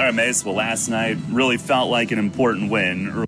All right, Mace. Well, last night really felt like an important win.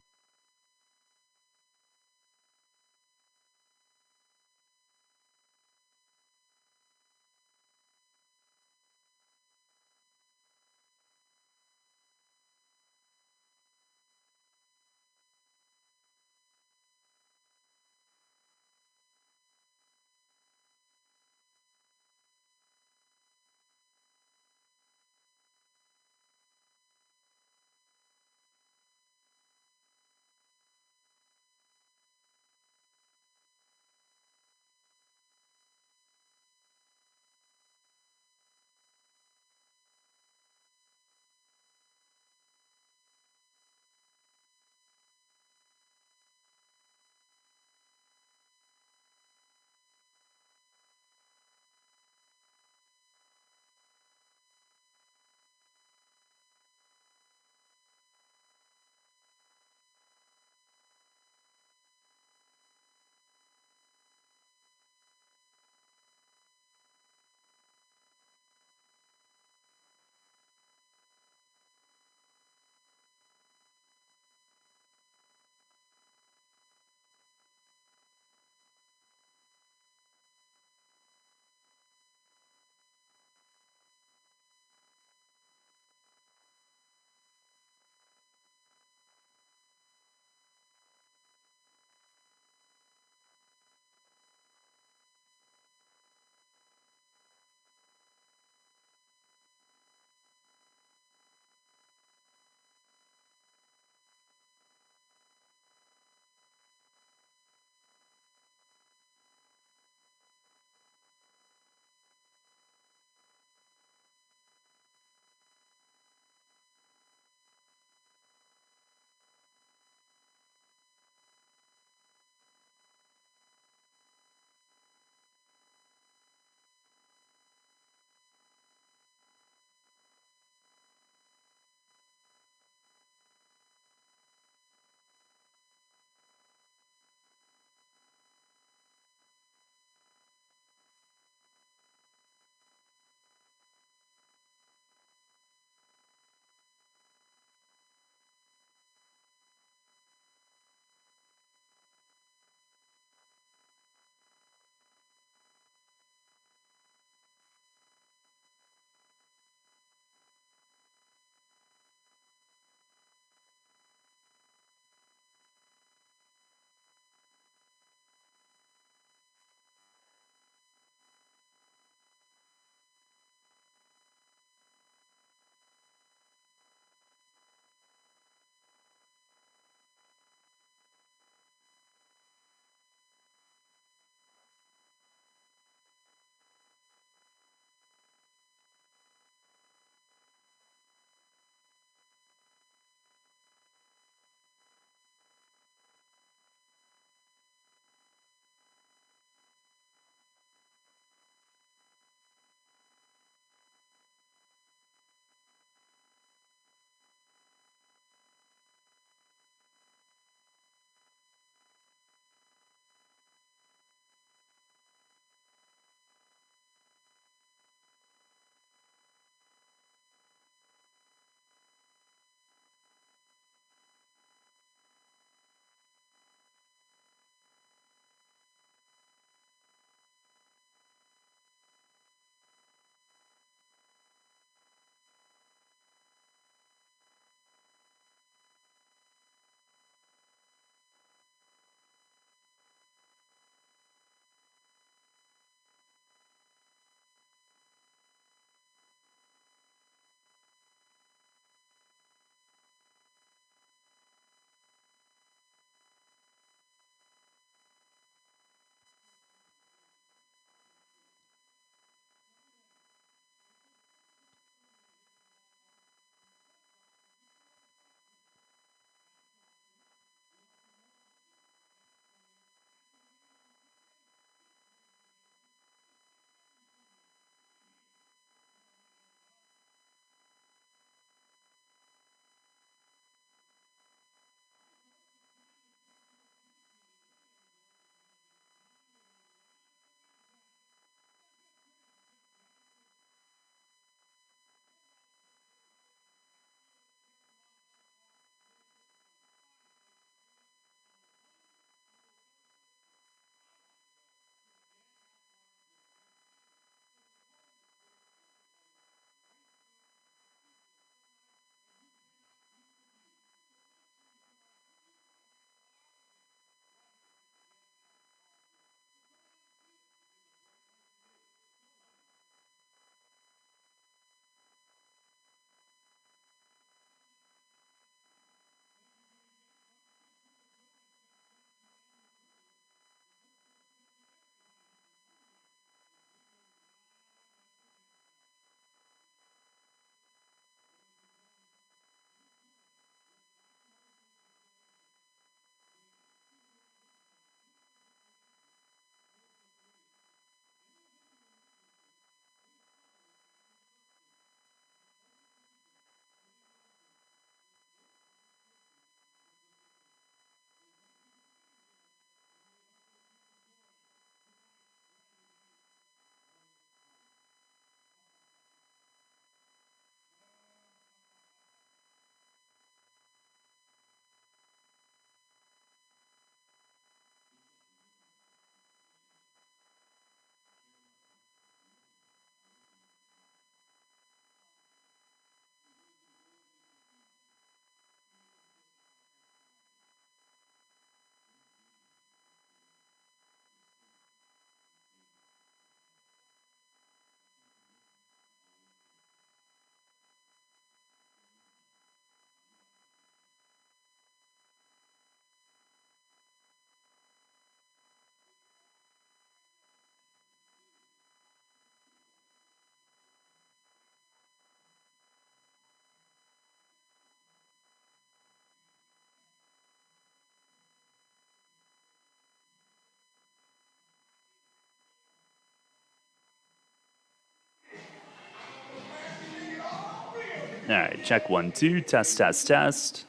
All right, check 1 2, test test test,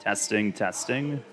testing testing.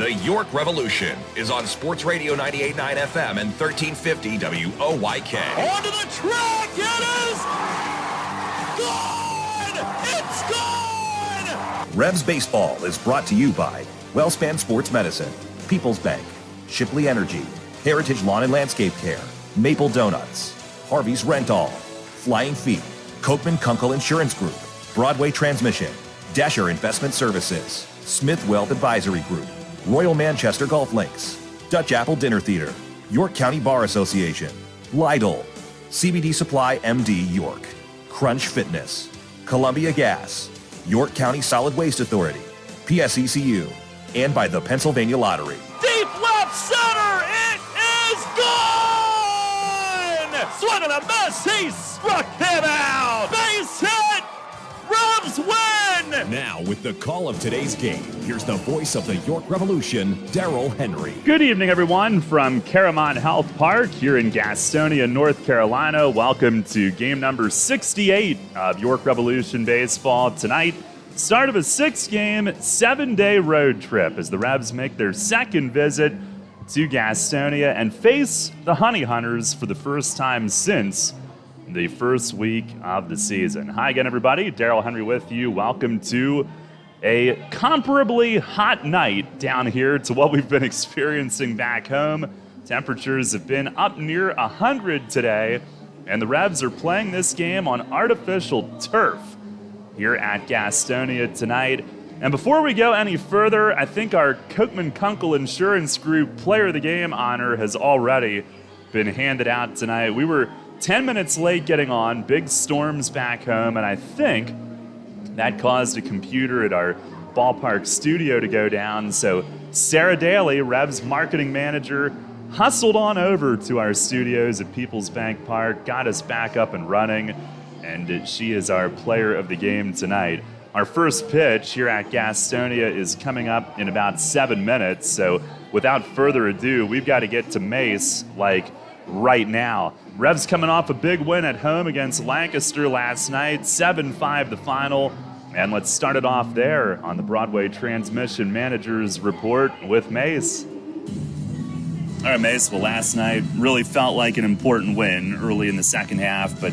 The York Revolution is on Sports Radio 98.9 FM and 1350 WOYK. Onto the track, it is gone! It's gone! Revs Baseball is brought to you by Wellspan Sports Medicine, People's Bank, Shipley Energy, Heritage Lawn and Landscape Care, Maple Donuts, Harvey's Rental, Flying Feet, Kochman Kunkel Insurance Group, Broadway Transmission, Dasher Investment Services, Smith Wealth Advisory Group, Royal Manchester Golf Links, Dutch Apple Dinner Theater, York County Bar Association, Lidl, CBD Supply MD York, Crunch Fitness, Columbia Gas, York County Solid Waste Authority, PSECU, and by the Pennsylvania Lottery. Deep left center, it is gone! Swing and a miss, he struck him out! Base hit! Revs win! Now, with the call of today's game, here's the voice of the York Revolution, Darrell Henry. Good evening, everyone, from Caramont Health Park here in Gastonia, North Carolina. Welcome to game number 68 of York Revolution Baseball tonight. Start of a 6-game, 7-day road trip as the Revs make their second visit to Gastonia and face the Honey Hunters for the first time since the first week of the season. Hi again, everybody. Darrell Henry with you. Welcome to a comparably hot night down here to what we've been experiencing back home. Temperatures have been up near 100 today, and the Revs are playing this game on artificial turf here at Gastonia tonight. And before we go any further, I think our Kochman Kunkel Insurance Group Player of the Game honor has already been handed out tonight. We were 10 minutes late getting on, big storms back home, and I think that caused a computer at our ballpark studio to go down. So Sarah Daly, Revs marketing manager, hustled on over to our studios at People's Bank Park, got us back up and running, and she is our player of the game tonight. Our first pitch here at Gastonia is coming up in about 7 minutes, so without further ado, we've got to get to Mace, like, right now. Revs coming off a big win at home against Lancaster last night, 7-5 the final. And let's start it off there on the Broadway Transmission Manager's Report with Mace. All right, Mace, well, last night really felt like an important win early in the second half, but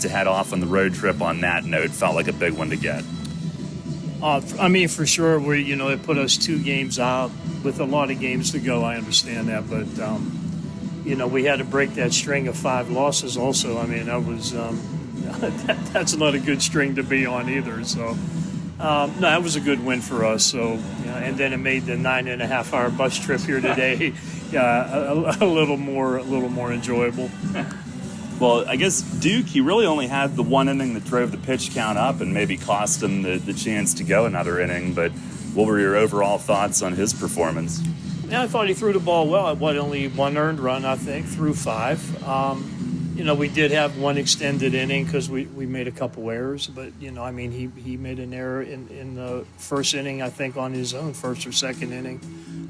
to head off on the road trip on that note felt like a big one to get. I mean, for sure, it put us 2 games out with a lot of games to go. I understand that, but we had to break that string of 5 losses also. I mean, that was that's not a good string to be on either. So, no, that was a good win for us. So, and then it made the 9.5-hour bus trip here today a little more enjoyable. Well, I guess Duke, he really only had the one inning that drove the pitch count up and maybe cost him the chance to go another inning. But what were your overall thoughts on his performance? Yeah, I thought he threw the ball well. Only 1 earned run, I think, through 5. We did have 1 extended inning because we made a couple errors. But, he made an error in the first inning, I think, on his own, first or second inning,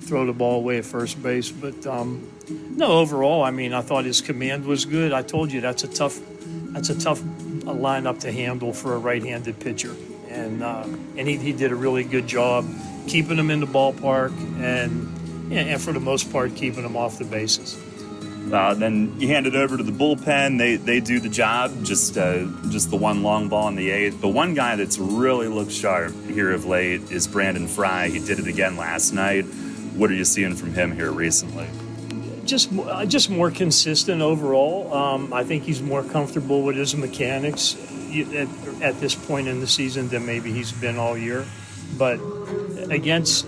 throw the ball away at first base. But, no, overall, I thought his command was good. I told you that's a tough lineup to handle for a right-handed pitcher. And he did a really good job keeping him in the ballpark and for the most part, keeping them off the bases. Then you hand it over to the bullpen. They do the job, just the one long ball in the 8th. But one guy that's really looked sharp here of late is Brandon Fry. He did it again last night. What are you seeing from him here recently? Just more consistent overall. I think he's more comfortable with his mechanics at this point in the season than maybe he's been all year. But against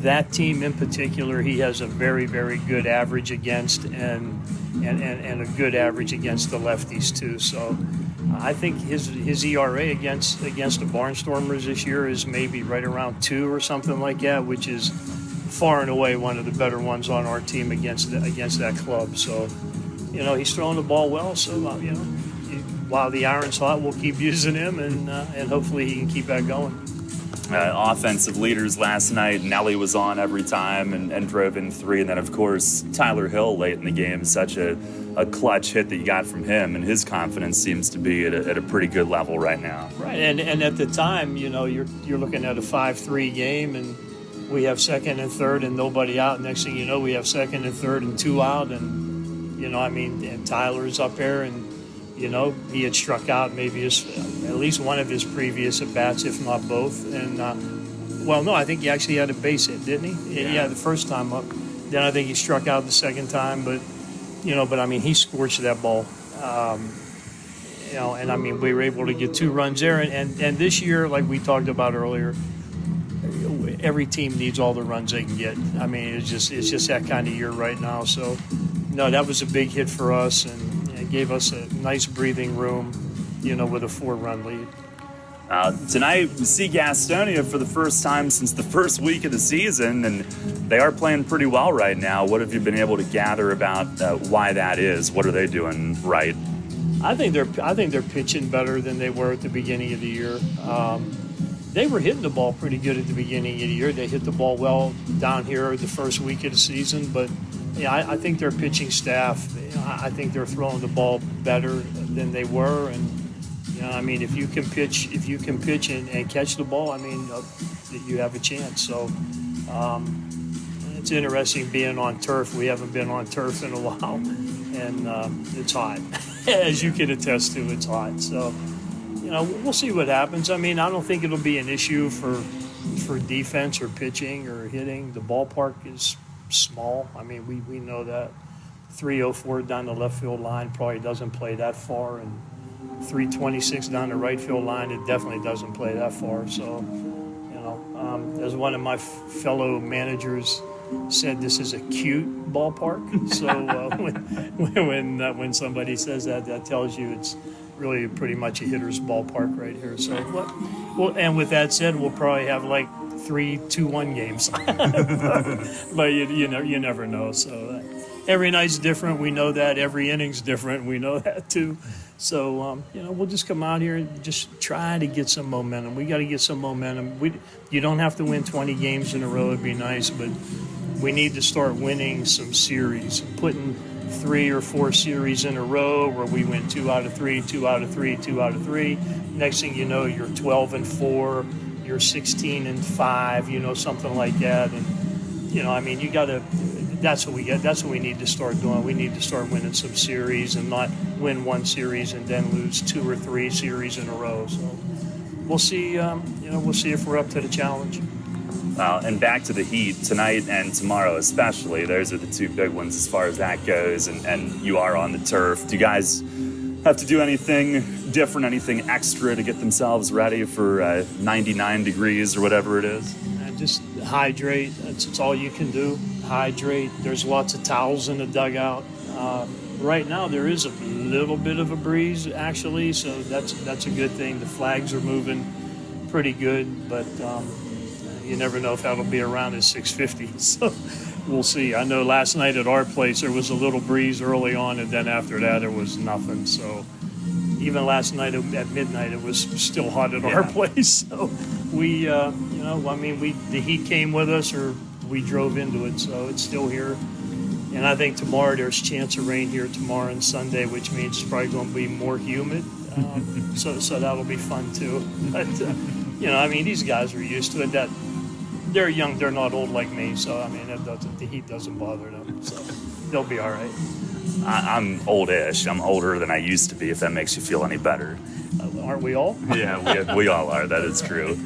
that team in particular, he has a very, very good average against and a good average against the lefties too. So I think his ERA against the Barnstormers this year is maybe right around 2 or something like that, which is far and away one of the better ones on our team against that club. So he's throwing the ball well. So while the iron's hot, we'll keep using him and hopefully he can keep that going. Offensive leaders last night. Nelly was on every time and drove in 3. And then, of course, Tyler Hill late in the game. Such a clutch hit that you got from him. And his confidence seems to be at a pretty good level right now. Right. And at the time, you're looking at a 5-3 game. And, we have second and third and nobody out. Next thing you know, we have second and third and 2 out, and and Tyler's up there, and he had struck out maybe at least one of his previous at bats, if not both. And no, I think he actually had a base hit, didn't he? Yeah, the first time up. Then I think he struck out the second time, but he scorched that ball. We were able to get 2 runs there, and this year, like we talked about earlier, every team needs all the runs they can get. It's just that kind of year right now. So, no, that was a big hit for us, and it gave us a nice breathing room, with a 4-run lead. Tonight, we see Gastonia for the first time since the first week of the season, and they are playing pretty well right now. What have you been able to gather about why that is? What are they doing right? I think they're pitching better than they were at the beginning of the year. They were hitting the ball pretty good at the beginning of the year. They hit the ball well down here the first week of the season, but I think their pitching staff, I think they're throwing the ball better than they were, and if you can pitch and catch the ball, you have a chance. So it's interesting being on turf. We haven't been on turf in a while, and it's hot. As you can attest to, it's hot. So, we'll see what happens. I don't think it'll be an issue for defense or pitching or hitting. The ballpark is small. We know that. 304 down the left field line probably doesn't play that far, and 326 down the right field line, it definitely doesn't play that far. So, as one of my fellow managers said, this is a cute ballpark. So when somebody says that tells you it's really pretty much a hitter's ballpark right here. So, and with that said, we'll probably have like 3 2-1 games, but you never know. So every night's different. We know that. Every inning's different. We know that too. So we'll just come out here and just try to get some momentum. We got to get some momentum. You don't have to win 20 games in a row. It'd be nice, but we need to start winning some series, putting 3 or 4 series in a row where we win 2 out of 3, 2 out of 3, 2 out of 3. Next thing you know, you're 12-4, you're 16-5, something like that. And you got to. That's what we get. That's what we need to start doing. We need to start winning some series and not win 1 series and then lose 2 or 3 series in a row. So we'll see. We'll see if we're up to the challenge. And back to the Heat tonight and tomorrow especially. Those are the 2 big ones as far as that goes. And you are on the turf. Do you guys have to do anything different, anything extra to get themselves ready for 99 degrees or whatever it is? Just hydrate. That's all you can do. Hydrate. There's lots of towels in the dugout. Right now there is a little bit of a breeze actually, so that's a good thing. The flags are moving pretty good, but you never know if that'll be around at 6:50. So we'll see. I know last night at our place there was a little breeze early on, and then after that there was nothing. So even last night at midnight it was still hot at our place. So we, the heat came with us, or we drove into it, so it's still here. And I think tomorrow there's a chance of rain here tomorrow and Sunday, which means it's probably going to be more humid. So that'll be fun too. But these guys are used to it. That they're young, they're not old like me. So the heat doesn't bother them. So they'll be all right. I'm oldish. I'm older than I used to be. If that makes you feel any better. Aren't we all? Yeah, we all are. That is true.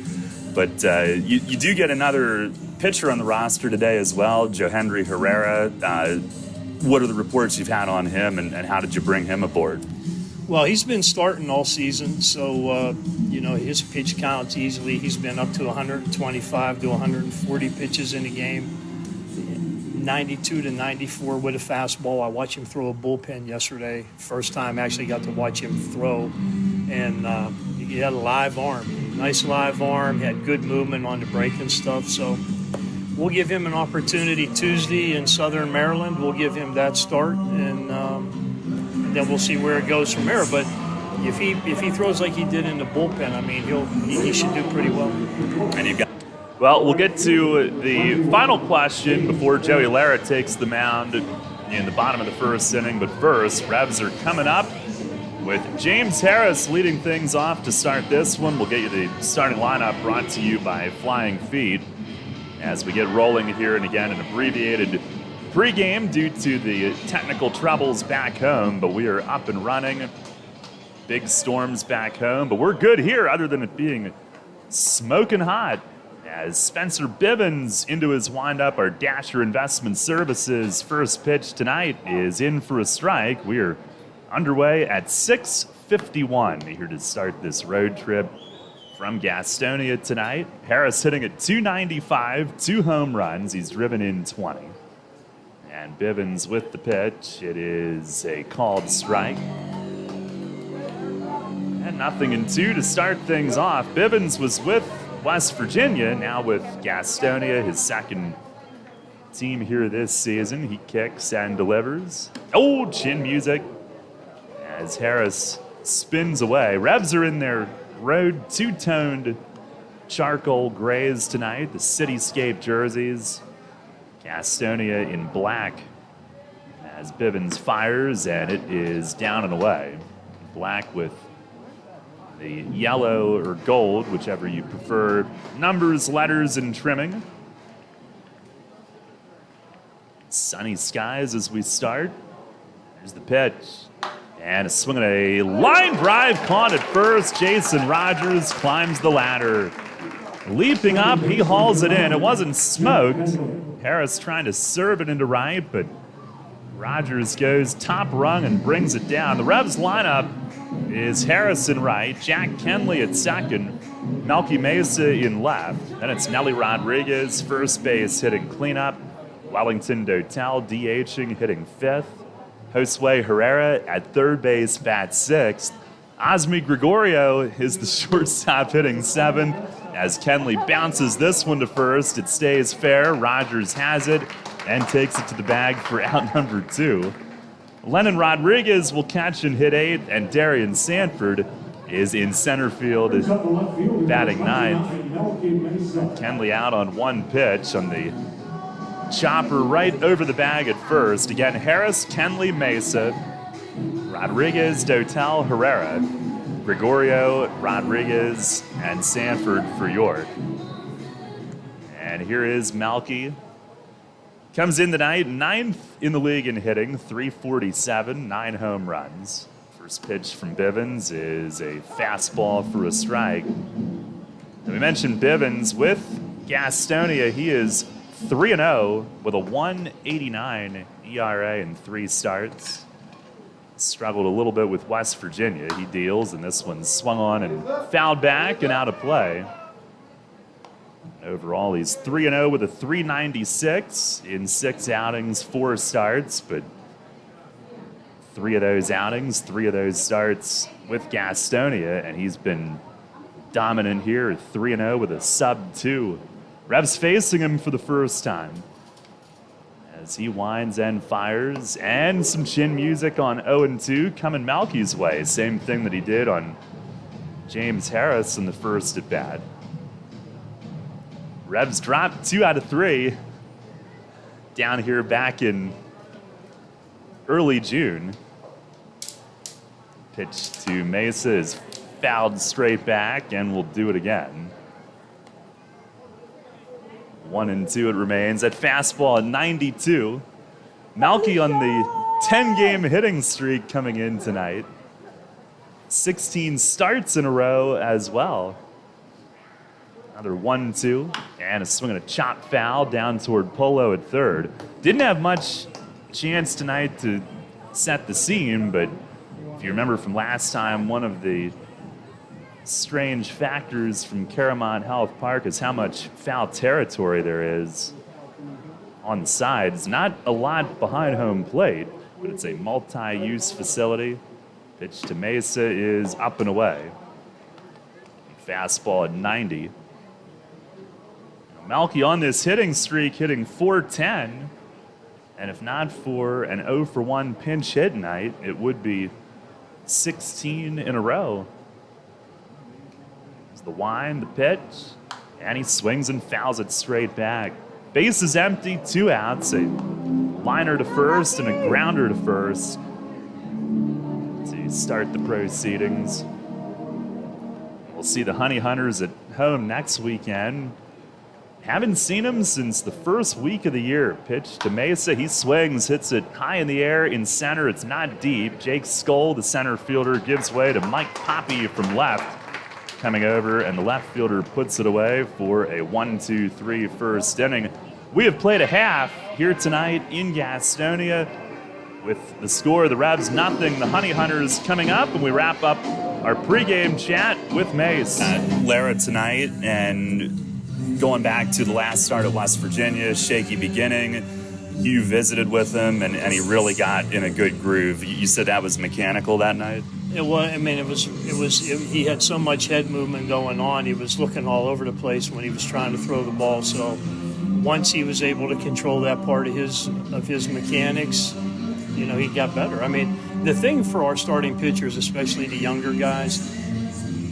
But you do get another pitcher on the roster today as well, Johendry Herrera. What are the reports you've had on him, and how did you bring him aboard? Well, he's been starting all season, so his pitch counts easily. He's been up to 125 to 140 pitches in a game, 92 to 94 with a fastball. I watched him throw a bullpen yesterday. First time I actually got to watch him throw, and he had a live arm, nice live arm, had good movement on the break and stuff. So we'll give him an opportunity Tuesday in Southern Maryland. We'll give him that start, and then we'll see where it goes from there. But if he throws like he did in the bullpen, he should do pretty well. And well, we'll get to the final question before Joey Lara takes the mound in the bottom of the first inning. But first, Revs are coming up with James Harris leading things off to start this one. We'll get you the starting lineup brought to you by Flying Feet. as we get rolling here, and again, an abbreviated pregame due to the technical troubles back home, but we are up and running. Big storms back home, but we're good here other than it being smoking hot. As Spencer Bivens into his windup, our Dasher Investment Services first pitch tonight is in for a strike. We are underway at 6:51 here to start this road trip from Gastonia tonight. Harris hitting at .295, 2 home runs. He's driven in 20. And Bivens with the pitch. It is a called strike. And 0-2 to start things off. Bivens was with West Virginia, now with Gastonia, his second team here this season. He kicks and delivers. Oh, chin music as Harris spins away. Revs are in their road two-toned charcoal grays tonight, the cityscape jerseys. Gastonia in black as Bivens fires, and it is down and away. Black with the yellow or gold, whichever you prefer, numbers, letters, and trimming. Sunny skies as we start. There's the pitch. And a swing and a line drive caught at first. Jason Rogers climbs the ladder. Leaping up, he hauls it in. It wasn't smoked. Harris trying to serve it into right, but Rogers goes top rung and brings it down. The Revs lineup is Harrison right, Jack Kenley at second, Melky Mesa in left. Then it's Nelly Rodriguez, first base hitting cleanup, Wellington Dotel DHing hitting fifth, Josue Herrera at third base bat sixth. Osmi Gregorio is the shortstop hitting seventh. As Kenley bounces this one to first, it stays fair. Rogers has it and takes it to the bag for out number 2. Lennon Rodriguez will catch and hit 8th, and Darian Sanford is in center field batting 9th. Kenley out on one pitch on the chopper right over the bag at first. Again, Harris, Kenley, Mesa, Rodriguez, Dotel, Herrera, Gregorio, Rodriguez, and Sanford for York. And here is Melky. Comes in tonight, 9th in the league in hitting, .347, 9 home runs. First pitch from Bivens is a fastball for a strike. And we mentioned Bivens with Gastonia. He is 3-0 with a 1.89 ERA in 3 starts. Struggled a little bit with West Virginia. He deals, and this one swung on and fouled back and out of play. Overall, he's 3-0 with a .396 in 6 outings, 4 starts, but 3 of those outings, 3 of those starts with Gastonia, and he's been dominant here, 3-0 with a sub-2. Revs facing him for the first time as he winds and fires, and some chin music on 0-2 coming Melky's way. Same thing that he did on James Harris in the first at bat. Revs dropped 2 out of 3 down here back in early June. Pitch to Mesa is fouled straight back, and will do it again. 1-2 it remains. That fastball at 92. Melky on the 10-game hitting streak coming in tonight. 16 starts in a row as well. Another 1-2, and a swing and a chop foul down toward Polo at third. Didn't have much chance tonight to set the scene, but if you remember from last time, one of the strange factors from Caramont Health Park is how much foul territory there is on the sides. Not a lot behind home plate, but it's a multi-use facility. Pitch to Mesa is up and away. Fastball at 90. Melky on this hitting streak, hitting .410. And if not for an 0-for-1 pinch hit night, it would be 16 in a row. There's the wind, the pitch, and he swings and fouls it straight back. Base is empty, 2 outs, a liner to first and a grounder to first to start the proceedings. We'll see the Honey Hunters at home next weekend. Haven't seen him since the first week of the year. Pitch to Mesa. He swings, hits it high in the air in center. It's not deep. Jake Skoll, the center fielder, gives way to Mike Poppy from left. Coming over, and the left fielder puts it away for a 1-2-3 first inning. We have played a half here tonight in Gastonia with the score, the Revs nothing, the Honey Hunters coming up, and we wrap up our pregame chat with Mace. Lara tonight, and going back to the last start at West Virginia, shaky beginning. You visited with him, and he really got in a good groove. You said that was mechanical that night? It was. I mean, it was. He had so much head movement going on. He was looking all over the place when he was trying to throw the ball. So once he was able to control that part of his mechanics, he got better. I mean, the thing for our starting pitchers, especially the younger guys,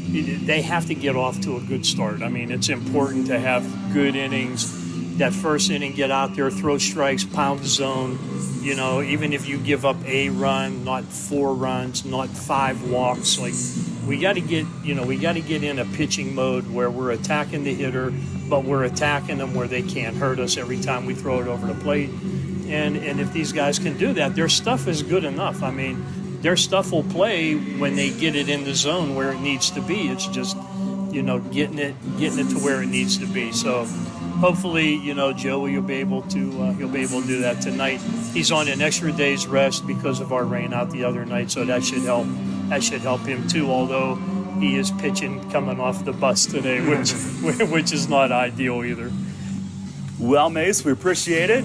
they have to get off to a good start. I mean, it's important to have good innings. That first inning, get out there, throw strikes, pound the zone. Even if you give up a run, not 4 runs, not 5 walks, like we got to get in a pitching mode where we're attacking the hitter, but we're attacking them where they can't hurt us every time we throw it over the plate. And if these guys can do that, their stuff is good enough. I mean, their stuff will play when they get it in the zone where it needs to be. It's just, getting it to where it needs to be. So hopefully, Joey will be able to do that tonight. He's on an extra day's rest because of our rain out the other night, so that should help. That should help him too. Although he is pitching coming off the bus today, which is not ideal either. Well, Mace, we appreciate it.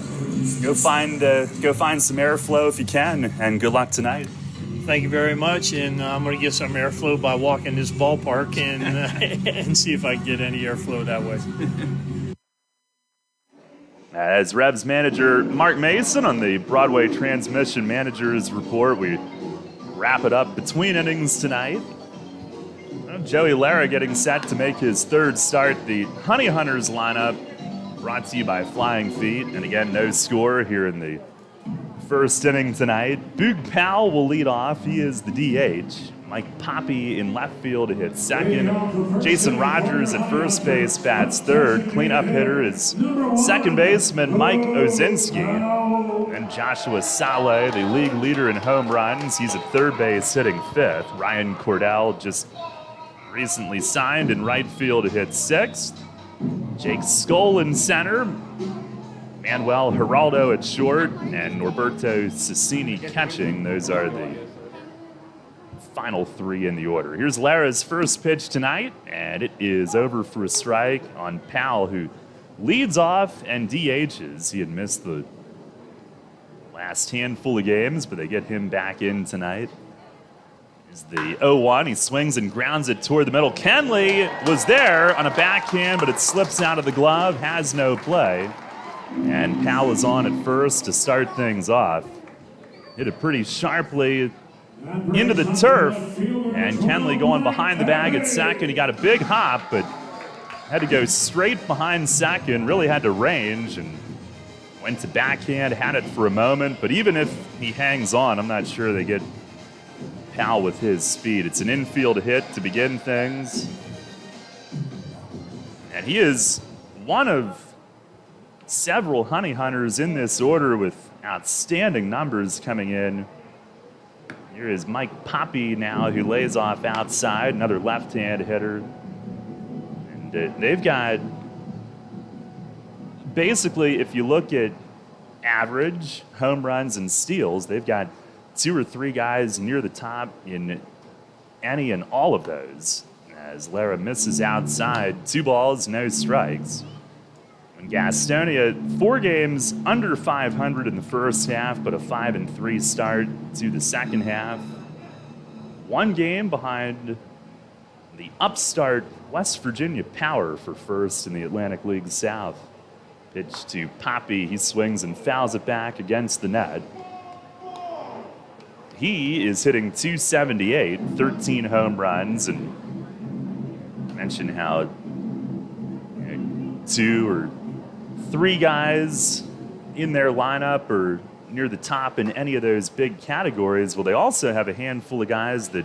Go find some airflow if you can, and good luck tonight. Thank you very much, and I'm going to get some airflow by walking this ballpark and see if I can get any airflow that way. As Revs manager Mark Mason on the Broadway Transmission Managers Report, we wrap it up between innings tonight. Joey Lara getting set to make his third start. The Honey Hunters lineup brought to you by Flying Feet. And again, no score here in the first inning tonight. Boog Powell will lead off. He is the DH. Mike Poppy in left field to hit second. Jason Rogers at first base bats third. Cleanup hitter is second baseman Mike Ozinski. And Joshua Saleh, the league leader in home runs. He's at third base hitting fifth. Ryan Cordell just recently signed in right field to hit sixth. Jake Skoll in center. Manuel Geraldo at short. And Norberto Cecchini catching. Those are the final 3 in the order. Here's Lara's first pitch tonight, and it is over for a strike on Powell, who leads off and DHs. He had missed the last handful of games, but they get him back in tonight. Is the 0-1. He swings and grounds it toward the middle. Kenley was there on a backhand, but it slips out of the glove, has no play. And Powell is on at first to start things off. Hit it pretty sharply into the turf, and Kenley going behind the bag at second. He got a big hop, but had to go straight behind second, really had to range, and went to backhand, had it for a moment. But even if he hangs on, I'm not sure they get Powell with his speed. It's an infield hit to begin things. And he is one of several Honey Hunters in this order with outstanding numbers coming in. Here is Mike Poppy now, who lays off outside, another left-hand hitter. And they've got, basically, if you look at average home runs and steals, they've got 2 or 3 guys near the top in any and all of those. As Lara misses outside, 2 balls, no strikes. In Gastonia, 4 games under 500 in the first half, but a 5-3 start to the second half. 1 game behind the upstart West Virginia Power for first in the Atlantic League South. Pitch to Poppy. He swings and fouls it back against the net. He is hitting .278, 13 home runs, and I mentioned how 2 or 3 guys in their lineup are near the top in any of those big categories. Well, they also have a handful of guys that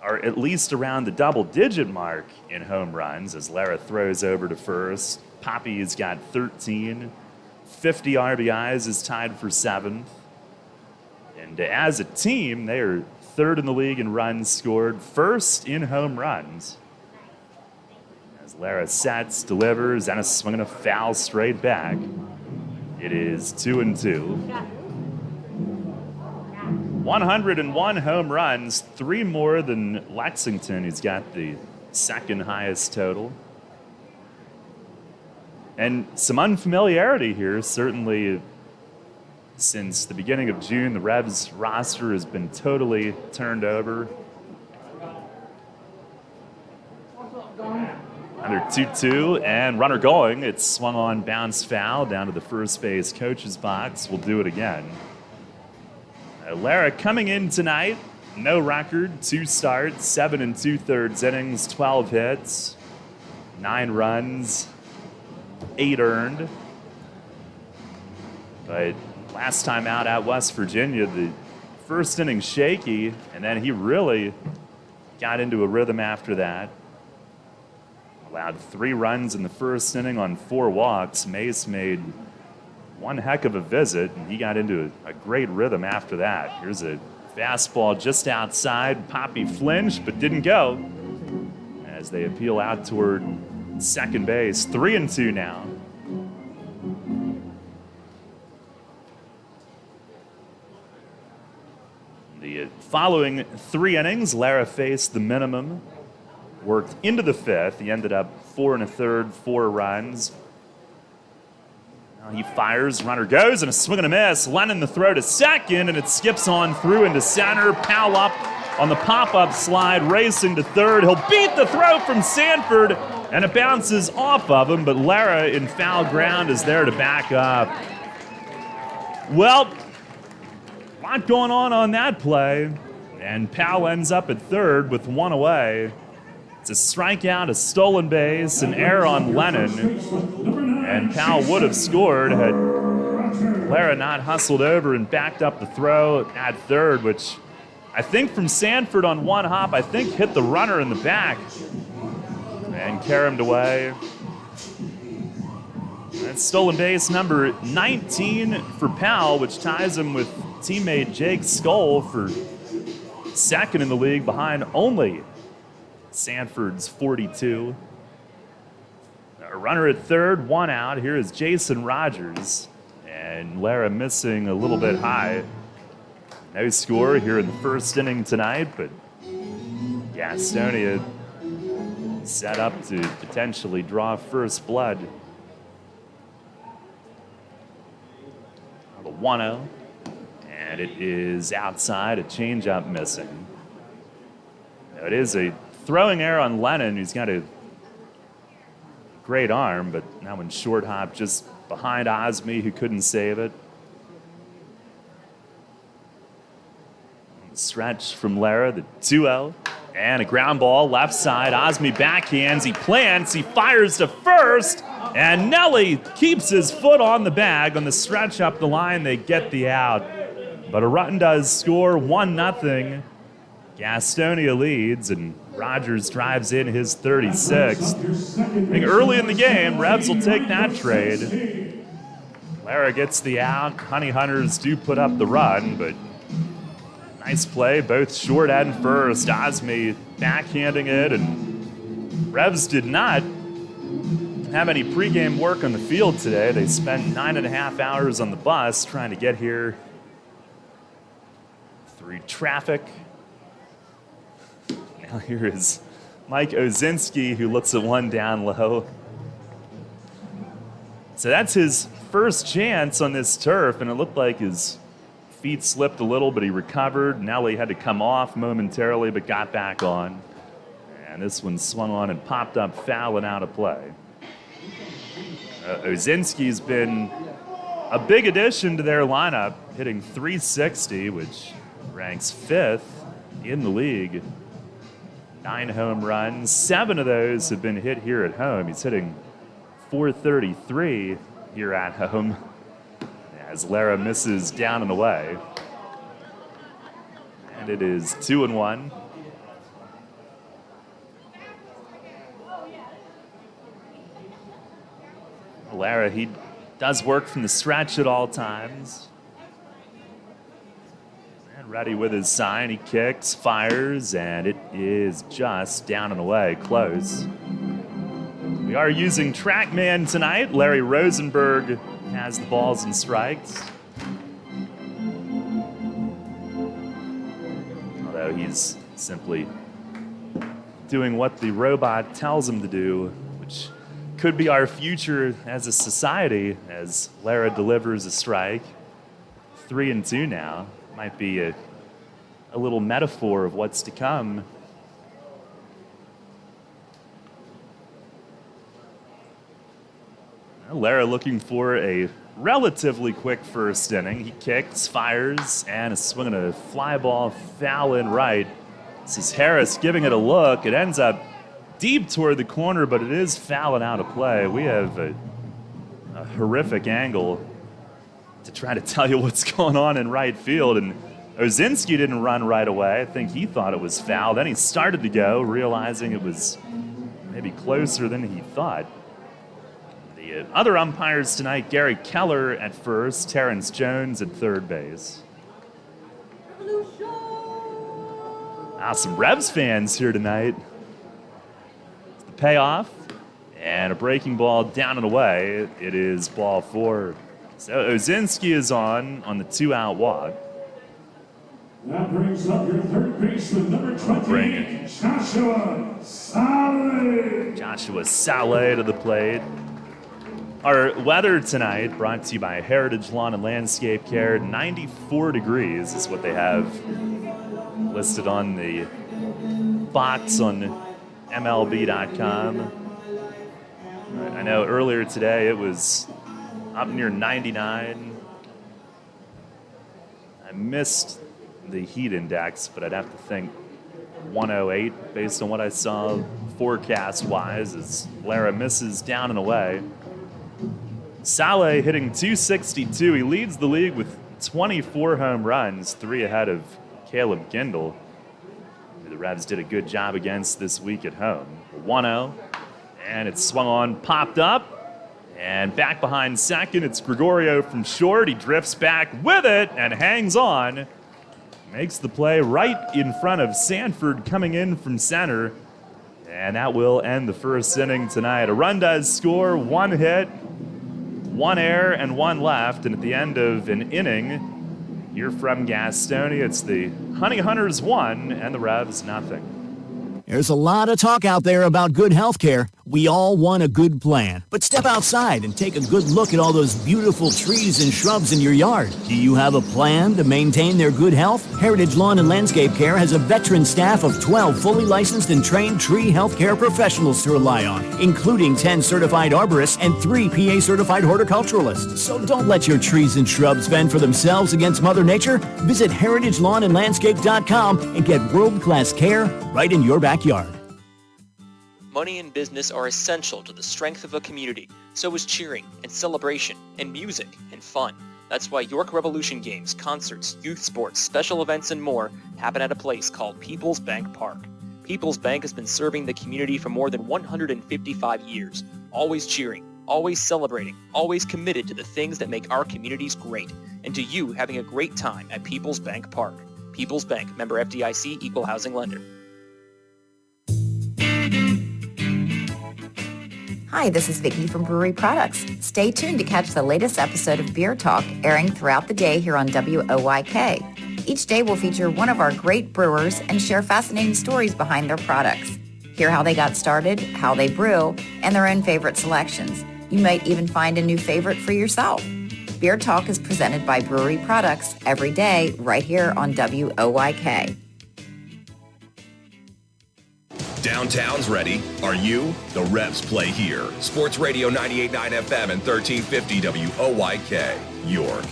are at least around the double-digit mark in home runs as Lara throws over to first. Poppy's got 13. 50 RBIs, is tied for 7th. And as a team, they are 3rd in the league in runs scored, 1st in home runs. As Lara sets, delivers, and a swing and a foul straight back. It is 2-2. 101 home runs, 3 more than Lexington, who's got the 2nd highest total. And some unfamiliarity here, certainly since the beginning of June. The Revs roster has been totally turned over. Another 2-2, and runner going. It's swung on, bounce foul down to the first base coach's box. We'll do it again. Lara coming in tonight, no record, 2 starts, 7 2/3 innings, 12 hits, 9 runs, 8 earned. But last time out at West Virginia, the first inning shaky, and then he really got into a rhythm after that. Allowed 3 runs in the first inning on 4 walks. Mace made one heck of a visit, and he got into a great rhythm after that. Here's a fastball just outside. Poppy flinched, but didn't go as they appeal out toward second base. 3-2 now. The following 3 innings, Lara faced the minimum, worked into the 5th. He ended up 4 1/3, 4 runs. Now he fires, runner goes, and a swing and a miss. Lennon the throw to second, and it skips on through into center. Powell up on the pop-up slide, racing to third. He'll beat the throw from Sanford, and it bounces off of him, but Lara in foul ground is there to back up. Well, a lot going on that play, and Powell ends up at third with 1 away. It's a strikeout, a stolen base, an error on Lennon, and Powell would have scored had Lara not hustled over and backed up the throw at third, which I think from Sanford on 1 hop, I think hit the runner in the back and carried away. That's stolen base number 19 for Powell, which ties him with teammate Jake Skoll for 2nd in the league behind only Sanford's 42. A runner at third, 1 out. Here is Jason Rogers, and Lara missing a little bit high. No score here in the first inning tonight, but Gastonia set up to potentially draw first blood. The 1-0, and it is outside, a changeup missing. Now it is a throwing error on Lennon, who's got a great arm, but that one short hop just behind Osme, who couldn't save it. Stretch from Lara, the 2-0, and a ground ball left side. Osme backhands, he plants, he fires to first, and Nelly keeps his foot on the bag. On the stretch up the line, they get the out. But a run does score, 1-0. Gastonia leads, and Rogers drives in his 36th. I think early in the game, Revs will take that trade. Lara gets the out. Honey Hunters do put up the run, but nice play, both short and first. Osme backhanding it, and Revs did not have any pregame work on the field today. They spent 9.5 hours on the bus trying to get here through traffic. Now here is Mike Ozinski, who looks at one down low. So that's his first chance on this turf, and it looked like his feet slipped a little, but he recovered. Nelly had to come off momentarily, but got back on. And this one swung on and popped up foul and out of play. Ozinski's been a big addition to their lineup, hitting .360, which ranks 5th in the league. 9 home runs, 7 of those have been hit here at home. He's hitting .433 here at home as Lara misses down and away. And it is 2-1. Lara, he does work from the stretch at all times. And ready with his sign, he kicks, fires, and it is just down and away, close. We are using TrackMan tonight. Larry Rosenberg has the balls and strikes. Although he's simply doing what the robot tells him to do, which could be our future as a society as Lara delivers a strike. 3-2 now. Might be a little metaphor of what's to come. Lara looking for a relatively quick first inning. He kicks, fires, and is swinging a fly ball foul in right. This is Harris giving it a look. It ends up deep toward the corner, but it is fouling out of play. We have a horrific angle to try to tell you what's going on in right field. And Ozinski didn't run right away. I think he thought it was foul. Then he started to go, realizing it was maybe closer than he thought. The other umpires tonight, Gary Keller at first, Terrence Jones at third base. Some Revs fans here tonight. The payoff and a breaking ball down and away. It is ball 4. So Ozinski is on the 2-out walk. That brings up your third baseman, number 28, Joshua Saleh. Joshua Saleh to the plate. Our weather tonight brought to you by Heritage Lawn and Landscape Care. 94 degrees is what they have listed on the box on MLB.com. I know earlier today it was up near 99. I missed the heat index, but I'd have to think 108 based on what I saw forecast-wise as Lara misses down and away. Saleh hitting .262. He leads the league with 24 home runs, 3 ahead of Caleb Gindel. The Revs did a good job against this week at home. 1-0, and it's swung on, popped up, and back behind second. It's Gregorio from short. He drifts back with it and hangs on. Makes the play right in front of Sanford coming in from center. And that will end the first inning tonight. A run does score, 1 hit, 1 error, and 1 left. And at the end of an inning, here from Gastonia, it's the Honey Hunters 1 and the Revs nothing. There's a lot of talk out there about good health care. We all want a good plan. But step outside and take a good look at all those beautiful trees and shrubs in your yard. Do you have a plan to maintain their good health? Heritage Lawn and Landscape Care has a veteran staff of 12 fully licensed and trained tree health care professionals to rely on, including 10 certified arborists and 3 PA certified horticulturalists. So don't let your trees and shrubs fend for themselves against Mother Nature. Visit heritagelawnandlandscape.com and get world-class care right in your backyard. Money and business are essential to the strength of a community. So is cheering and celebration and music and fun. That's why York Revolution games, concerts, youth sports, special events, and more happen at a place called People's Bank Park. People's Bank has been serving the community for more than 155 years. Always cheering, always celebrating, always committed to the things that make our communities great, and to you having a great time at People's Bank Park. People's Bank, member FDIC, equal housing lender. Hi, this is Vicki from Brewery Products. Stay tuned to catch the latest episode of Beer Talk airing throughout the day here on WOYK. Each day will feature one of our great brewers and share fascinating stories behind their products. Hear how they got started, how they brew, and their own favorite selections. You might even find a new favorite for yourself. Beer Talk is presented by Brewery Products every day right here on WOYK. Downtown's ready. Are you? The Revs play here. Sports Radio 98.9 FM and 1350 WOYK, York.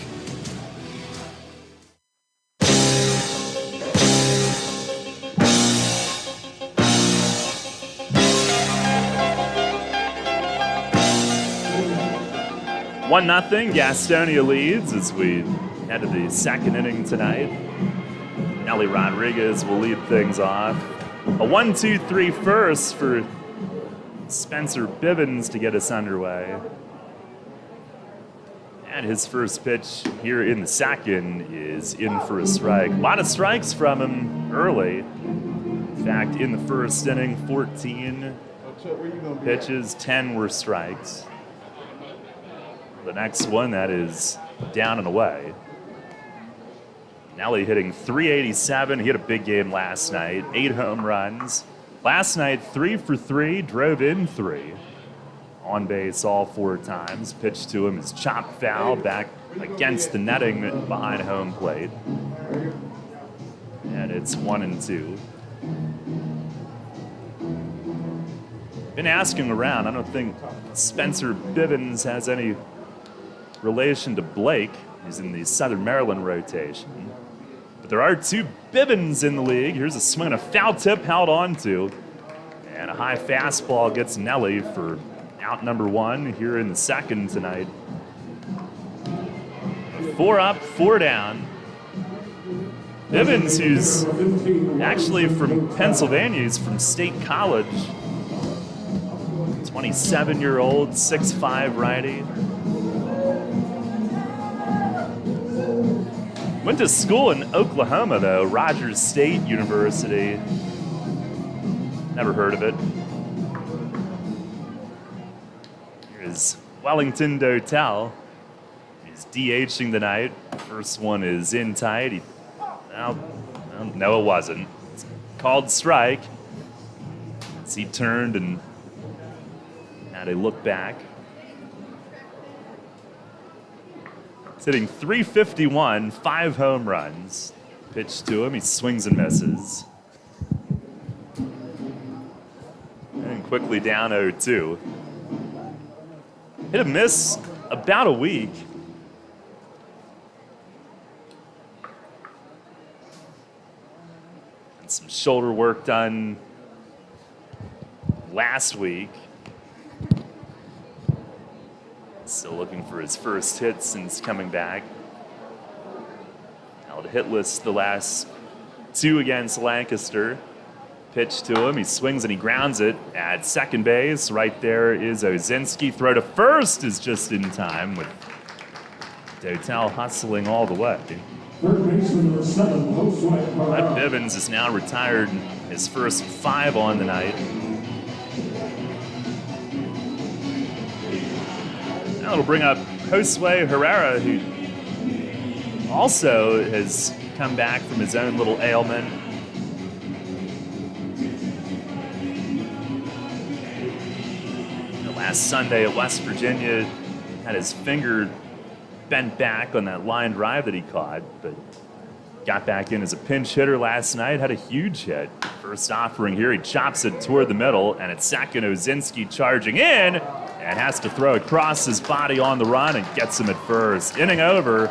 One nothing. Gastonia leads as we head to the second inning tonight. Nelly Rodriguez will lead things off. A 1-2-3 first for Spencer Bivens to get us underway. And his first pitch here in the second is in for a strike. A lot of strikes from him early. In fact, in the first inning, 14 pitches, 10 were strikes. The next one, that is down and away. Nelly hitting .387. He had a big game last night, 8 home runs. Last night, 3 for 3, drove in 3. On base all 4 times. Pitch to him is chopped foul back against the netting behind home plate. And it's 1-2. Been asking around. I don't think Spencer Bivens has any relation to Blake. He's in the Southern Maryland rotation. But there are 2 Bivens in the league. Here's a swing and a foul tip held on to. And a high fastball gets Nelly for out number 1 here in the second tonight. 4 up, 4 down. Bivens, who's actually from Pennsylvania, he's from State College. 27-year-old, 6'5" righty. Went to school in Oklahoma, though, Rogers State University. Never heard of it. Here's Wellington Dotel. He's DHing tonight. First one is in tight. No, it wasn't. It's called strike. As he turned and had a look back. He's hitting .351, 5 home runs. Pitch to him, he swings and misses. And quickly down 0-2. Hit a miss about a week. And some shoulder work done last week. Still looking for his first hit since coming back. Held hitless the last 2 against Lancaster. Pitch to him, he swings and he grounds it at second base. Right there is Ozinski. Throw to first is just in time with Dotel hustling all the way. Third baseman number 7, But Bivens is now retired his first 5 on the night. Now it'll bring up Josue Herrera, who also has come back from his own little ailment. Last Sunday at West Virginia, had his finger bent back on that line drive that he caught, but got back in as a pinch hitter last night, had a huge hit. First offering here, he chops it toward the middle, and at second, Ozinski charging in, and has to throw across his body on the run and gets him at first. Inning over,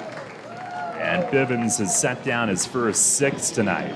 and Bivens has set down his first 6 tonight.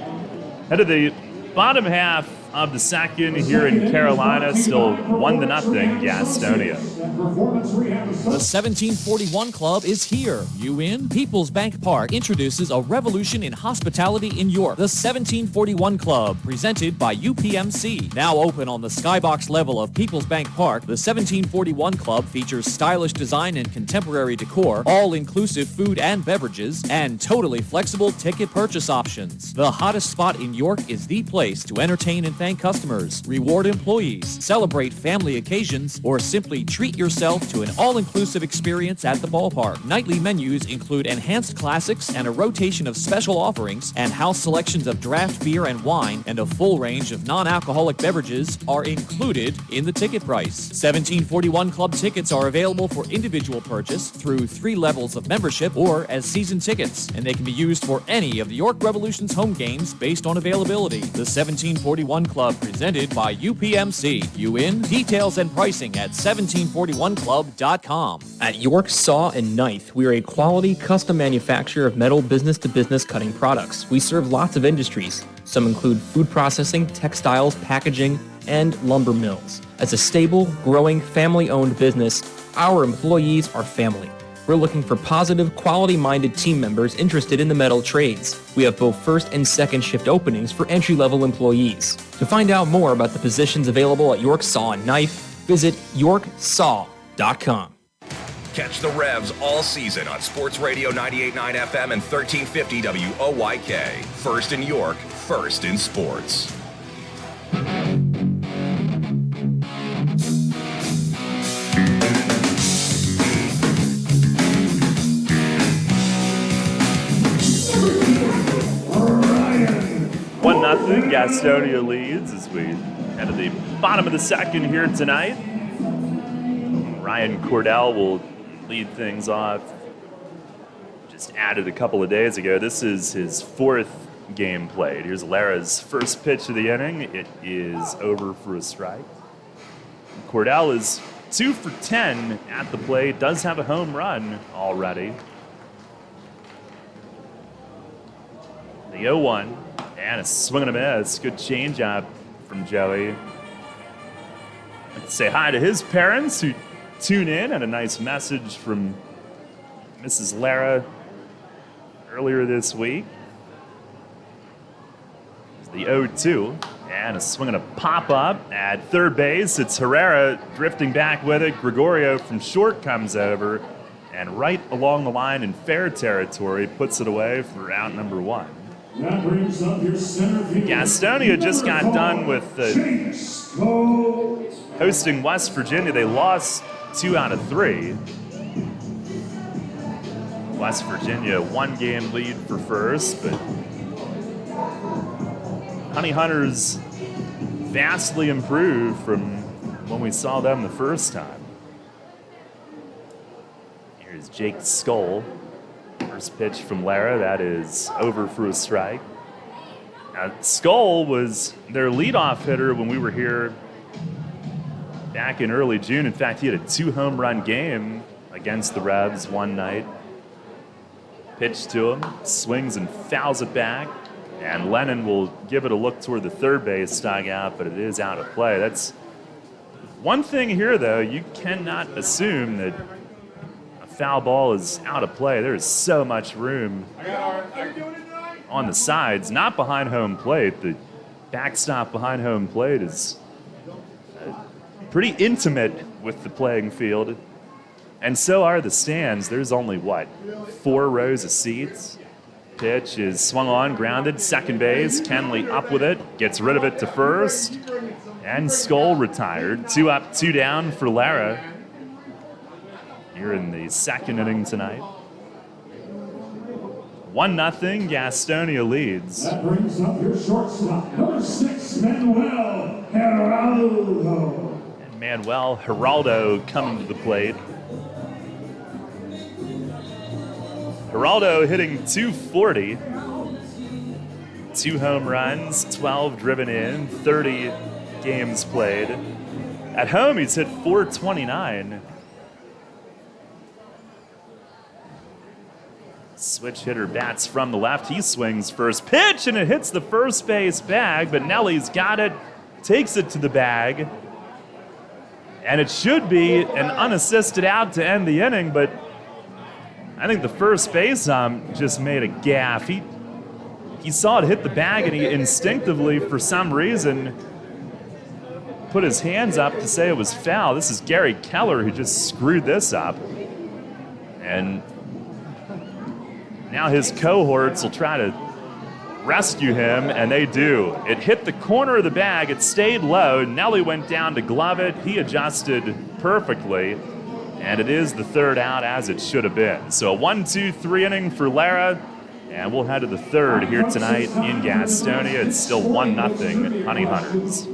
Head of the bottom half of the second here in Carolina, still 1-0 Gastonia. The 1741 Club is here. You in? People's Bank Park introduces a revolution in hospitality in York. The 1741 Club, presented by UPMC. Now open on the skybox level of People's Bank Park, the 1741 Club features stylish design and contemporary decor, all-inclusive food and beverages, and totally flexible ticket purchase options. The hottest spot in York is the place to entertain and thank customers, reward employees, celebrate family occasions, or simply treat yourself to an all-inclusive experience at the ballpark. Nightly menus include enhanced classics and a rotation of special offerings, and house selections of draft beer and wine and a full range of non-alcoholic beverages are included in the ticket price. 1741 Club tickets are available for individual purchase through 3 levels of membership or as season tickets, and they can be used for any of the York Revolution's home games based on availability. The 1741 Club, presented by UPMC. You in? Details and pricing at 1741club.com. At York Saw and Knife, we are a quality custom manufacturer of metal business-to-business cutting products. We serve lots of industries. Some include food processing, textiles, packaging, and lumber mills. As a stable, growing, family-owned business, our employees are family. We're looking for positive, quality-minded team members interested in the metal trades. We have both first and second shift openings for entry-level employees. To find out more about the positions available at York Saw and Knife, visit yorksaw.com. Catch the Revs all season on Sports Radio 98.9 FM and 1350 WOYK. First in York, first in sports. Nothing. Gastonia leads as we head to the bottom of the second here tonight. Ryan Cordell will lead things off. Just added a couple of days ago. This is his fourth game played. Here's Lara's first pitch of the inning. It is over for a strike. Cordell is 2 for 10 at the plate. Does have a home run already. The 0-1. And a swing and a miss. Good changeup from Joey. Let's say hi to his parents who tune in, and a nice message from Mrs. Lara earlier this week. It's the 0-2. And a swing and a pop-up at third base. It's Herrera drifting back with it. Gregorio from short comes over. And right along the line in fair territory, puts it away for out number 1. That brings up your center field. Gastonia just got done with hosting West Virginia. They lost 2 out of 3. West Virginia 1-game lead for first, but Honey Hunters vastly improved from when we saw them the first time. Here's Jake Skull. First pitch from Lara, that is over for a strike. Now, Skull was their leadoff hitter when we were here back in early June. In fact, he had a 2-home run game against the Revs one night. Pitch to him, swings and fouls it back, and Lennon will give it a look toward the third base dugout, but it is out of play. That's one thing here, though. You cannot assume that foul ball is out of play. There is so much room on the sides, not behind home plate. The backstop behind home plate is pretty intimate with the playing field, and so are the stands. There's only, 4 rows of seats. Pitch is swung on, grounded, second base. Kenley up with it, gets rid of it to first, and Skull retired. 2 up, 2 down for Lara here in the second inning tonight. 1-0, Gastonia leads. That brings up your shortstop, number 6, Manuel Geraldo. And Manuel Geraldo coming to the plate. Geraldo hitting .240. 2 home runs, 12 driven in, 30 games played. At home, he's hit .429. Switch hitter bats from the left. He swings first pitch, and it hits the first base bag, but Nelly's got it, takes it to the bag, and it should be an unassisted out to end the inning, but I think the first base just made a gaffe. He saw it hit the bag, and he instinctively, for some reason, put his hands up to say it was foul. This is Gary Keller who just screwed this up. And now his cohorts will try to rescue him, and they do. It hit the corner of the bag. It stayed low. Nelly went down to glove it. He adjusted perfectly, and it is the third out as it should have been. So a 1-2-3 inning for Lara, and we'll head to the third here tonight in Gastonia. It's still 1-0 Honey Hunters.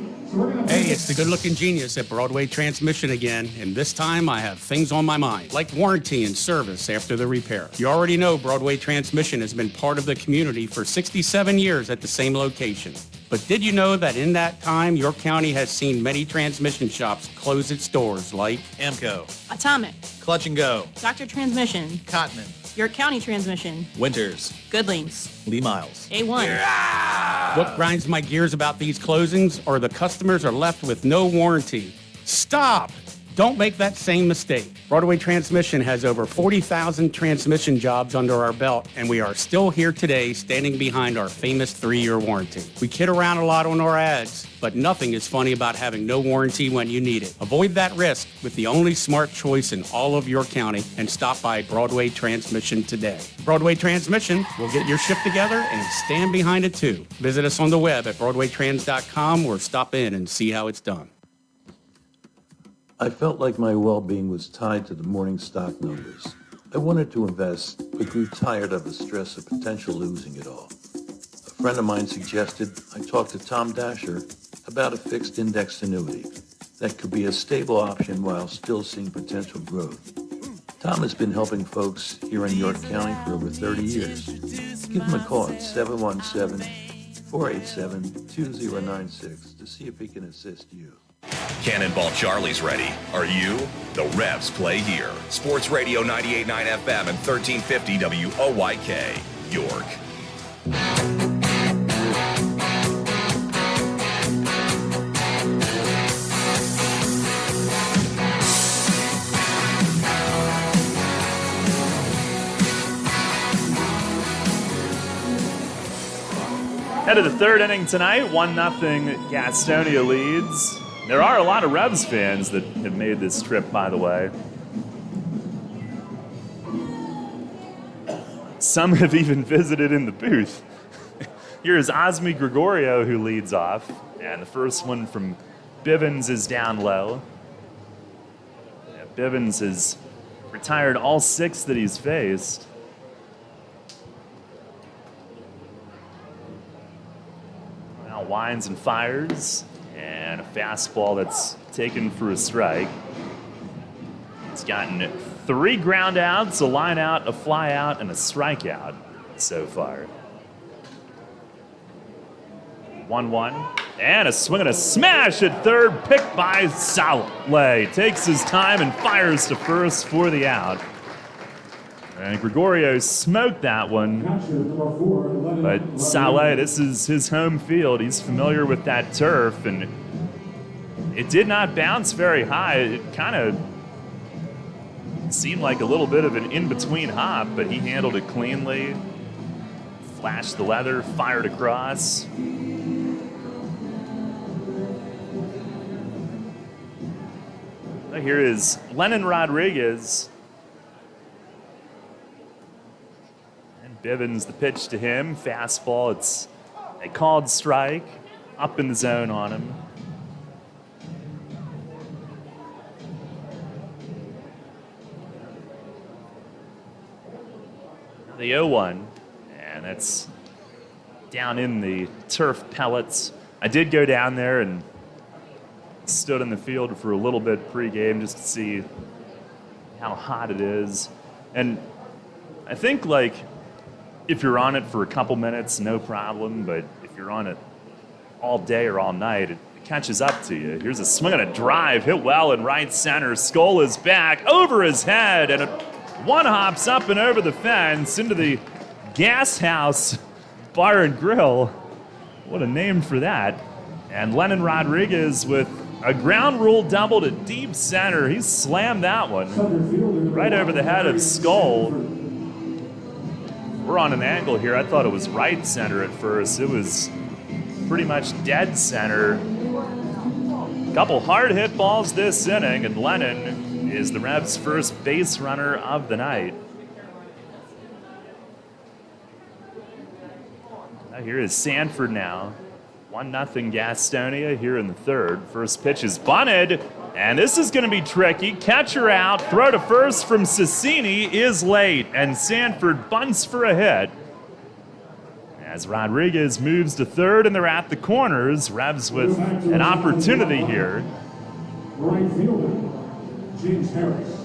Hey, it's the good-looking genius at Broadway Transmission again, and this time I have things on my mind, like warranty and service after the repair. You already know Broadway Transmission has been part of the community for 67 years at the same location. But did you know that in that time, your county has seen many transmission shops close its doors, like Amco, Atomic, Clutch and Go, Dr. Transmission, Cotman, York County Transmission, Winters, Goodlings, Lee Miles, A1. Yeah! What grinds my gears about these closings are the customers are left with no warranty. Stop! Don't make that same mistake. Broadway Transmission has over 40,000 transmission jobs under our belt, and we are still here today standing behind our famous 3-year warranty. We kid around a lot on our ads, but nothing is funny about having no warranty when you need it. Avoid that risk with the only smart choice in all of York County and stop by Broadway Transmission today. Broadway Transmission will get your ship together and stand behind it too. Visit us on the web at BroadwayTrans.com or stop in and see how it's done. I felt like my well-being was tied to the morning stock numbers. I wanted to invest, but grew tired of the stress of potential losing it all. A friend of mine suggested I talk to Tom Dasher about a fixed index annuity that could be a stable option while still seeing potential growth. Tom has been helping folks here in York County for over 30 years. Give him a call at 717-487-2096 to see if he can assist you. Cannonball Charlie's ready. Are you? The Revs play here. Sports Radio 98.9 FM and 1350 WOYK, York. Head of the third inning tonight, 1-0 Gastonia leads. There are a lot of Revs fans that have made this trip, by the way. Some have even visited in the booth. Here's Osmi Gregorio who leads off, and the first one from Bivens is down low. Yeah, Bivens has retired all 6 that he's faced. Now winds and fires. And a fastball that's taken for a strike. He's gotten 3 ground outs, a line out, a fly out, and a strikeout so far. 1-1. And a swing and a smash at third, picked by Saleh. Takes his time and fires to first for the out. And Gregorio smoked that one. But Saleh, this is his home field. He's familiar with that turf, and it did not bounce very high. It kind of seemed like a little bit of an in-between hop, but he handled it cleanly. Flashed the leather, fired across. Here is Lennon Rodriguez. Bivens, the pitch to him, fastball, it's a called strike, up in the zone on him. The 0-1, and that's down in the turf pellets. I did go down there and stood in the field for a little bit pregame just to see how hot it is. And I think, like, if you're on it for a couple minutes, no problem. But if you're on it all day or all night, it catches up to you. Here's a swing and a drive, hit well in right center. Skoll is back over his head, and one hops up and over the fence into the Gas House Bar and Grill. What a name for that. And Lennon Rodriguez with a ground rule double to deep center. He slammed that one right over the head of Skoll. We're on an angle here. I thought it was right center at first. It was pretty much dead center. A couple hard hit balls this inning, and Lennon is the Revs' first base runner of the night. Now here is Sanford now. 1-0 Gastonia here in the third. First pitch is bunted, and this is going to be tricky. Catcher out, throw to first from Cicini is late, and Sanford bunts for a hit. As Rodriguez moves to third, and they're at the corners. Revs with an opportunity here. Right fielder, James Harris.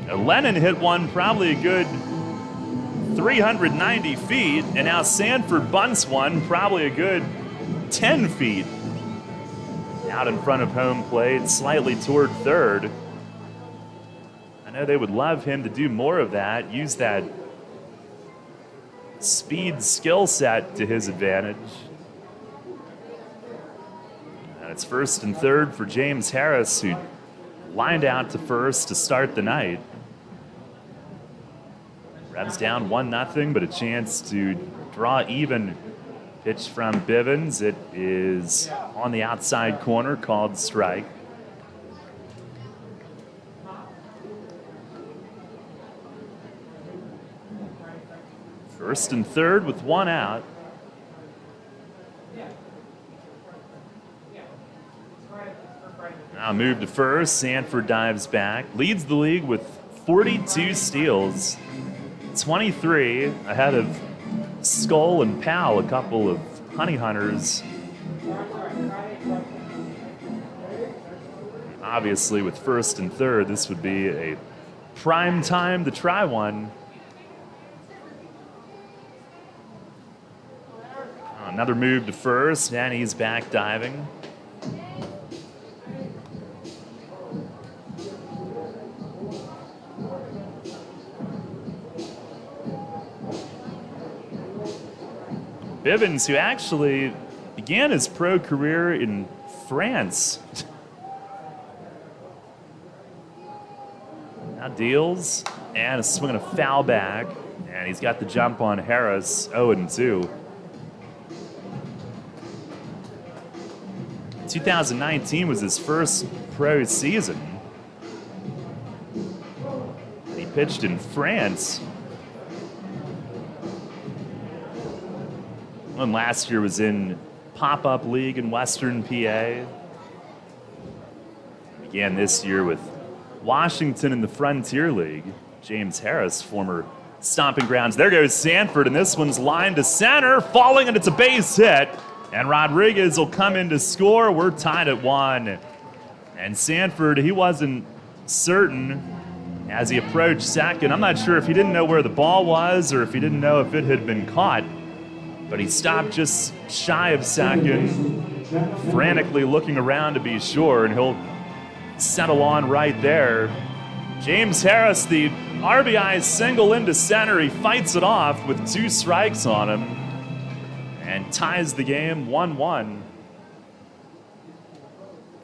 Now, Lennon hit one probably a good 390 feet, and now Sanford bunts one probably a good 10 feet out in front of home plate, slightly toward third. I know they would love him to do more of that, use that speed skill set to his advantage. And That's first and third for James Harris, who lined out to first to start the night. Rebs down 1-0, but a chance to draw even. Pitch from Bivens. It is on the outside corner, called strike. First and third with one out. Now move to first. Sanford dives back. Leads the league with 42 steals. 23 ahead of Skull and Powell, a couple of honey hunters. Obviously, with first and third, this would be a prime time to try one. Another move to first, and he's back diving. Bivens, who actually began his pro career in France. Now deals, and a swing and a foul back, and he's got the jump on Harris, 0-2. 2019 was his first pro season. He pitched in France. And last year was in pop-up league in Western PA. Began this year with Washington in the Frontier League. James Harris, former stomping grounds. There goes Sanford, and this one's lined to center, falling, and it's a base hit. And Rodriguez will come in to score. We're tied at 1. And Sanford, he wasn't certain as he approached second. I'm not sure if he didn't know where the ball was or if he didn't know if it had been caught. But he stopped just shy of second, frantically looking around to be sure, and he'll settle on right there. James Harris, the RBI single into center. He fights it off with 2 strikes on him and ties the game 1-1.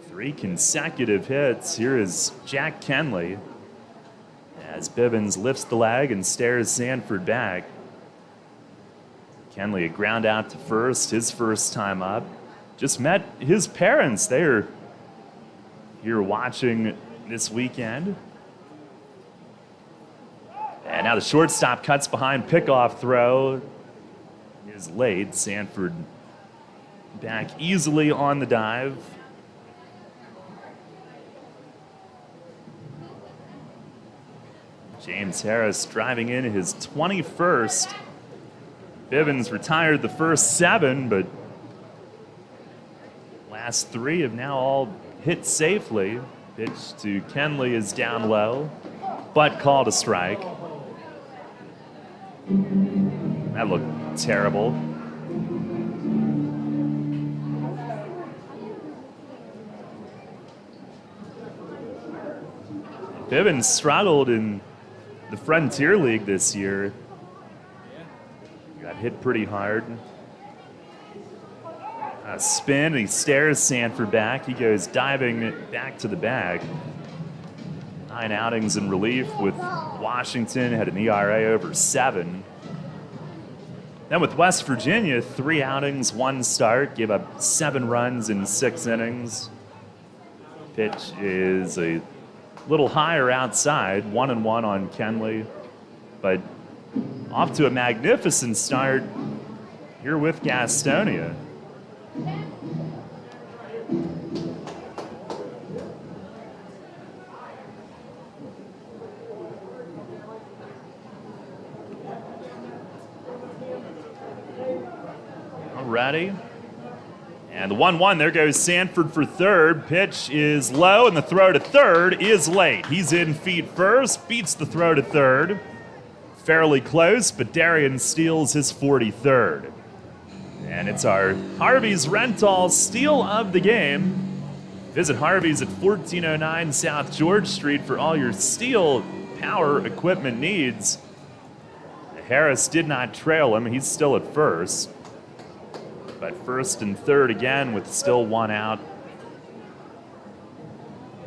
3 consecutive hits. Here is Jack Kenley as Bivens lifts the leg and stares Sanford back. Kenley, a ground out to first, his first time up. Just met his parents. They're here watching this weekend. And now the shortstop cuts behind, pickoff throw is late. Sanford back easily on the dive. James Harris driving in his 21st. Bivens retired the first 7, but last 3 have now all hit safely. Pitch to Kenley is down low, but called a strike. That looked terrible. Bivens struggled in the Frontier League this year. Got hit pretty hard. A spin, and he stares Sanford back. He goes diving back to the bag. 9 outings in relief with Washington, had an ERA over 7. Then with West Virginia, 3 outings, 1 start, gave up 7 runs in 6 innings. Pitch is a little higher outside, 1-1 on Kenley, but off to a magnificent start here with Gastonia. Alrighty. And the 1-1, there goes Sanford for third. Pitch is low, and the throw to third is late. He's in feet first, beats the throw to third. Fairly close, but Darian steals his 43rd. And it's our Harvey's Rental steal of the game. Visit Harvey's at 1409 South George Street for all your steel power equipment needs. Harris did not trail him. He's still at first. But first and third again with still 1 out.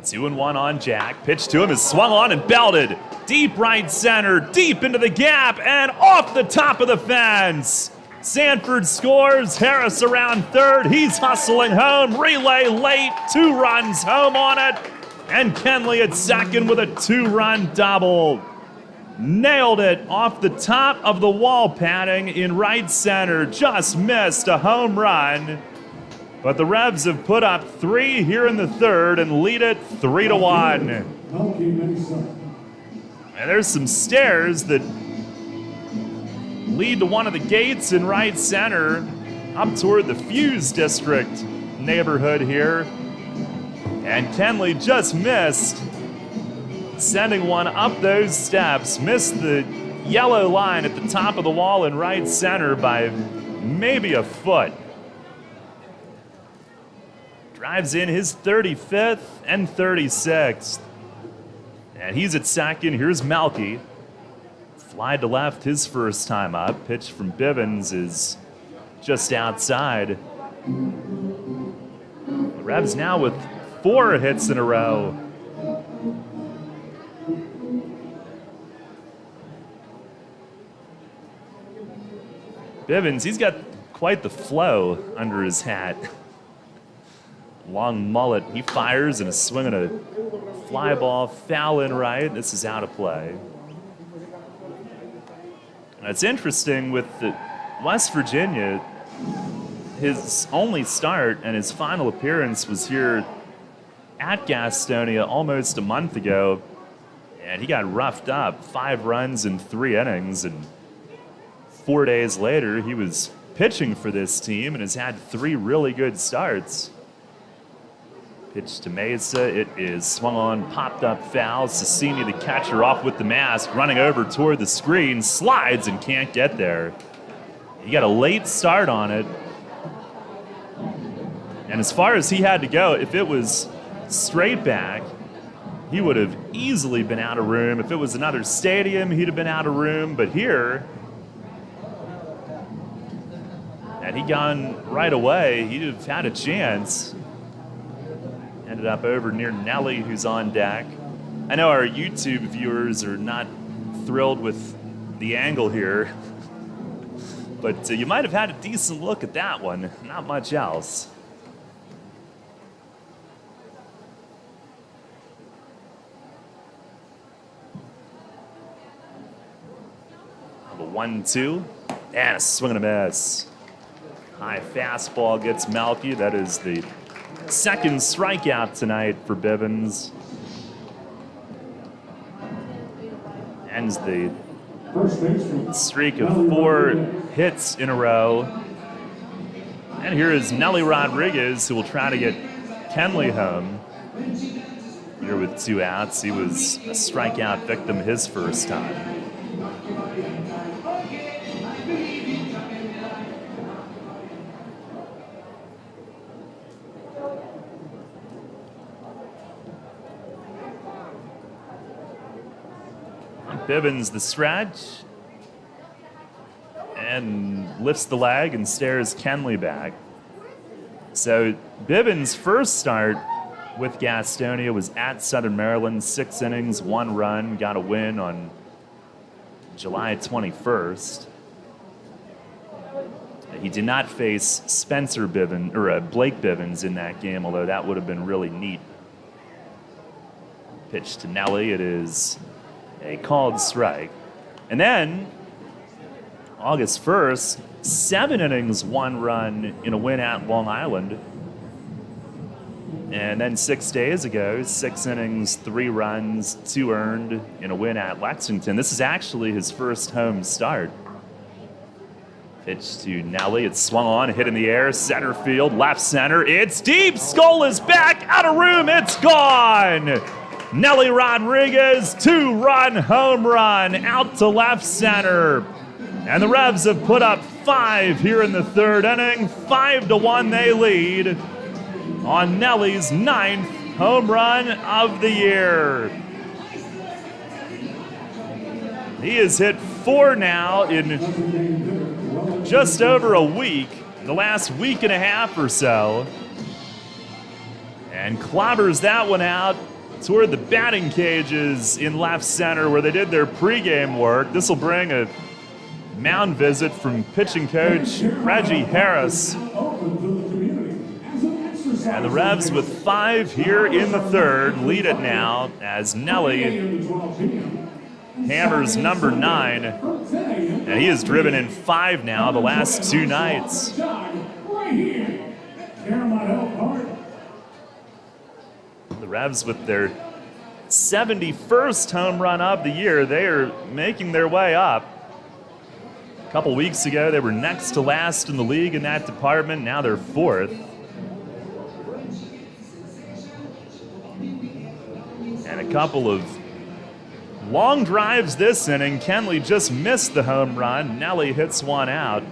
2-1 on Jack. Pitch to him is swung on and belted. Deep right center, deep into the gap, and off the top of the fence. Sanford scores. Harris around third. He's hustling home. Relay late. 2 runs home on it. And Kenley at second with a 2-run double. Nailed it off the top of the wall padding in right center. Just missed a home run. But the Revs have put up 3 here in the third and lead it 3-1. And there's some stairs that lead to one of the gates in right center up toward the Fuse District neighborhood here. And Kenley just missed sending one up those steps. Missed the yellow line at the top of the wall in right center by maybe a foot. Drives in his 35th and 36th. And he's at second. Here's Melky. Fly to left his first time up. Pitch from Bivens is just outside. The Revs now with 4 hits in a row. Bivens, he's got quite the flow under his hat. Long mullet. He fires and is swinging a fly ball foul in right. This is out of play. And it's interesting with the West Virginia, his only start and his final appearance was here at Gastonia almost a month ago, and he got roughed up. 5 runs in 3 innings, and 4 days later he was pitching for this team and has had 3 really good starts. Pitch to Mesa. It is swung on, popped up foul. Sassini, the catcher, off with the mask, running over toward the screen, slides and can't get there. He got a late start on it. And as far as he had to go, if it was straight back, he would have easily been out of room. If it was another stadium, he'd have been out of room. But here, had he gone right away, he'd have had a chance. Ended up over near Nelly, who's on deck. I know our YouTube viewers are not thrilled with the angle here, but you might have had a decent look at that one. Not much else. A 1-2, and a swing and a miss. High fastball gets Melky. That is the second strikeout tonight for Bivens. Ends the streak of 4 hits in a row. And here is Nelly Rodriguez, who will try to get Kenley home. Here with 2 outs. He was a strikeout victim his first time. Bivens the stretch and lifts the leg and stares Kenley back. So Bivens' first start with Gastonia was at Southern Maryland, 6 innings, 1 run, got a win on July 21st. He did not face Spencer Bivens or Blake Bivens in that game, although that would have been really neat. Pitch to Nelly. It is a called strike. And then, August 1st, 7 innings, 1 run in a win at Long Island. And then 6 days ago, 6 innings, 3 runs, 2 earned in a win at Lexington. This is actually his first home start. Pitch to Nelly. It's swung on, hit in the air, center field, left center. It's deep. Skull is back, out of room. It's gone. Nelly Rodriguez, 2-run home run out to left center. And the Revs have put up 5 here in the third inning. 5-1 they lead on Nelly's 9th home run of the year. He has hit 4 now in just over a week, the last week and a half or so. And clobbers that one out toward the batting cages in left center where they did their pregame work. This will bring a mound visit from pitching coach Reggie Harris. And the Revs with 5 here in the third lead it now as Nelly hammers number 9. And he has driven in 5 now the last 2 nights. The Revs with their 71st home run of the year. They are making their way up. A couple weeks ago, they were next to last in the league in that department. Now they're 4th. And a couple of long drives this inning. Kenley just missed the home run. Nelly hits one out.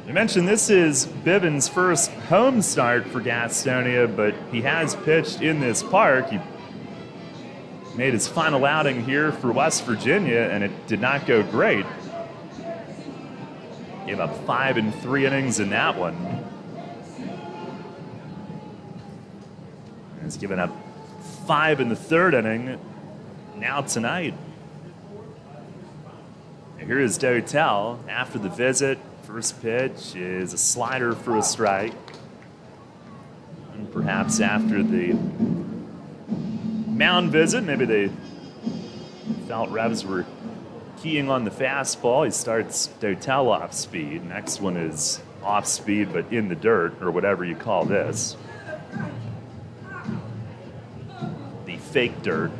I mentioned this is Bivens' first home start for Gastonia, but he has pitched in this park. He made his final outing here for West Virginia, and it did not go great. Gave up 5 in 3 innings in that one. He's given up 5 in the 3rd inning now tonight. Here is Dotel after the visit. First pitch is a slider for a strike. And perhaps after the mound visit, maybe they felt Revs were keying on the fastball. He starts Dotel off speed. Next one is off speed but in the dirt, or whatever you call this. The fake dirt.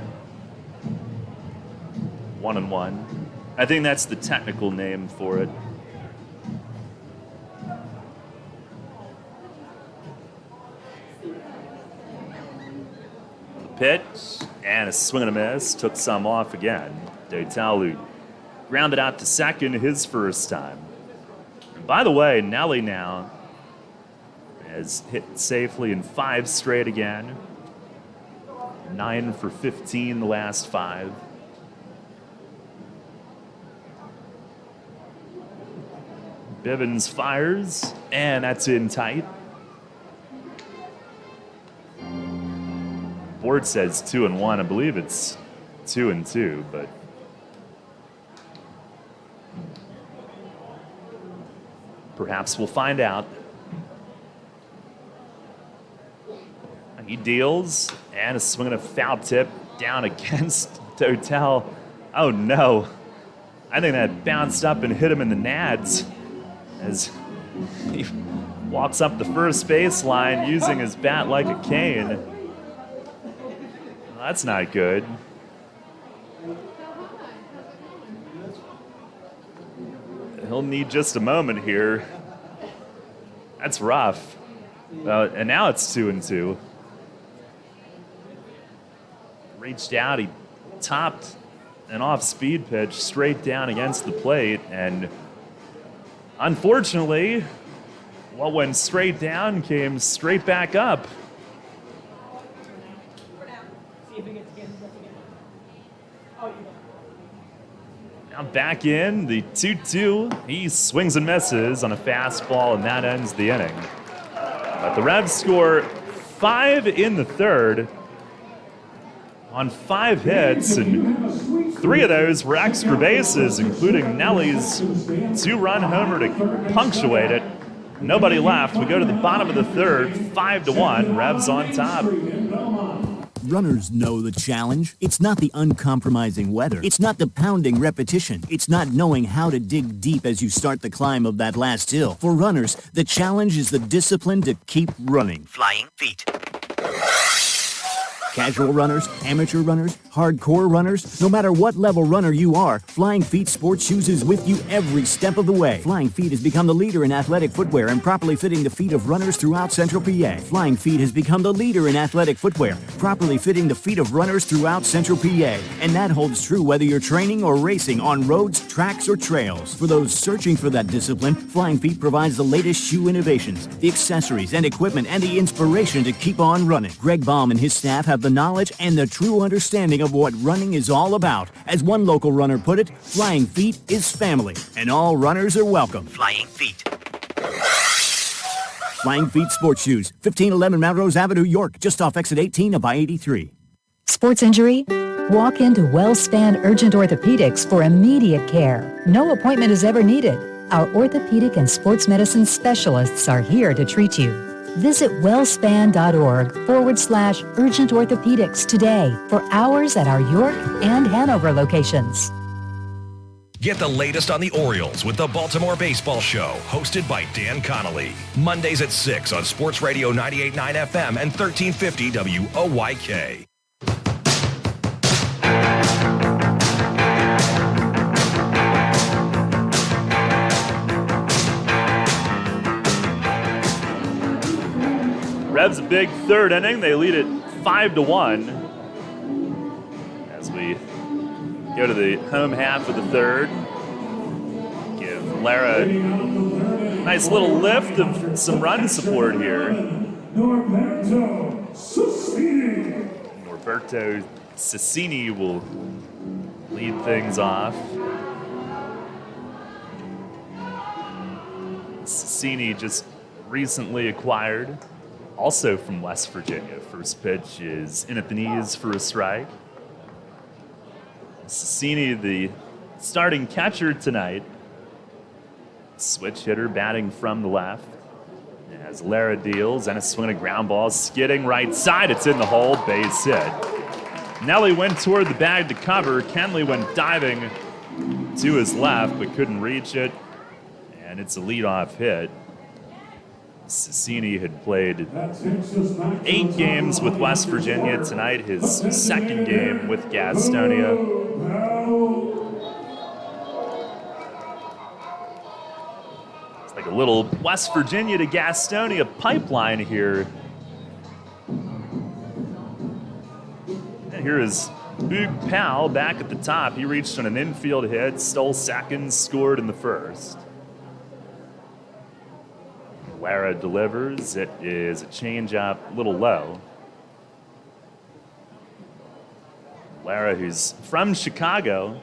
1-1. I think that's the technical name for it. Pitch, and a swing and a miss. Took some off again. Dotel, who grounded out to second his first time. And by the way, Nelly now has hit safely in 5 straight again. 9 for 15 the last 5. Bivens fires, and that's in tight. Board says 2-1. I believe it's 2-2, but perhaps we'll find out. He deals, and a swing and a foul tip down against Dotel. Oh no. I think that bounced up and hit him in the nads as he walks up the first baseline using his bat like a cane. That's not good. He'll need just a moment here. That's rough. And now it's 2-2. Reached out, he topped an off-speed pitch straight down against the plate, and unfortunately, what went straight down came straight back up. Now back in, the 2-2. He swings and misses on a fastball, and that ends the inning. But the Revs score 5 in the 3rd on 5 hits, and 3 of those were extra bases, including Nelly's 2-run homer to punctuate it. Nobody left. We go to the bottom of the 3rd, 5-1. Revs on top. Runners know the challenge. It's not the uncompromising weather. It's not the pounding repetition. It's not knowing how to dig deep as you start the climb of that last hill. For runners, the challenge is the discipline to keep running. Flying feet. Casual runners, amateur runners, hardcore runners, no matter what level runner you are, Flying Feet Sports Shoes is with you every step of the way. Flying Feet has become the leader in athletic footwear and properly fitting the feet of runners throughout Central PA. Flying Feet has become the leader in athletic footwear, properly fitting the feet of runners throughout Central PA. And that holds true whether you're training or racing on roads, tracks, or trails. For those searching for that discipline, Flying Feet provides the latest shoe innovations, the accessories and equipment, and the inspiration to keep on running. Greg Baum and his staff have the knowledge and the true understanding of what running is all about. As one local runner put it, Flying Feet is family, and all runners are welcome. Flying Feet. Flying Feet Sports Shoes, 1511 Melrose Avenue, York, just off exit 18 of I-83. Sports injury? Walk into WellSpan Urgent Orthopedics for immediate care. No appointment is ever needed. Our orthopedic and sports medicine specialists are here to treat you. Visit wellspan.org/urgent orthopedics today for hours at our York and Hanover locations. Get the latest on the Orioles with the Baltimore Baseball Show, hosted by Dan Connolly. Mondays at 6 on Sports Radio 98.9 FM and 1350 WOYK. Revs a big third inning. They lead it 5-1 as we go to the home half of the third. Give Lara a nice little lift of some run support here. Norberto Cicini. Norberto Cicini will lead things off. Cicini just recently acquired, also from West Virginia. First pitch is in at the knees for a strike. Cicini, the starting catcher tonight. Switch hitter batting from the left. As Lara deals, and a swing and a ground ball, skidding right side. It's in the hole, base hit. Nelly went toward the bag to cover. Kenley went diving to his left, but couldn't reach it. And it's a leadoff hit. Cicini had played 8 games with West Virginia tonight, his second game with Gastonia. It's like a little West Virginia to Gastonia pipeline here. And here is Boog Powell back at the top. He reached on an infield hit, stole second, scored in the first. Lara delivers. It is a changeup, a little low. Lara, who's from Chicago,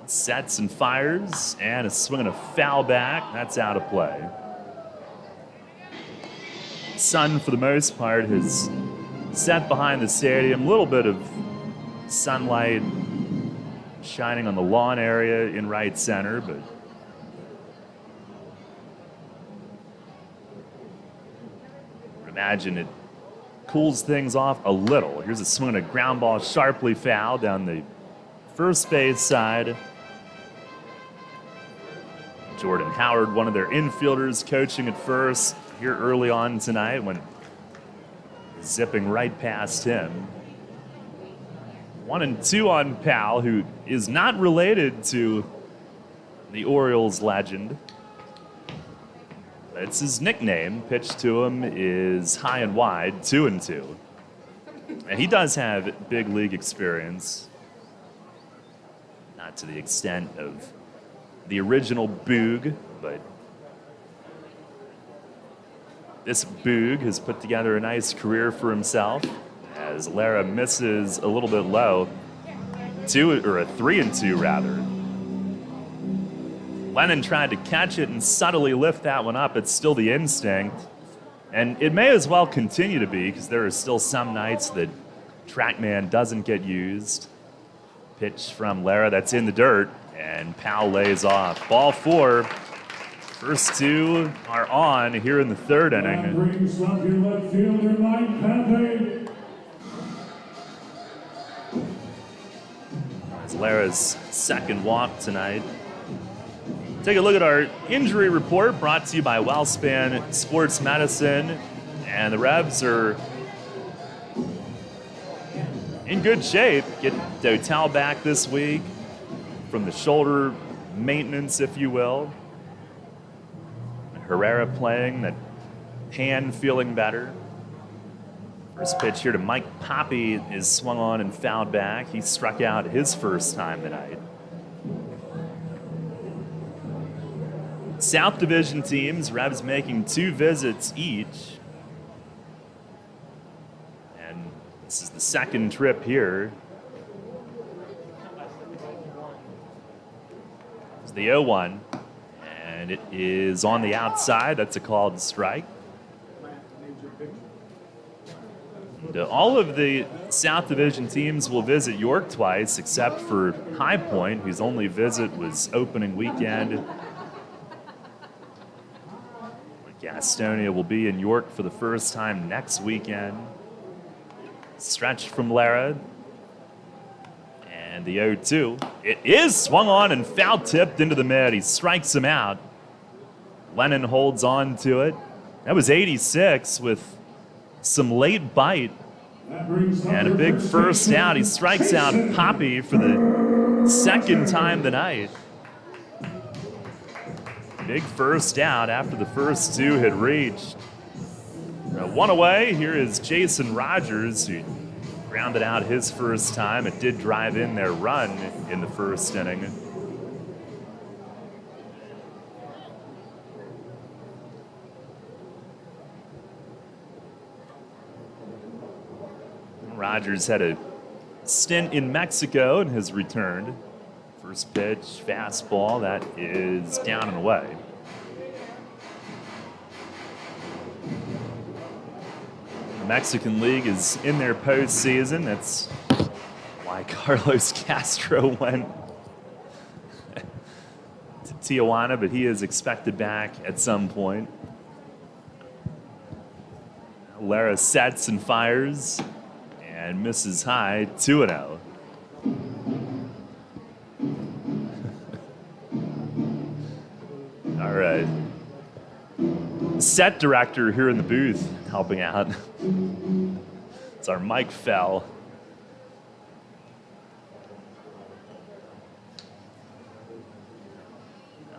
sets and fires, and a swing and a foul back. That's out of play. Sun, for the most part, has set behind the stadium. A little bit of sunlight shining on the lawn area in right center, but imagine it cools things off a little. Here's a swing and a ground ball sharply foul down the first base side. Jordan Howard, one of their infielders, coaching at first here early on tonight, went zipping right past him. 1-2 on Powell, who is not related to the Orioles legend. It's his nickname. Pitch to him is high and wide, 2-2. And he does have big league experience. Not to the extent of the original Boog, but this Boog has put together a nice career for himself. As Lara misses a little bit low, 3-2 rather. Lennon tried to catch it and subtly lift that one up. It's still the instinct, and it may as well continue to be because there are still some nights that TrackMan doesn't get used. Pitch from Lara, that's in the dirt, and Powell lays off. Ball 4. First 2 are on here in the third inning. Brings up your left fielder, Mike Pepe. Lara's second walk tonight. Take a look at our injury report brought to you by WellSpan Sports Medicine. And the Revs are in good shape. Get Dotel back this week from the shoulder maintenance, if you will. Herrera playing, that hand feeling better. First pitch here to Mike Poppy is swung on and fouled back. He struck out his first time tonight. South Division teams, Revs making 2 visits each. And this is the second trip here. to the 0-1. And it is on the outside. That's a called strike. And, all of the South Division teams will visit York twice, except for High Point, whose only visit was opening weekend. Gastonia will be in York for the first time next weekend. Stretch from Lara. And the 0-2. It is swung on and foul tipped into the mid. He strikes him out. Lennon holds on to it. That was 86 with some late bite. And a big first out. He strikes out Poppy for the second time tonight. Big first out after the first two had reached. One away. Here is Jason Rogers, who grounded out his first time. It did drive in their run in the first inning. Rogers had a stint in Mexico and has returned. First pitch, fastball, that is down and away. The Mexican League is in their postseason. That's why Carlos Castro went to Tijuana, but he is expected back at some point. Lara sets and fires and misses high, 2-0. All right. Set director here in the booth helping out. It's our Mike Fell.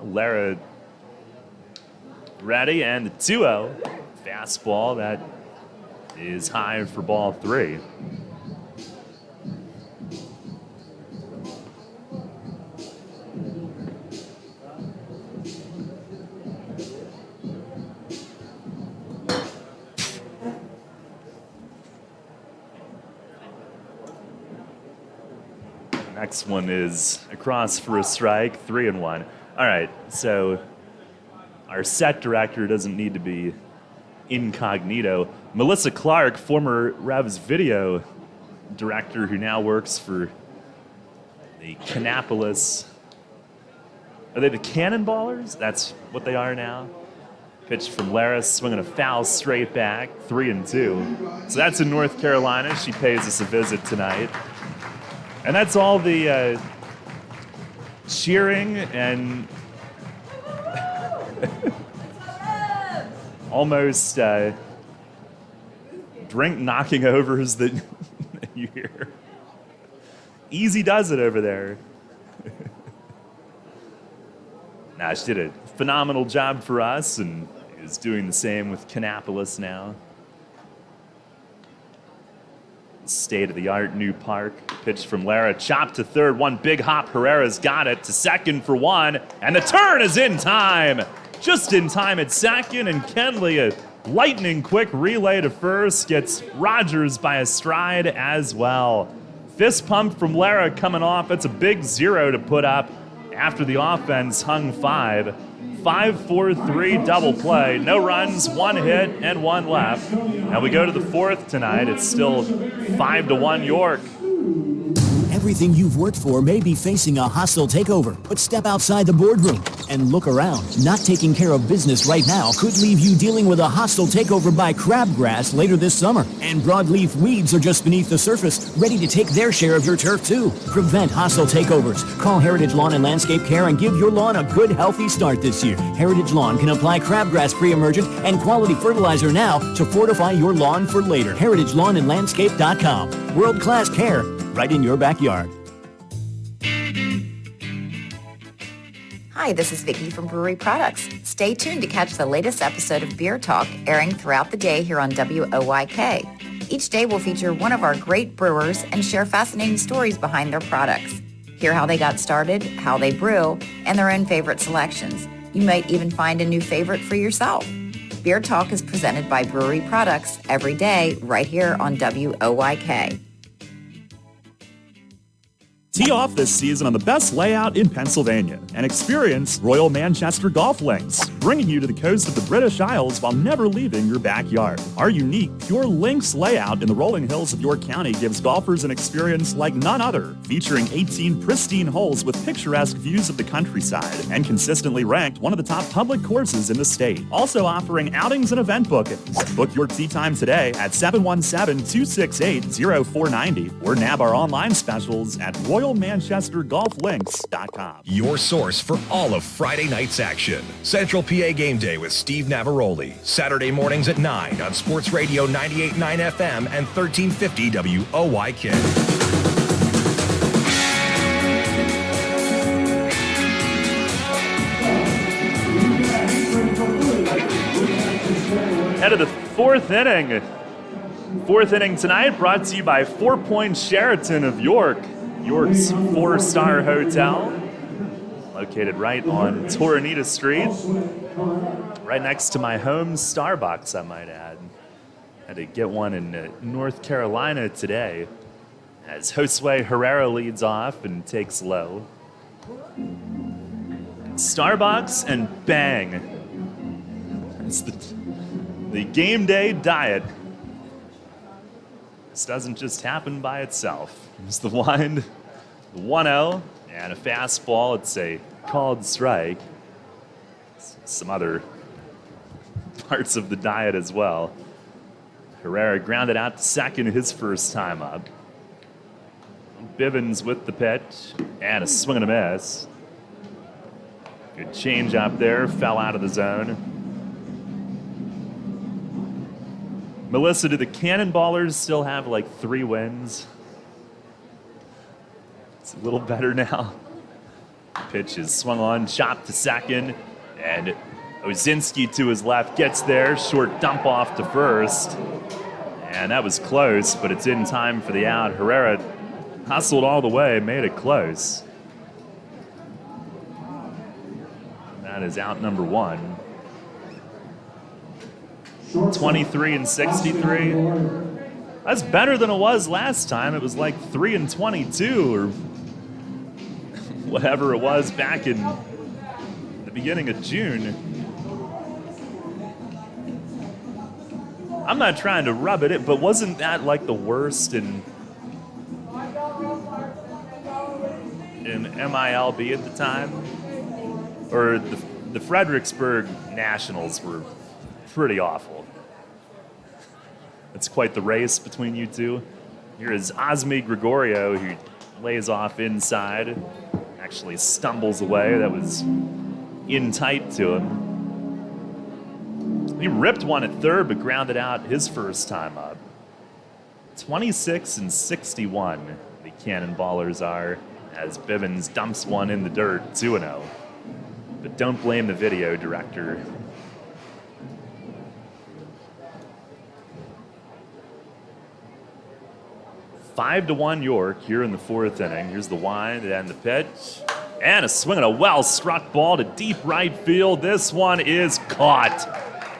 Lara ready, and the 2-0 fastball that is high for ball 3. Next one is across for a strike, 3-1. All right, so our set director doesn't need to be incognito. Melissa Clark, former Revs video director who now works for the Kannapolis. Are they the Cannonballers? That's what they are now. Pitch from Lara, swinging a foul straight back, 3-2. So that's in North Carolina. She pays us a visit tonight. And that's all the cheering and almost drink knocking overs that you hear. Easy does it over there. Nah, she did a phenomenal job for us and is doing the same with Kannapolis now. State-of-the-art new park. Pitch from Lara, chopped to third, one big hop. Herrera's got it to second for one, and the turn is in time. Just in time at second, and Kenley, a lightning-quick relay to first, gets Rogers by a stride as well. Fist pump from Lara coming off. It's a big 0 to put up after the offense hung 5. 5-4-3 double play. No runs, 1 hit, and 1 left. Now we go to the 4th tonight. It's still 5-1 York. Everything you've worked for may be facing a hostile takeover, but step outside the boardroom and look around. Not taking care of business right now could leave you dealing with a hostile takeover by crabgrass later this summer. And broadleaf weeds are just beneath the surface, ready to take their share of your turf too. Prevent hostile takeovers. Call Heritage Lawn and Landscape Care and give your lawn a good, healthy start this year. Heritage Lawn can apply crabgrass pre-emergent and quality fertilizer now to fortify your lawn for later. HeritageLawnandLandscape.com. World-class care right in your backyard. Hi, this is Vicki from Brewery Products. Stay tuned to catch the latest episode of Beer Talk airing throughout the day here on WOYK. Each day will feature one of our great brewers and share fascinating stories behind their products. Hear how they got started, how they brew, and their own favorite selections. You might even find a new favorite for yourself. Beer Talk is presented by Brewery Products every day right here on WOYK. Tee off this season on the best layout in Pennsylvania and experience Royal Manchester Golf Links, bringing you to the coast of the British Isles while never leaving your backyard. Our unique Pure Links layout in the rolling hills of York County gives golfers an experience like none other, featuring 18 pristine holes with picturesque views of the countryside and consistently ranked one of the top public courses in the state. Also offering outings and event bookings. Book your tee time today at 717-268-0490 or nab our online specials at RoyalManchesterGolfLinks.com. Your source for all of Friday night's action. Central PA Game Day with Steve Navaroli. Saturday mornings at 9 on Sports Radio 98.9 FM and 1350 WOYK. Head of the fourth inning. Fourth inning tonight brought to you by 4 Point Sheraton of York, York's 4-star hotel, located right on Torrenita Street, right next to my home Starbucks, I might add. Had to get one in North Carolina today, as Josue Herrera leads off and takes low. Starbucks and bang. It's the game day diet. This doesn't just happen by itself. It's the wind, the 1-0, and a fastball. It's a called strike. Some other parts of the diet as well. Herrera grounded out to second his first time up. Bivens with the pitch, and a swing and a miss. Good change up there, fell out of the zone. Melissa, do the Cannonballers still have like 3 wins? It's a little better now. Pitch is swung on, chopped to second, and Ozinski to his left gets there. Short dump off to first. And that was close, but it's in time for the out. Herrera hustled all the way, made it close. That is out number 1. 23 and 63. That's better than it was last time. It was like 3 and 22 or whatever it was back in the beginning of June. I'm not trying to rub it, but wasn't that like the worst in MILB at the time? Or the Fredericksburg Nationals were pretty awful. It's quite the race between you two. Here is Osmi Gregorio, who lays off inside, actually stumbles away. That was in tight to him. He ripped one at third, but grounded out his first time up. 26 and 61, the Cannonballers are, as Bivens dumps one in the dirt, 2-0. But don't blame the video director. Five to 1 York here in the fourth inning. Here's the wind and the pitch. And a swing and a well-struck ball to deep right field. This one is caught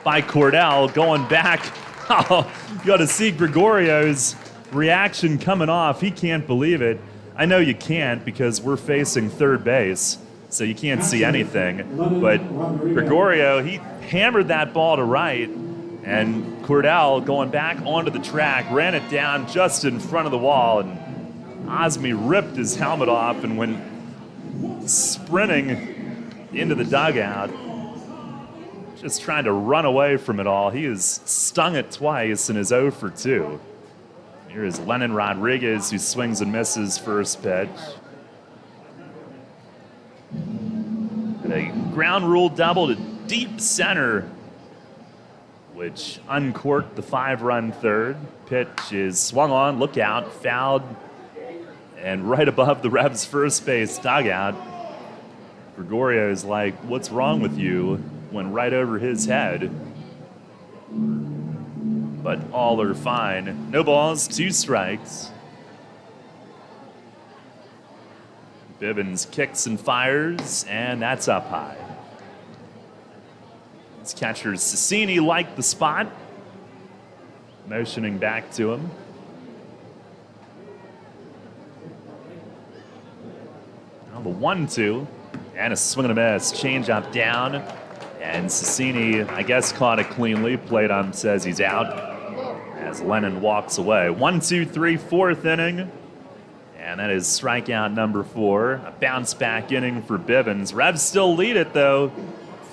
by Cordell going back. Oh, you got to see Gregorio's reaction coming off. He can't believe it. I know you can't because we're facing third base, so you can't see anything. But Gregorio, he hammered that ball to right. And Cordell going back onto the track, ran it down just in front of the wall, and Osmi ripped his helmet off and went sprinting into the dugout, just trying to run away from it all. He has stung it twice and is 0 for 2. Here is Lennon Rodriguez, who swings and misses first pitch. And a ground rule double to deep center, which uncorked the 5-run third. Pitch is swung on, look out, fouled, and right above the Revs' first base dugout. Gregorio is like, what's wrong with you? Went right over his head. But all are fine. No balls, 2 strikes. Bivens kicks and fires, and that's up high. His catcher Cicini liked the spot, motioning back to him. 1-2. And a swing and a miss. Change up down. And Cecchini, I guess, caught it cleanly. Plate says he's out as Lennon walks away. 1-2-3, fourth inning. And that is strikeout number 4. A bounce back inning for Bivens. Revs still lead it, though.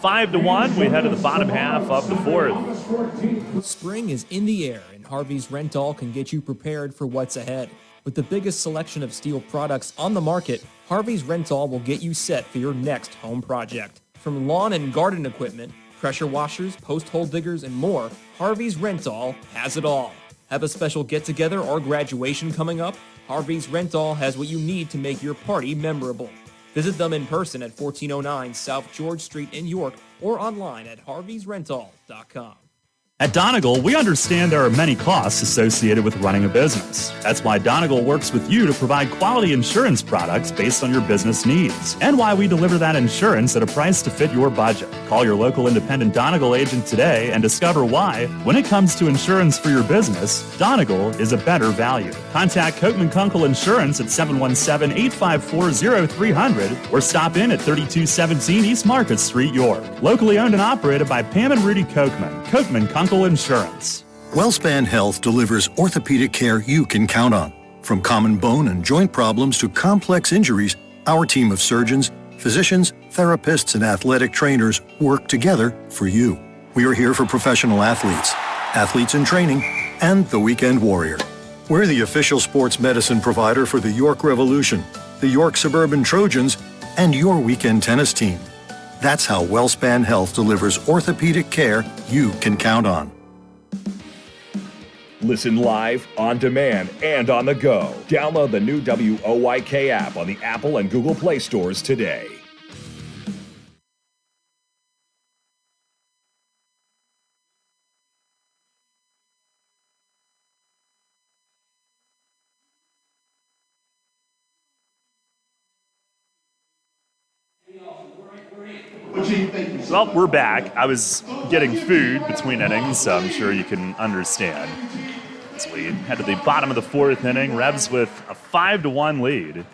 5-1. We head to the bottom half of the fourth. Spring is in the air, and Harvey's Rental can get you prepared for what's ahead. With the biggest selection of steel products on the market, Harvey's Rental will get you set for your next home project. From lawn and garden equipment, pressure washers, post-hole diggers, and more, Harvey's Rental has it all. Have a special get-together or graduation coming up? Harvey's Rental has what you need to make your party memorable. Visit them in person at 1409 South George Street in York or online at harveysrental.com. At Donegal, we understand there are many costs associated with running a business. That's why Donegal works with you to provide quality insurance products based on your business needs, and why we deliver that insurance at a price to fit your budget. Call your local independent Donegal agent today and discover why, when it comes to insurance for your business, Donegal is a better value. Contact Coatman Kunkel Insurance at 717-854-0300 or stop in at 3217 East Market Street, York. Locally owned and operated by Pam and Rudy Coatman. Coatman Kunkel Insurance. WellSpan Health delivers orthopedic care you can count on. From common bone and joint problems to complex injuries, our team of surgeons, physicians, therapists, and athletic trainers work together for you. We are here for professional athletes, athletes in training, and the weekend warrior. We're the official sports medicine provider for the York Revolution, the York Suburban Trojans, and your weekend tennis team. That's how WellSpan Health delivers orthopedic care you can count on. Listen live, on demand, and on the go. Download the new WOYK app on the Apple and Google Play stores today. Well, we're back. I was getting food between innings, so I'm sure you can understand. As we head to the bottom of the fourth inning, Revs with a 5-1 lead.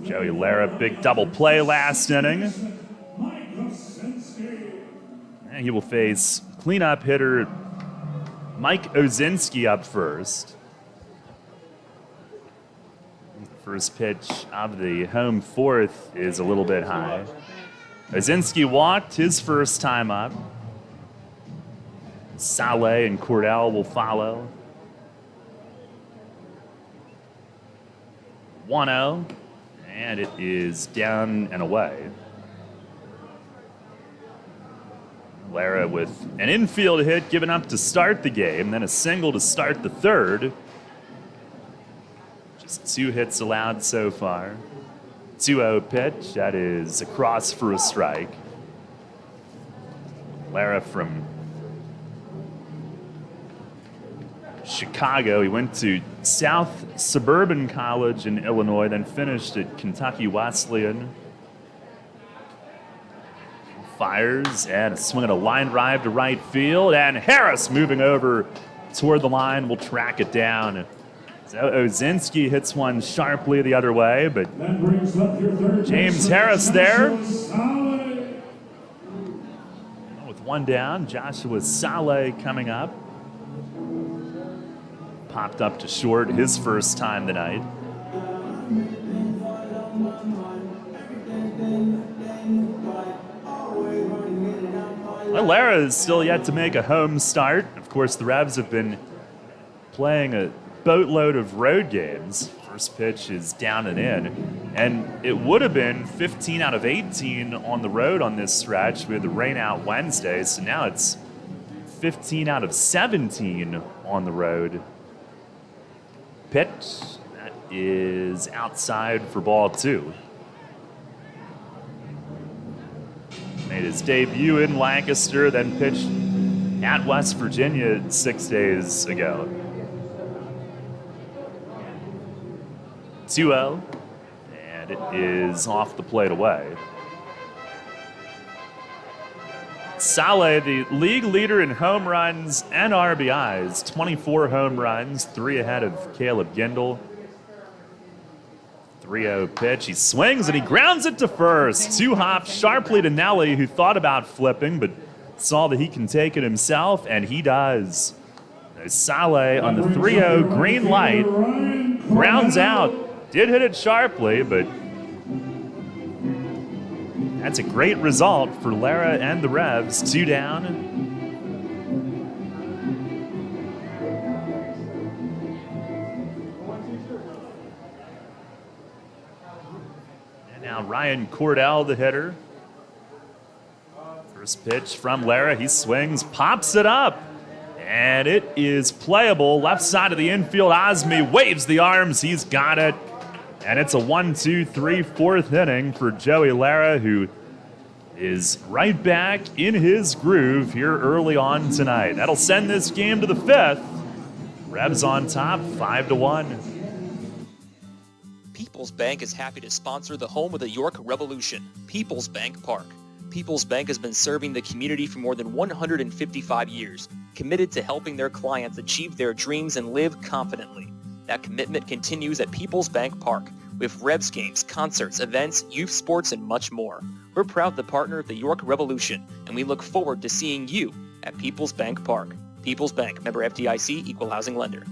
Joey Lara, big double play last inning. And he will face cleanup hitter Mike Ozinski up first. The first pitch of the home fourth is a little bit high. Ozinski walked his first time up. Saleh and Cordell will follow. 1-0, and it is down and away. Lara with an infield hit given up to start the game, then a single to start the third. Just 2 hits allowed so far. 2-0 pitch, that is across for a strike. Lara from Chicago. He went to South Suburban College in Illinois, then finished at Kentucky Wesleyan. Fires, and a swing at a line drive to right field, and Harris moving over toward the line will track it down. So Ozinski hits one sharply the other way, but James Harris there. With one down, Joshua Saleh coming up. Popped up to short his first time tonight. Well, Lara is still yet to make a home start. Of course, the Revs have been playing a boatload of road games. First pitch is down and in. And it would have been 15 out of 18 on the road on this stretch with the rain out Wednesday. So now it's 15 out of 17 on the road. Pitch, that is outside for ball 2. Made his debut in Lancaster, then pitched at West Virginia 6 days ago. 2-0, and it is off the plate away. Saleh, the league leader in home runs and RBIs, 24 home runs, 3 ahead of Caleb Gindel. 3-0 pitch. He swings and he grounds it to first. 2 hops sharply to Nelly, who thought about flipping, but saw that he can take it himself, and he does. Saleh on the 3-0 green light. Grounds out. Did hit it sharply, but that's a great result for Lara and the Revs. 2 down. And now Ryan Cordell, the hitter. First pitch from Lara. He swings, pops it up. And it is playable. Left side of the infield. Osme waves the arms. He's got it. And it's a 1-2-3 4th inning for Joey Lara, who is right back in his groove here early on tonight. That'll send this game to the 5th. Revs on top, 5-1. People's Bank is happy to sponsor the home of the York Revolution, People's Bank Park. People's Bank has been serving the community for more than 155 years, committed to helping their clients achieve their dreams and live confidently. That commitment continues at People's Bank Park, with Revs games, concerts, events, youth sports, and much more. We're proud to partner with the York Revolution, and we look forward to seeing you at People's Bank Park. People's Bank, member FDIC, equal housing lender.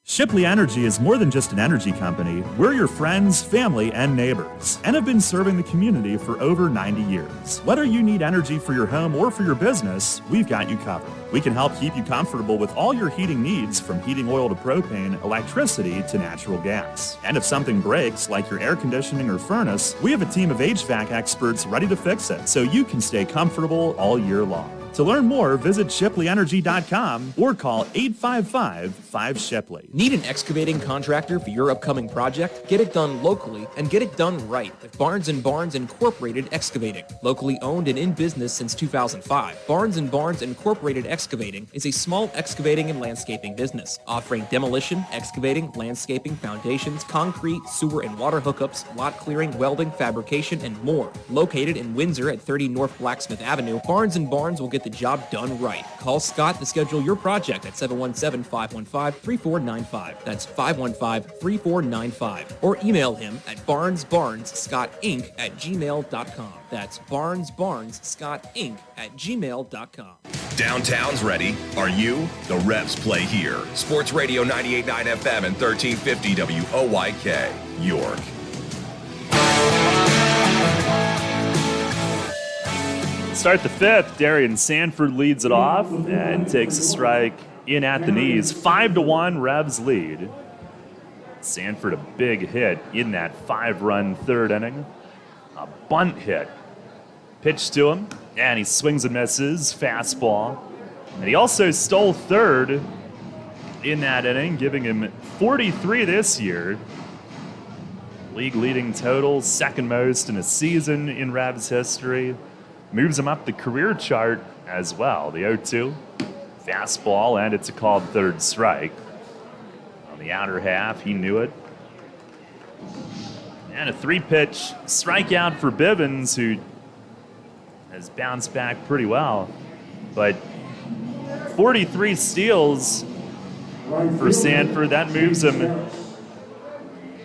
Shipley Energy is more than just an energy company. We're your friends, family, and neighbors, and have been serving the community for over 90 years. Whether you need energy for your home or for your business, we've got you covered. We can help keep you comfortable with all your heating needs, from heating oil to propane, electricity to natural gas. And if something breaks, like your air conditioning or furnace, we have a team of HVAC experts ready to fix it, so you can stay comfortable all year long. To learn more, visit ShipleyEnergy.com or call 855-5SHIPLEY. Need an excavating contractor for your upcoming project? Get it done locally and get it done right with Barnes & Barnes Incorporated Excavating. Locally owned and in business since 2005, Barnes & Barnes Incorporated Excavating is a small excavating and landscaping business offering demolition, excavating, landscaping, foundations, concrete, sewer and water hookups, lot clearing, welding, fabrication, and more. Located in Windsor at 30 North Blacksmith Avenue, Barnes & Barnes will get the job done right. Call Scott to schedule your project at 717-515-3495. That's 515-3495. Or email him at barnesbarnesscottinc@gmail.com. That's barnesbarnesscottinc@gmail.com. Downtown's ready. Are you? The Revs play here. Sports Radio 98.9 FM and 1350 WOYK, York. Start the 5th. Darian Sanford leads it off and takes a strike in at the knees. 5-1 Revs lead. Sanford a big hit in that 5-run 3rd inning. A bunt hit. Pitched to him, and he swings and misses. Fastball. And he also stole 3rd in that inning, giving him 43 this year. League leading total, 2nd most in a season in Revs history. Moves him up the career chart as well. The 0-2 fastball, and it's a called 3rd strike. On the outer half, he knew it. And a 3-pitch strikeout for Bivens, who has bounced back pretty well. But 43 steals for Sanford. That moves him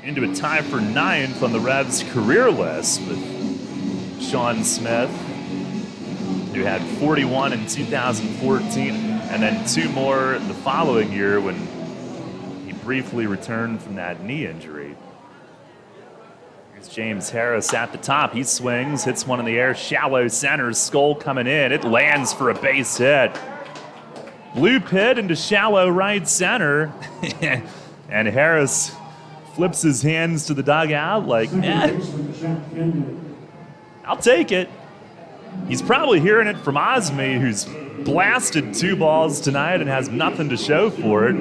into a tie for 9th on the Revs career list with Sean Smith, who had 41 in 2014, and then 2 more the following year when he briefly returned from that knee injury. Here's James Harris at the top. He swings, hits one in the air, shallow center, Skull coming in. It lands for a base hit. Blue pit into shallow right center, and Harris flips his hands to the dugout like, I'll take it. He's probably hearing it from Osme, who's blasted 2 balls tonight and has nothing to show for it.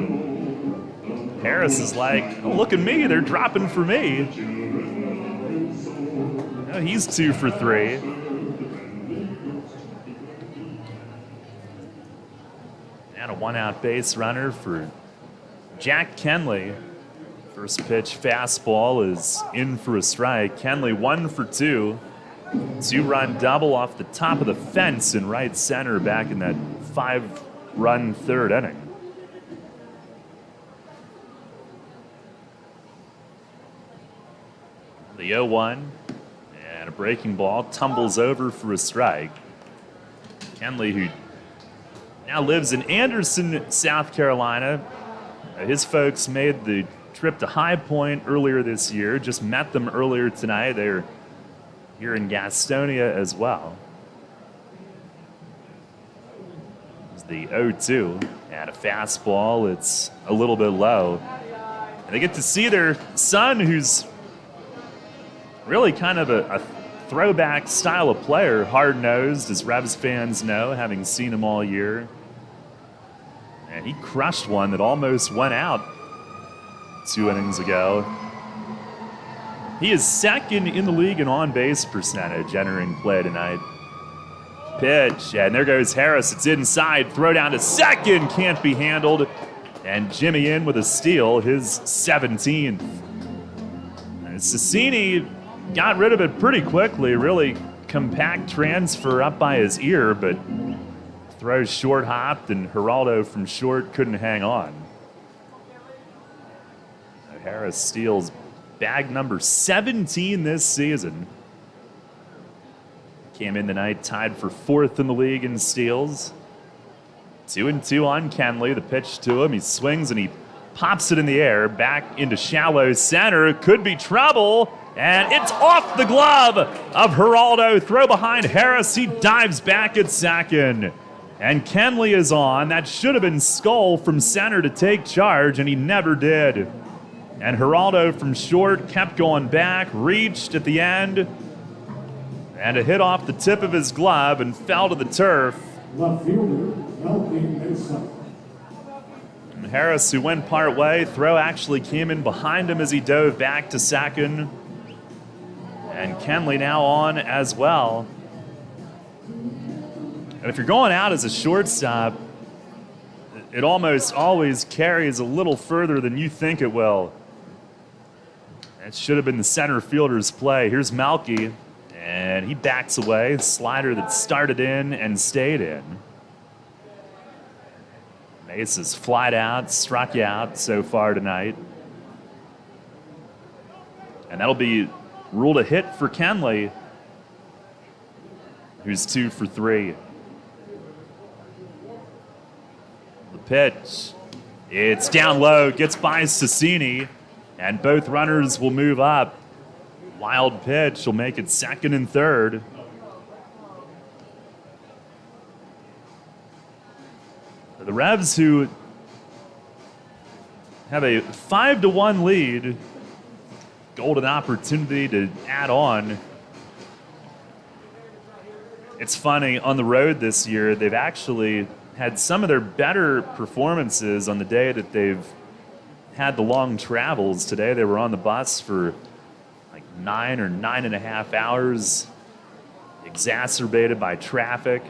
Harris is like, oh, look at me, they're dropping for me. Oh, he's 2 for 3. And a 1-out base runner for Jack Kenley. First pitch fastball is in for a strike. Kenley 1 for 2. 2-run double off the top of the fence in right center back in that 5-run 3rd inning. The 0-1. And a breaking ball tumbles over for a strike. Kenley, who now lives in Anderson, South Carolina. His folks made the trip to High Point earlier this year. Just met them earlier tonight. They're here in Gastonia as well. It's the 0-2 and a fastball. It's a little bit low. And they get to see their son, who's really kind of a throwback style of player, hard-nosed, as Revs fans know, having seen him all year. And he crushed one that almost went out 2 innings ago. He is second in the league in on-base percentage entering play tonight. Pitch, and there goes Harris. It's inside. Throw down to second. Can't be handled. And Jimmy in with a steal, his 17th. And Cecchini got rid of it pretty quickly. Really compact transfer up by his ear, but throws short hopped, and Geraldo from short couldn't hang on. Harris steals bag number 17 this season. Came in tonight tied for 4th in the league in steals. 2-2 on Kenley. The pitch to him. He swings and he pops it in the air. Back into shallow center. Could be trouble. And it's off the glove of Geraldo. Throw behind Harris. He dives back at second. And Kenley is on. That should have been Skull from center to take charge, and he never did. And Geraldo from short kept going back, reached at the end, and a hit off the tip of his glove and fell to the turf. Left fielder, helping Mesa. And Harris, who went part way, throw actually came in behind him as he dove back to second. And Kenley now on as well. And if you're going out as a shortstop, it almost always carries a little further than you think it will. That should have been the center fielder's play. Here's Malky, and he backs away. Slider that started in and stayed in. Mesa's flied out, struck you out so far tonight. And that'll be ruled a hit for Kenley, who's 2 for 3. The pitch, it's down low, gets by Cecchini, and both runners will move up. Wild pitch will make it second and third. The Revs, who have a 5-1 lead, golden opportunity to add on. It's funny, on the road this year, they've actually had some of their better performances on the day that they've had the long travels. Today they were on the bus for like 9 or 9.5 hours, exacerbated by traffic.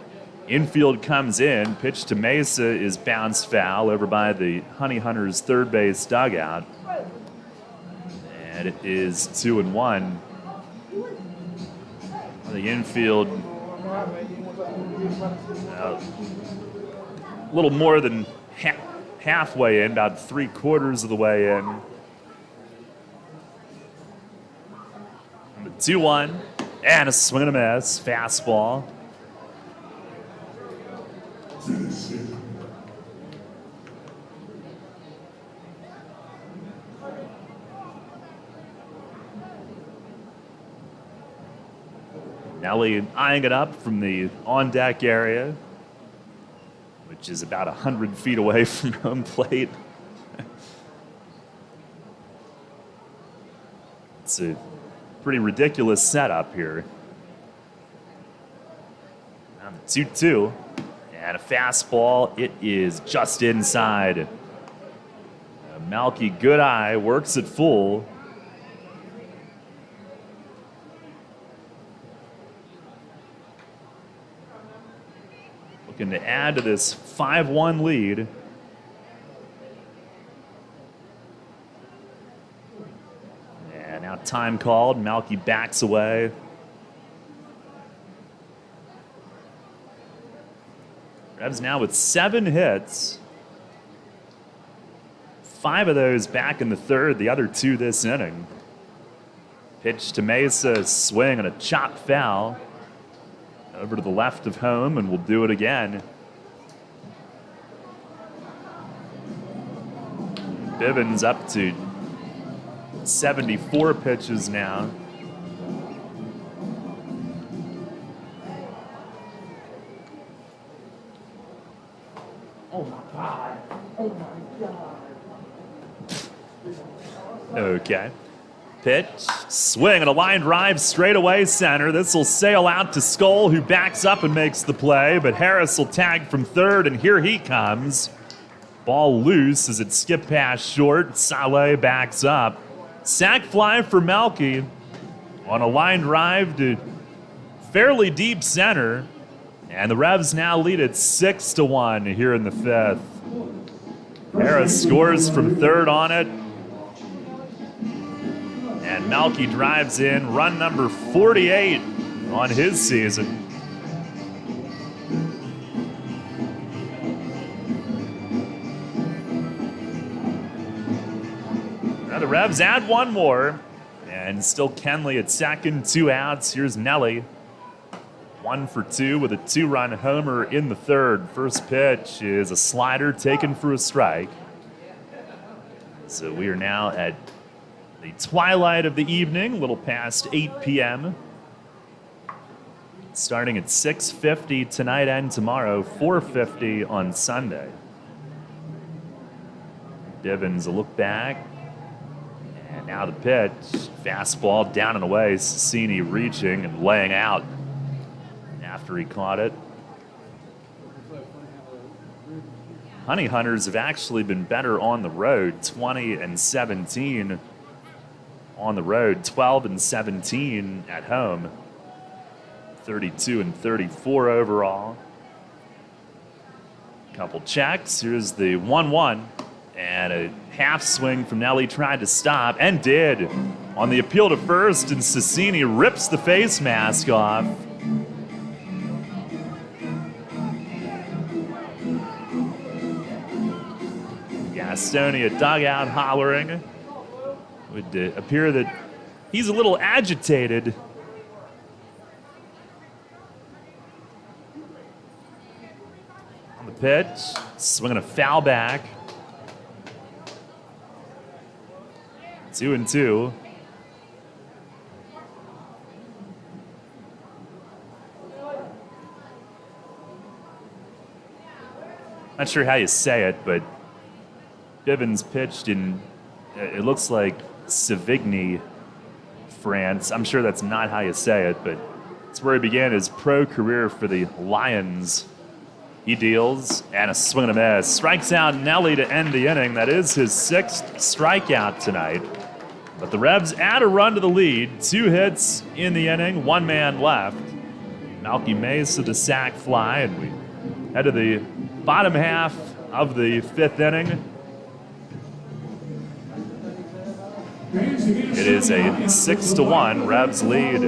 Infield comes in, pitch to Mesa is bounced foul over by the Honey Hunters third base dugout. And it is 2-1. The infield, a little more than halfway in, about 3/4 of the way in. And the 2-1, and a swing and a miss, fastball. Nelly eyeing it up from the on-deck area, which is about 100 feet away from home plate. It's a pretty ridiculous setup here. On the 2-2, and a fastball. It is just inside. Malky, good eye, works it full. Looking to add to this 5-1 lead. And now time called. Malky backs away. Revs now with 7 hits. 5 of those back in the third, the other 2 this inning. Pitch to Mesa, swing and a chop foul. Over to the left of home, and we'll do it again. Bivens up to 74 pitches now. Oh my God. Oh my God. Okay. Pitch, swing, and a line drive straight away center. This will sail out to Skoll, who backs up and makes the play, but Harris will tag from third, and here he comes. Ball loose as it skipped past short. Saleh backs up. Sac fly for Melky on a line drive to fairly deep center. And the Revs now lead it 6-1 here in the fifth. Harris scores from third on it. And Melky drives in run number 48 on his season. Now the Revs add one more. And still Kenley at second, 2 outs. Here's Nelly. 1 for 2 with a 2-run homer in the third. First pitch is a slider taken for a strike. So we are now at the twilight of the evening, a little past 8 p.m. Starting at 6:50 tonight and tomorrow, 4:50 on Sunday. Bivens a look back. And now the pitch. Fastball down and away. Cassini reaching and laying out after he caught it. Honey Hunters have actually been better on the road, 20-17 on the road, 12-17 at home, 32-34 overall. Couple checks. Here's the 1-1 and a half swing from Nelly, tried to stop and did on the appeal to first, and Cassini rips the face mask off. Gastonia dugout hollering. It would appear that he's a little agitated. On the pitch, swinging a foul back. 2-2. Not sure how you say it, but Bivens pitched in, it looks like Savigny, France. I'm sure that's not how you say it, but it's where he began his pro career for the Lions. He deals, and a swing and a miss. Strikes out Nelly to end the inning. That is his 6th strikeout tonight. But the Revs add a run to the lead. 2 hits in the inning, 1 man left. Melky Mesa to sac fly, and we head to the bottom half of the 5th inning. It is a 6-1 Revs lead.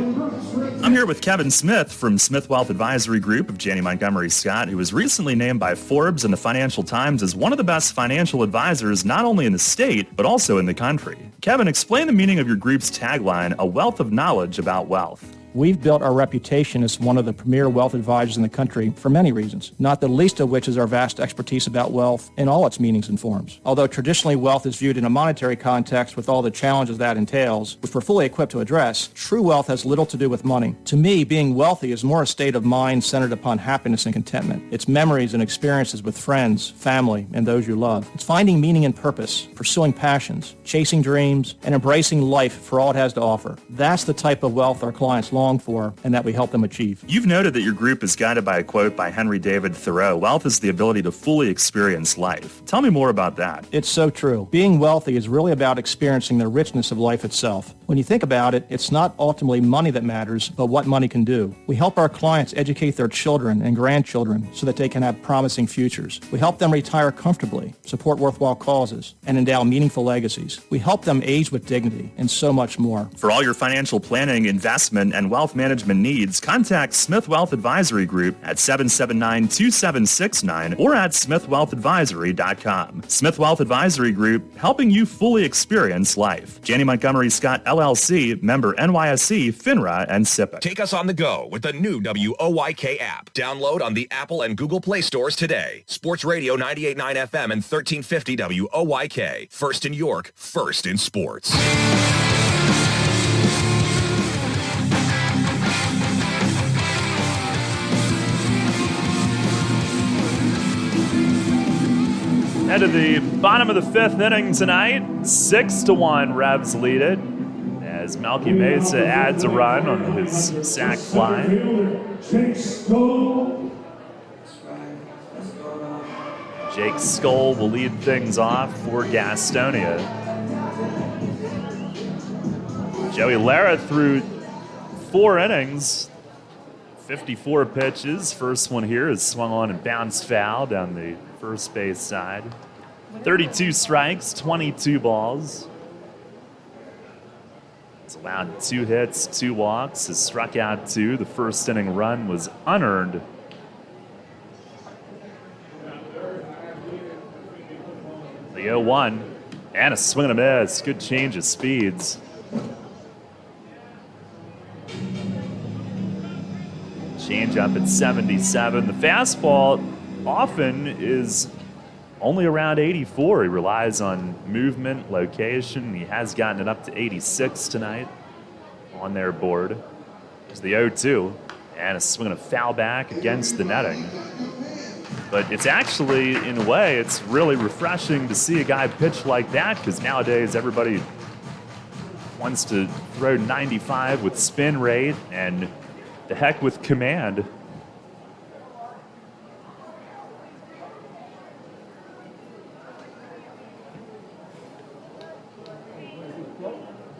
I'm here with Kevin Smith from Smith Wealth Advisory Group of Janney Montgomery Scott, who was recently named by Forbes and the Financial Times as one of the best financial advisors not only in the state, but also in the country. Kevin, explain the meaning of your group's tagline, a wealth of knowledge about wealth. We've built our reputation as one of the premier wealth advisors in the country for many reasons, not the least of which is our vast expertise about wealth in all its meanings and forms. Although traditionally wealth is viewed in a monetary context with all the challenges that entails, which we're fully equipped to address, true wealth has little to do with money. To me, being wealthy is more a state of mind centered upon happiness and contentment. It's memories and experiences with friends, family, and those you love. It's finding meaning and purpose, pursuing passions, chasing dreams, and embracing life for all it has to offer. That's the type of wealth our clients long for and that we help them achieve. You've noted that your group is guided by a quote by Henry David Thoreau, wealth is the ability to fully experience life. Tell me more about that. It's so true. Being wealthy is really about experiencing the richness of life itself. When you think about it, it's not ultimately money that matters, but what money can do. We help our clients educate their children and grandchildren so that they can have promising futures. We help them retire comfortably, support worthwhile causes, and endow meaningful legacies. We help them age with dignity and so much more. For all your financial planning, investment, and wealth management needs, contact Smith Wealth Advisory Group at 779-2769 or at smithwealthadvisory.com. Smith Wealth Advisory Group, helping you fully experience life. Janney Montgomery Scott LLC, member NYSE, FINRA, and SIPC. Take us on the go with the new WOYK app. Download on the Apple and Google Play stores today. Sports Radio 98.9 FM and 1350 WOYK. First in York, first in sports. Head to the bottom of the fifth inning tonight. 6-1, Revs lead it as Melky Mesa adds a run on his sac fly. Jake Skoll will lead things off for Gastonia. Joey Lara threw 4 innings, 54 pitches. First one here is swung on and bounced foul down the first base side. 32 strikes, 22 balls. He's allowed 2 hits, 2 walks. Has struck out 2. The first inning run was unearned. The 0-1 and a swing and a miss. Good change of speeds. Change up at 77. The fastball often is only around 84. He relies on movement, location. He has gotten it up to 86 tonight on their board. It's the 0-2 and a swing and a foul back against the netting. But it's actually, in a way, it's really refreshing to see a guy pitch like that, because nowadays everybody wants to throw 95 with spin rate and the heck with command.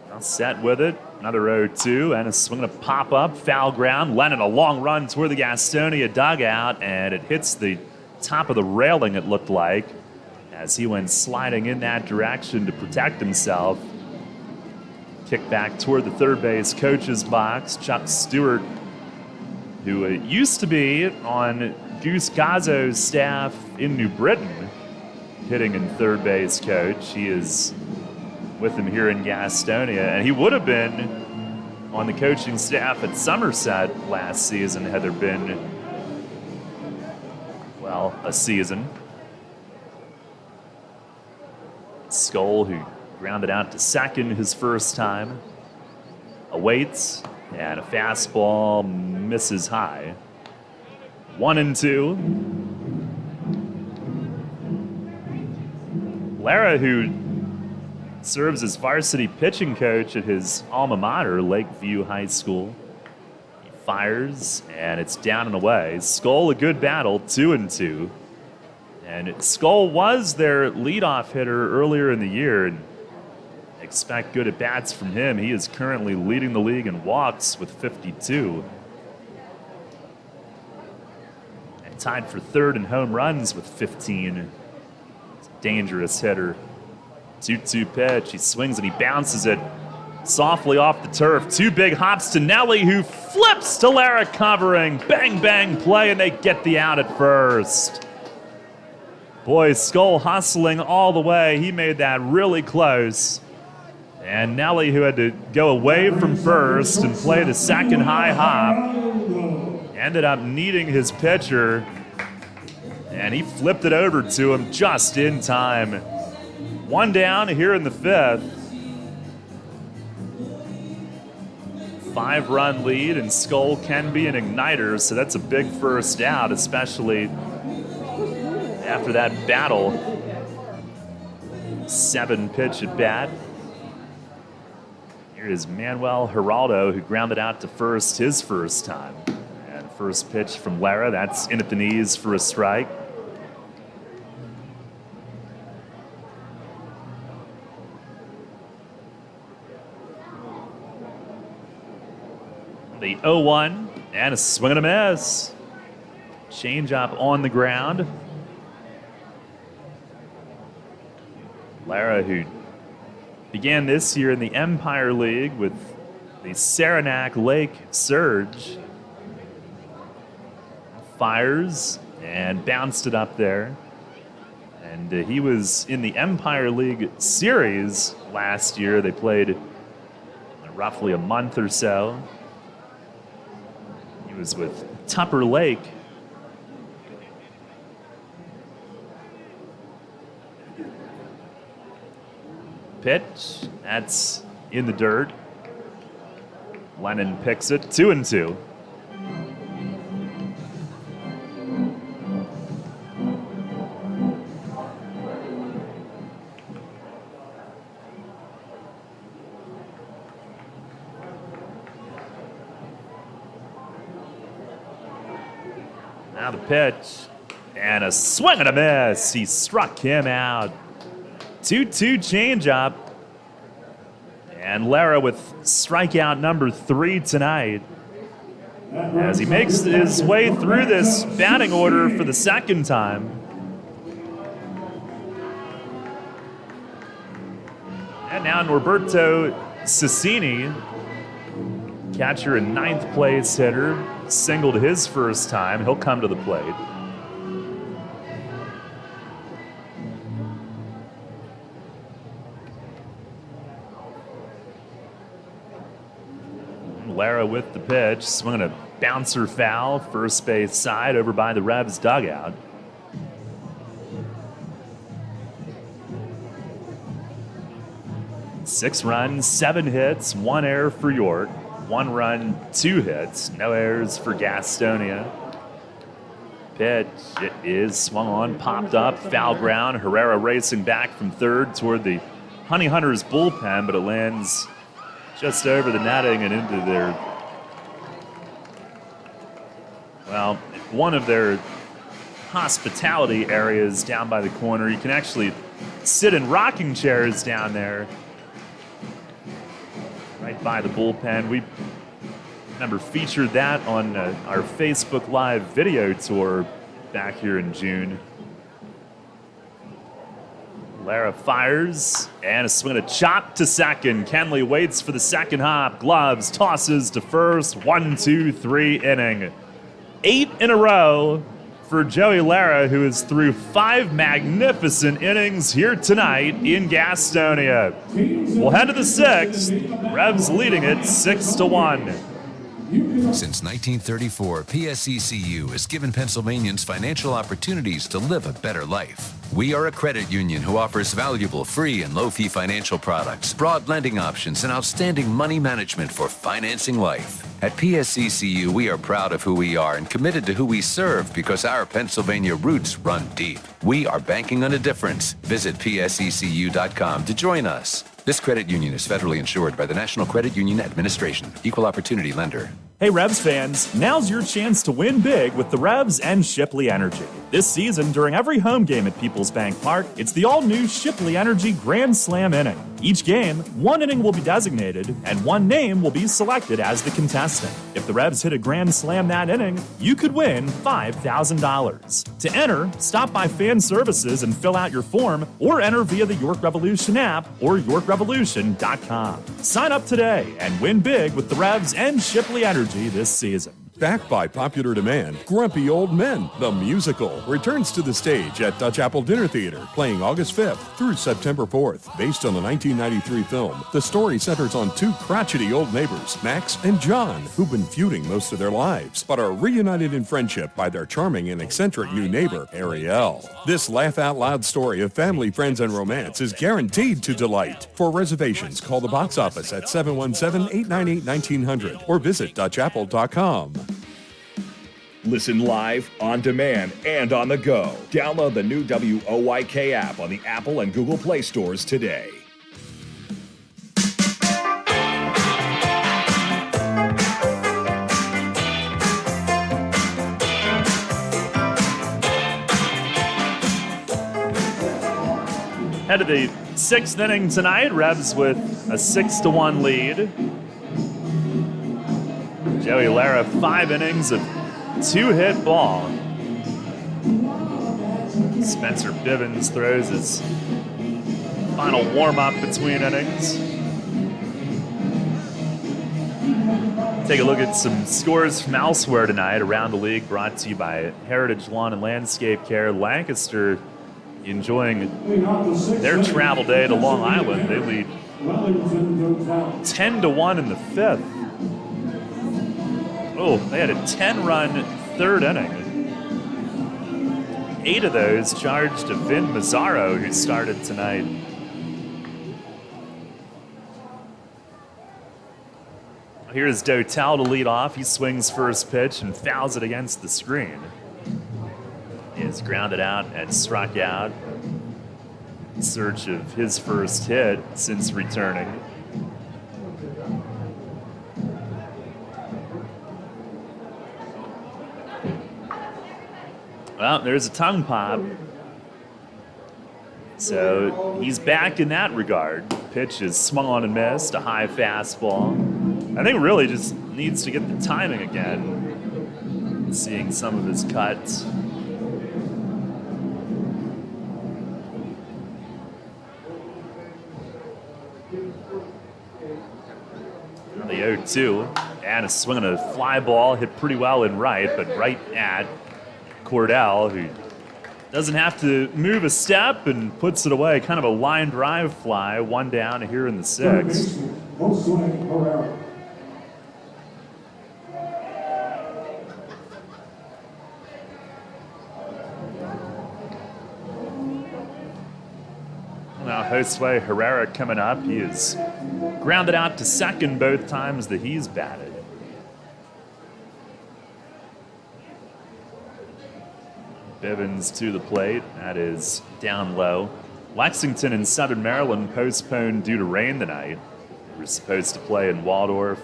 Now set with it. Another 0-2 and a swing to pop up. Foul ground. Lennon a long run toward the Gastonia dugout, and it hits the top of the railing, it looked like, as he went sliding in that direction to protect himself. Kick back toward the third base coach's box. Chuck Stewart, who used to be on Goose Gazzo's staff in New Britain, hitting in third base coach. He is with him here in Gastonia, and he would have been on the coaching staff at Somerset last season had there been, well, a season. Skoll, who grounded out to second his first time, awaits, and a fastball misses high. 1-2. Lara, who serves as varsity pitching coach at his alma mater, Lakeview High School. He fires, and it's down and away. Skoll, a good battle, 2-2. And Skoll was their leadoff hitter earlier in the year, and expect good at-bats from him. He is currently leading the league in walks with 52. And tied for third in home runs with 15. He's a dangerous hitter. 2-2 pitch. He swings and he bounces it softly off the turf. 2 big hops to Nelly, who flips to Lara covering. Bang, bang play, and they get the out at first. Boy, Skoll hustling all the way. He made that really close. And Nelly, who had to go away from first and play the second high hop, ended up needing his pitcher, and he flipped it over to him just in time. 1 down here in the 5th. 5-run lead, and Skoll can be an igniter, so that's a big first out, especially after that battle. 7-pitch at bat. Here is Manuel Geraldo, who grounded out to first his first time. And first pitch from Lara, that's in at the knees for a strike. The 0-1 and a swing and a miss. Change up on the ground. Lara, who began this year in the Empire League with the Saranac Lake Surge. Fires and bounced it up there. And he was in the Empire League Series last year. They played roughly a month or so. He was with Tupper Lake. Pitch, that's in the dirt. Lennon picks it, 2-2. Now the pitch, and a swing and a miss. He struck him out. 2-2 changeup. And Lara with strikeout number 3 tonight as he makes his way through this batting order for the second time. And now Norberto Cecchini, catcher and 9th place hitter, singled his first time. He'll come to the plate. Lara with the pitch, swinging a bouncer foul, first base side over by the Revs dugout. Six runs, 7 hits, 1 error for York. 1 run, 2 hits, no errors for Gastonia. Pitch, it is swung on, popped up, foul ground. Herrera racing back from third toward the Honey Hunters bullpen, but it lands just over the netting and into their, well, one of their hospitality areas down by the corner. You can actually sit in rocking chairs down there, right by the bullpen. We remember featured that on our Facebook Live video tour back here in June. Lara fires, and a swing and a chop to second. Kenley waits for the second hop, gloves, tosses to first, 1-2-3 inning. 8 in a row for Joey Lara, who is through 5 magnificent innings here tonight in Gastonia. We'll head to the 6th, Revs leading it 6-1. Since 1934, PSECU has given Pennsylvanians financial opportunities to live a better life. We are a credit union who offers valuable free and low-fee financial products, broad lending options, and outstanding money management for financing life. At PSECU, we are proud of who we are and committed to who we serve because our Pennsylvania roots run deep. We are banking on a difference. Visit PSECU.com to join us. This credit union is federally insured by the National Credit Union Administration. Equal opportunity lender. Hey Revs fans, now's your chance to win big with the Revs and Shipley Energy. This season, during every home game at Peoples Bank Park, it's the all-new Shipley Energy Grand Slam inning. Each game, 1 inning will be designated, and 1 name will be selected as the contestant. If the Revs hit a Grand Slam that inning, you could win $5,000. To enter, stop by Fan Services and fill out your form, or enter via the York Revolution app or YorkRevolution.com. Sign up today and win big with the Revs and Shipley Energy this season. Backed by popular demand, Grumpy Old Men, the musical, returns to the stage at Dutch Apple Dinner Theater, playing August 5th through September 4th. Based on the 1993 film, the story centers on 2 crotchety old neighbors, Max and John, who've been feuding most of their lives, but are reunited in friendship by their charming and eccentric new neighbor, Ariel. This laugh-out-loud story of family, friends, and romance is guaranteed to delight. For reservations, call the box office at 717-898-1900 or visit DutchApple.com. Listen live, on demand, and on the go. Download the new WOYK app on the Apple and Google Play stores today. Head to the 6th inning tonight. Revs with a 6-1 lead. Joey Lara, 5 innings of 2-hit ball. Spencer Bivens throws his final warm-up between innings. Take a look at some scores from elsewhere tonight around the league, brought to you by Heritage Lawn and Landscape Care. Lancaster enjoying their travel day to Long Island. They lead 10-1 in the fifth. Oh, they had a 10-run third inning. 8 of those charged to Vin Mazzaro, who started tonight. Here's Dotel to lead off. He swings first pitch and fouls it against the screen. He is grounded out and struck out in search of his first hit since returning. Well, there's a tongue pop. So he's back in that regard. Pitch is swung on and missed, a high fastball. I think really just needs to get the timing again. Seeing some of his cuts. The 0-2, and a swing on a fly ball, hit pretty well in right, but right at Cordell, who doesn't have to move a step and puts it away. Kind of a line drive fly, one down here in the sixth. Now Josue Herrera coming up. He is grounded out to second both times that he's batted. Bivens to the plate. That is down low. Lexington and Southern Maryland postponed due to rain tonight. They were supposed to play in Waldorf.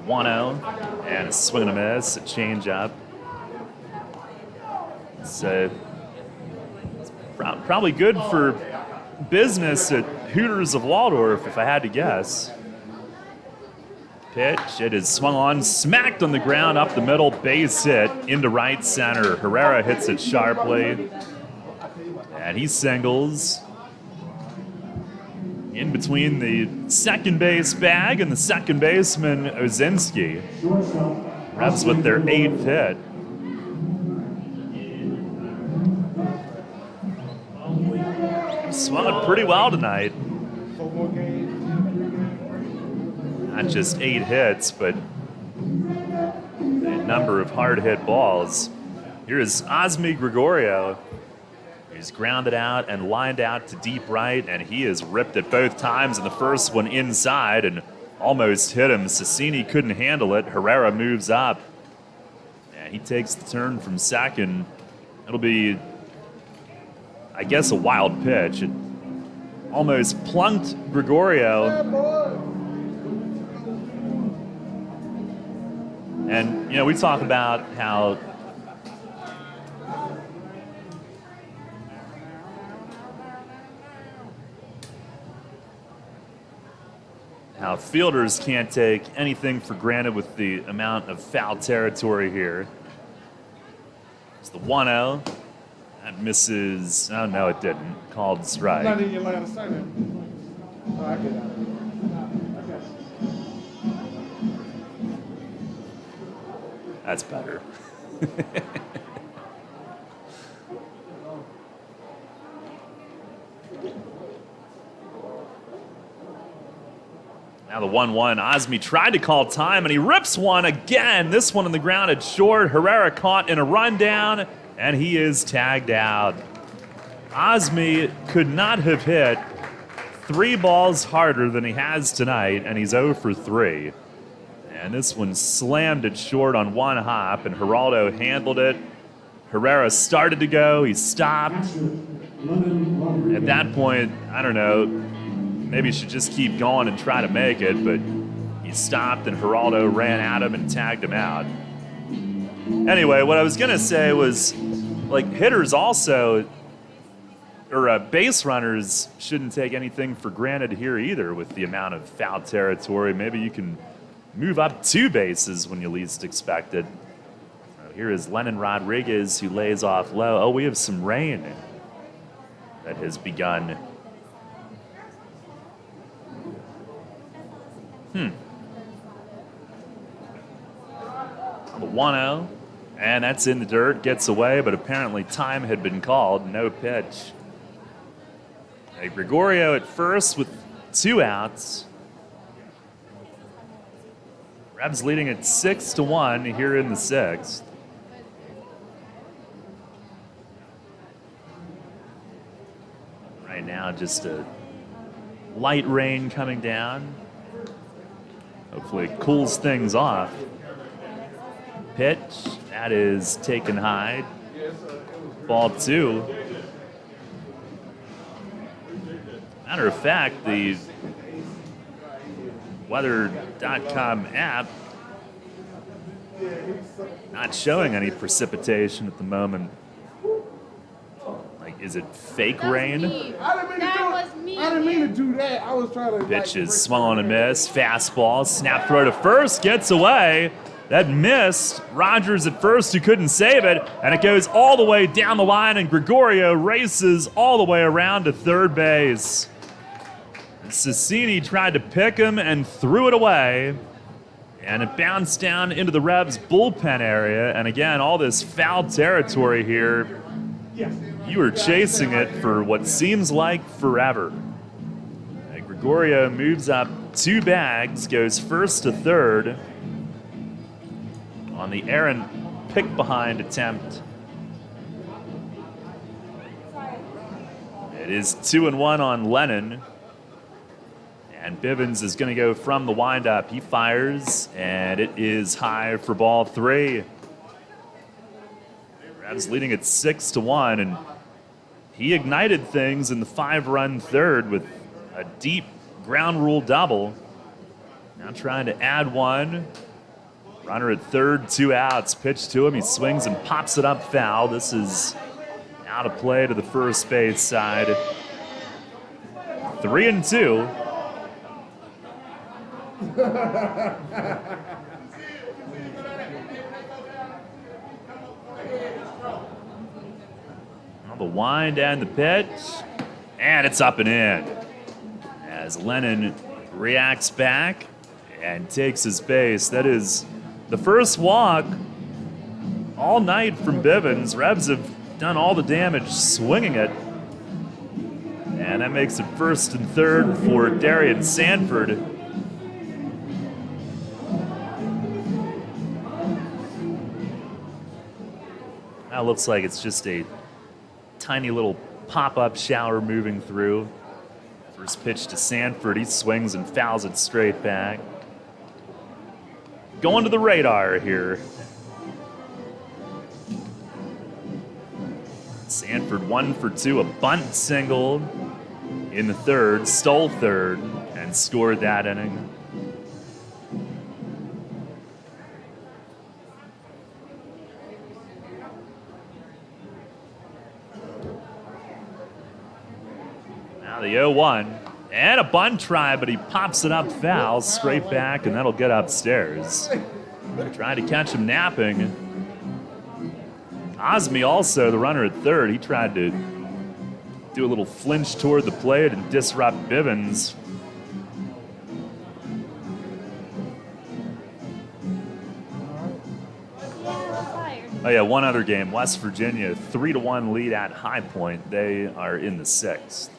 And a swing and a miss, a changeup. So probably good for business at Hooters of Waldorf, if I had to guess. Pitch, it is swung on, smacked on the ground up the middle, base hit into right center. Herrera hits it sharply, and he singles in between the second base bag and the second baseman, Ozinski. Revs with their 8th hit. Swung it pretty well tonight. Not just 8 hits, but a number of hard hit balls. Here is Osmi Gregorio. He's grounded out and lined out to deep right, and he is ripped it both times, and the first one inside and almost hit him. Cecchini couldn't handle it. Herrera moves up, and he takes the turn from second. It'll be, I guess, a wild pitch. It almost plunked Gregorio. And, you know, we talk about how fielders can't take anything for granted with the amount of foul territory here. It's the 1-0. That misses. Oh, no, it didn't. Called strike. That's better. Now the 1-1. Osmi tried to call time, and he rips one again. This one on the ground at short. Herrera caught in a rundown, and he is tagged out. Osmi could not have hit 3 balls harder than he has tonight, and he's 0 for 3. And this one slammed it short on one hop, and Geraldo handled it. Herrera started to go. He stopped. At that point, I don't know, maybe he should just keep going and try to make it, but he stopped, and Geraldo ran at him and tagged him out. Anyway, what I was going to say was, like, hitters also, or base runners shouldn't take anything for granted here either with the amount of foul territory. Maybe you can move up 2 bases when you least expect it. Here is Lennon Rodriguez, who lays off low. Oh, we have some rain that has begun. The 1-0. And that's in the dirt, gets away, but apparently time had been called. No pitch. Gregorio at first with 2 outs. Rebs leading at 6-1 here in the 6th. Right now, just a light rain coming down. Hopefully it cools things off. Pitch, that is taken high. Ball 2. Matter of fact, the weather.com app not showing any precipitation at the moment. Like, is it fake rain? I didn't mean to do that. I was trying to. Pitch is swung on and miss. Fastball, snap throw to first, gets away. That missed. Rogers at first, who couldn't save it, and it goes all the way down the line, and Gregorio races all the way around to third base. Cecchini tried to pick him and threw it away, and it bounced down into the Rebs bullpen area. And again, all this foul territory here. You were chasing it for what seems like forever. Gregorio moves up 2 bags, goes first to third on the errant pick behind attempt. It is 2-1 on Lennon. And Bivens is going to go from the windup. He fires, and it is high for ball 3. Rebs leading at 6-1, and he ignited things in the 5-run third with a deep ground rule double. Now trying to add one. Runner at third, 2 outs. Pitch to him. He swings and pops it up foul. This is out of play to the first base side. 3-2. The wind and the pitch, and it's up and in as Lennon reacts back and takes his base. That is the first walk all night from Bivens. Rebs have done all the damage swinging it, and that makes it first and third for Darian Sanford. Now looks like it's just a tiny little pop-up shower moving through. First pitch to Sanford. He swings and fouls it straight back. Going to the radar here. Sanford 1 for 2, a bunt single in the third, stole third, and scored that inning. The 0-1, and a bunt try, but he pops it up foul straight back, and that'll get upstairs. Trying to catch him napping. Osme also, the runner at third, he tried to do a little flinch toward the plate and disrupt Bivens. Oh yeah, one other game. West Virginia, 3-1 lead at High Point. They are in the 6th.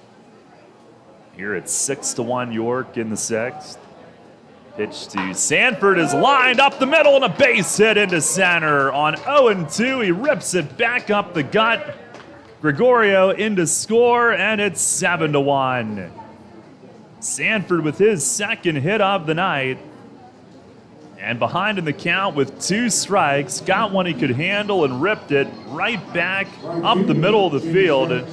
Here it's 6-1 York in the 6th. Pitch to Sanford is lined up the middle and a base hit into center. On 0-2, he rips it back up the gut. Gregorio into score, and it's 7-1. Sanford with his second hit of the night. And behind in the count with 2 strikes, got one he could handle and ripped it right back up the middle of the field.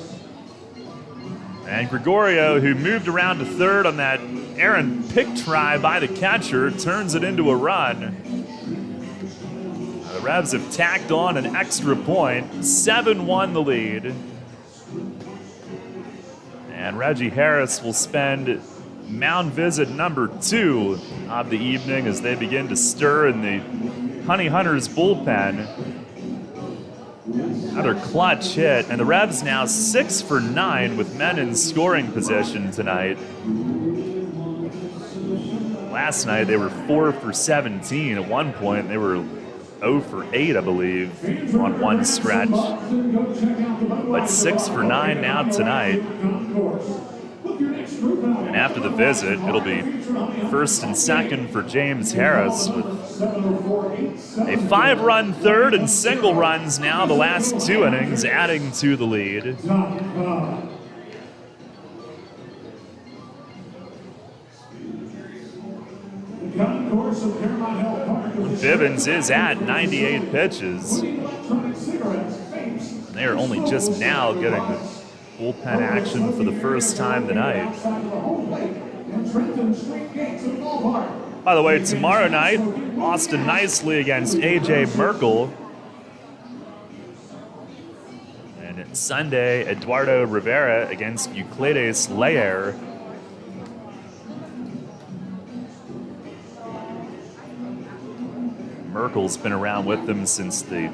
And Gregorio, who moved around to third on that errant pick try by the catcher, turns it into a run. The Rebs have tacked on an extra point. 7-1 the lead. And Reggie Harris will spend mound visit number 2 of the evening as they begin to stir in the Honey Hunters bullpen. Another clutch hit, and the Rebs now 6 for 9 with men in scoring position tonight. Last night they were 4 for 17. At one point they were 0 for 8, I believe, on one stretch. But 6 for 9 now tonight. And after the visit, it'll be first and second for James Harris with a 5-run third and single runs now the last 2 innings, adding to the lead. Bivens is at 98 pitches. They are only just now getting the bullpen action for the first time tonight. By the way, tomorrow night, Austin Nicely against A.J. Merkel. And Sunday, Eduardo Rivera against Euclides Layer. Merkel's been around with them since the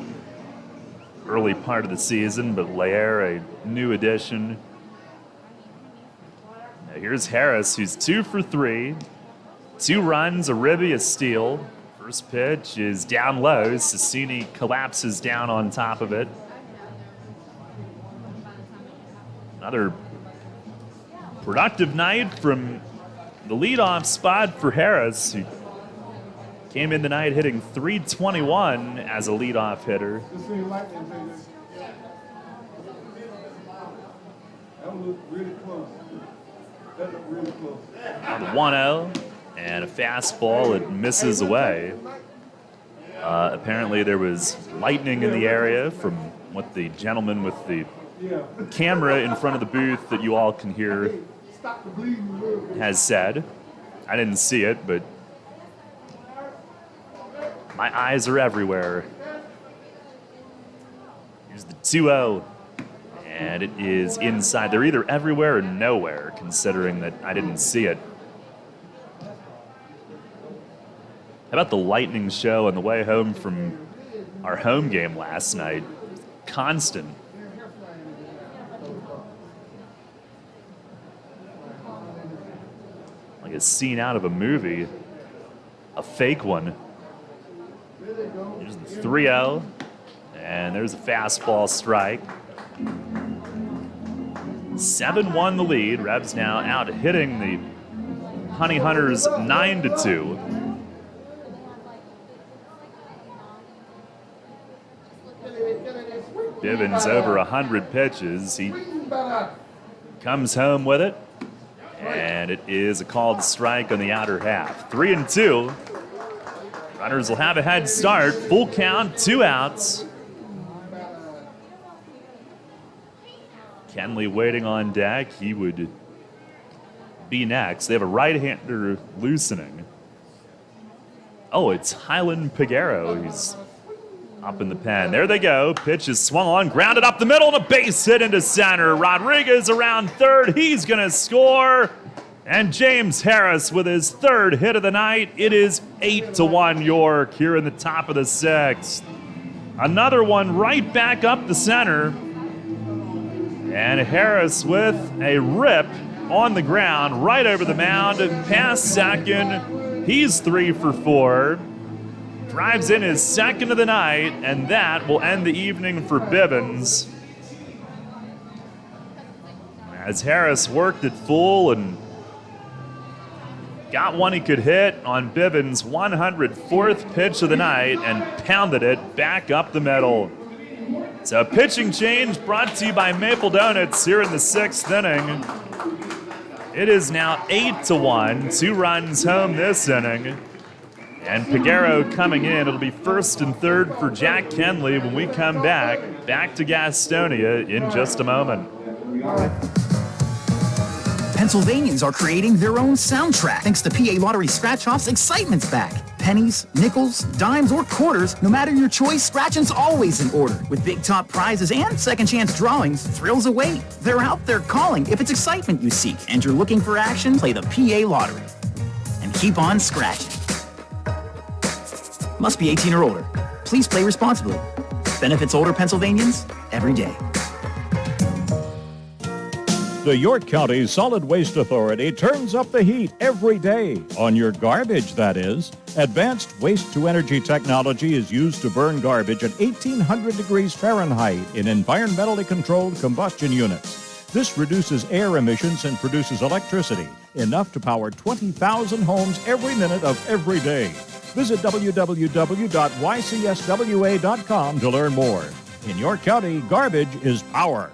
early part of the season, but Lair, a new addition. Now here's Harris, who's 2 for 3. 2 runs, a ribby, a steal. First pitch is down low. Sassini collapses down on top of it. Another productive night from the leadoff spot for Harris, who came in tonight hitting .321 as a leadoff hitter. On the 1-0 and a fastball that misses away. Apparently there was lightning in the area from what the gentleman with the camera in front of the booth that you all can hear has said. I didn't see it, but my eyes are everywhere. Here's the 2-0, and it is inside. They're either everywhere or nowhere, considering that I didn't see it. How about the lightning show on the way home from our home game last night? Constant. Like a scene out of a movie, a fake one. There's the 3-0, and there's a fastball strike. 7-1 the lead. Rebs now out hitting the Honey Hunters 9-2. Bivens over 100 pitches. He comes home with it, and it is a called strike on the outer half. 3-2. Runners will have a head start. Full count, 2 outs. Kenley waiting on deck. He would be next. They have a right-hander loosening. Oh, it's Highland Piguero. He's up in the pen. There they go. Pitch is swung on, grounded up the middle, and a base hit into center. Rodriguez around third. He's going to score. And James Harris with his 3rd hit of the night. It is 8-1 York here in the top of the 6th. Another one right back up the center. And Harris with a rip on the ground right over the mound and past second. He's 3 for 4. Drives in his 2nd of the night, and that will end the evening for Bivens. As Harris worked it full and got one he could hit on Bivens' 104th pitch of the night and pounded it back up the middle. So a pitching change brought to you by Maple Donuts here in the 6th inning. It is now 8-1, 2 runs home this inning. And Piguero coming in. It'll be 1st and 3rd for Jack Kenley when we come back to Gastonia in just a moment. Pennsylvanians are creating their own soundtrack thanks to PA Lottery Scratch-Off's Excitement's back. Pennies, nickels, dimes, or quarters, no matter your choice, scratching's always in order. With big top prizes and second chance drawings, thrills await. They're out there calling if it's excitement you seek and you're looking for action, play the PA Lottery. And keep on scratching. Must be 18 or older. Please play responsibly. Benefits older Pennsylvanians every day. The York County Solid Waste Authority turns up the heat every day. On your garbage, that is. Advanced waste-to-energy technology is used to burn garbage at 1,800 degrees Fahrenheit in environmentally controlled combustion units. This reduces air emissions and produces electricity, enough to power 20,000 homes every minute of every day. Visit www.ycswa.com to learn more. In York County, garbage is power.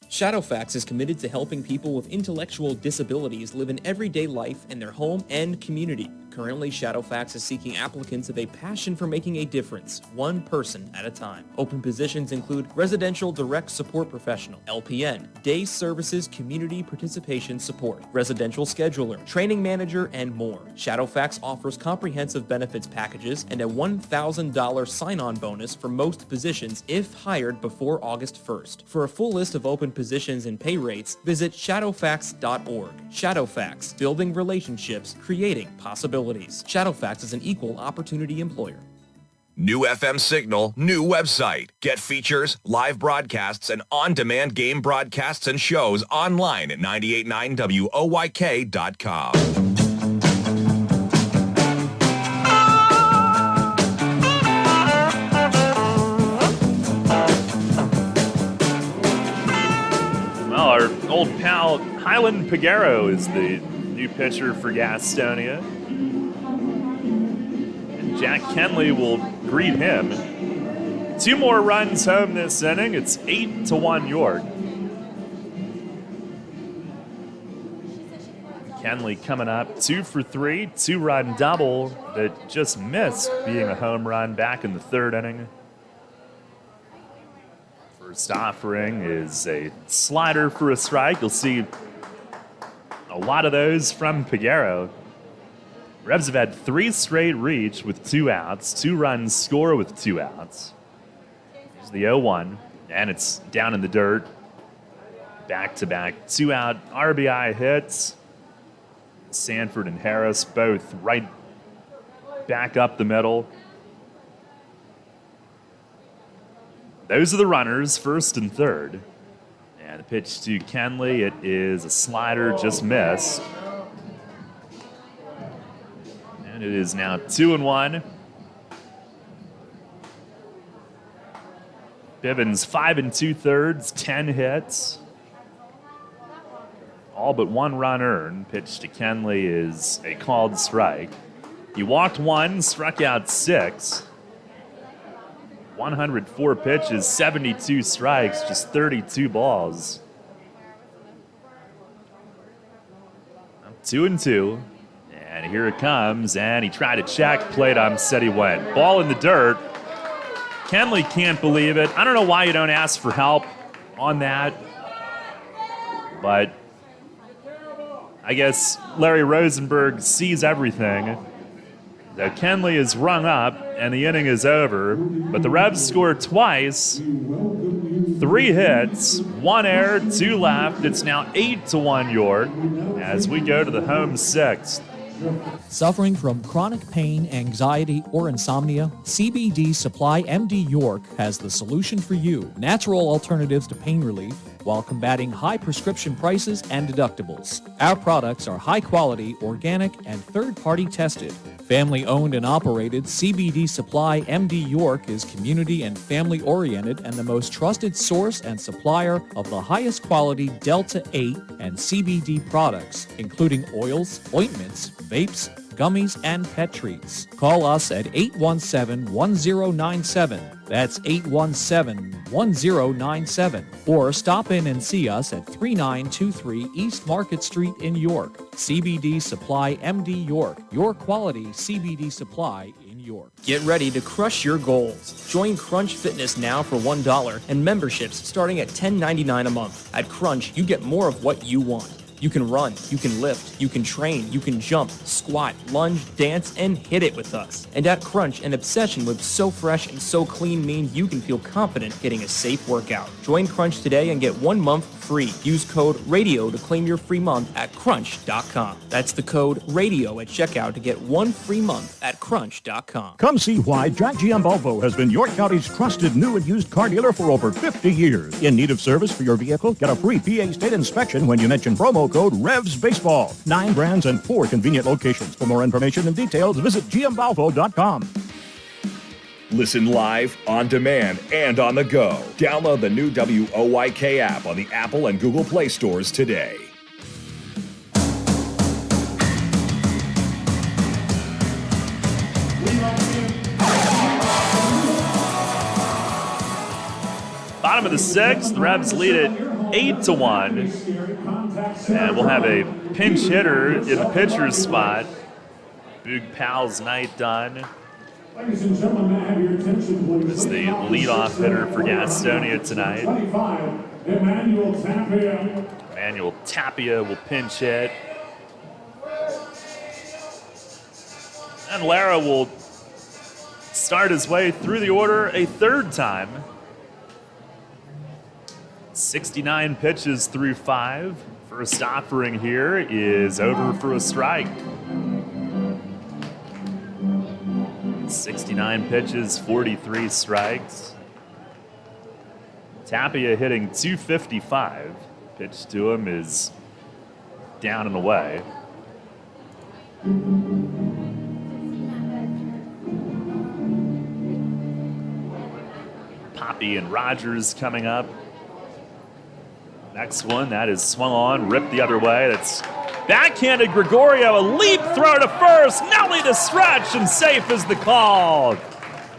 Shadowfax is committed to helping people with intellectual disabilities live an everyday life in their home and community. Currently, Shadowfax is seeking applicants with a passion for making a difference, one person at a time. Open positions include Residential Direct Support Professional, LPN, Day Services Community Participation Support, Residential Scheduler, Training Manager, and more. Shadowfax offers comprehensive benefits packages and a $1,000 sign-on bonus for most positions if hired before August 1st. For a full list of open positions and pay rates, visit shadowfax.org. Shadowfax, building relationships, creating possibilities. Shadowfax is an equal opportunity employer. New FM signal, new website. Get features, live broadcasts, and on-demand game broadcasts and shows online at 989WOYK.com. Well, our old pal Highland Piguero is the new pitcher for Gastonia. Jack Kenley will greet him. 2 more runs home this inning. It's 8-1 York. Kenley coming up 2 for 3, 2-run double that just missed being a home run back in the 3rd inning. First offering is a slider for a strike. You'll see a lot of those from Piguero. Revs have had 3 straight reach with 2 outs, 2 runs score with 2 outs. Here's the 0-1, and it's down in the dirt. Back-to-back 2-out RBI hits. Sanford and Harris both right back up the middle. Those are the runners, first and third. And the pitch to Kenley, it is a slider, just missed. And it is now 2-1. Bivens 5 2/3, 10 hits. All but 1 run earned. Pitch to Kenley is a called strike. He walked 1, struck out 6. 104 pitches, 72 strikes, just 32 balls. 2-2. And here it comes, and he tried to check, played on, said he went. Ball in the dirt. Kenley can't believe it. I don't know why you don't ask for help on that, but I guess Larry Rosenberg sees everything. So Kenley is rung up, and the inning is over, but the Revs scored twice. 3 hits, 1 error, 2 left. It's now 8-1 York as we go to the home 6th. Suffering from chronic pain, anxiety, or insomnia? CBD Supply MD York has the solution for you. Natural alternatives to pain relief while combating high prescription prices and deductibles. Our products are high quality, organic, and third-party tested. Family owned and operated, CBD Supply MD York is community and family oriented and the most trusted source and supplier of the highest quality Delta 8 and CBD products, including oils, ointments, vapes, gummies, and pet treats. Call us at 817-1097. That's 817-1097. Or stop in and see us at 3923 East Market Street in York. CBD Supply MD York, your quality CBD supply in York. Get ready to crush your goals. Join Crunch Fitness now for $1 and memberships starting at $10.99 a month. At Crunch, you get more of what you want. You can run, you can lift, you can train, you can jump, squat, lunge, dance, and hit it with us. And at Crunch, an obsession with so fresh and so clean means you can feel confident getting a safe workout. Join Crunch today and get 1 month free. Use code RADIO to claim your free month at crunch.com. That's the code RADIO at checkout to get 1 free month at crunch.com. Come see why Jack GM Volvo has been York County's trusted new and used car dealer for over 50 years. In need of service for your vehicle? Get a free PA state inspection when you mention promo code REVSBaseball. 9 brands and 4 convenient locations. For more information and details, visit gmvolvo.com. Listen live, on demand, and on the go. Download the new WOYK app on the Apple and Google Play stores today. Bottom of the 6th, the Revs lead it 8-1. And we'll have a pinch hitter in the pitcher's spot. Boog Powell's night done. Ladies and gentlemen, may I have your attention, please? It's the leadoff hitter for Gastonia tonight. 25, Emmanuel Tapia. Emmanuel Tapia will pinch hit. And Lara will start his way through the order a third time. 69 pitches through 5. First offering here is over for a strike. 69 pitches, 43 strikes. Tapia hitting .255. Pitch to him is down and away. Poppy and Rogers coming up. Next one, that is swung on, ripped the other way. That's backhanded Gregorio, a leap throw to first. Nelly to stretch, and safe is the call.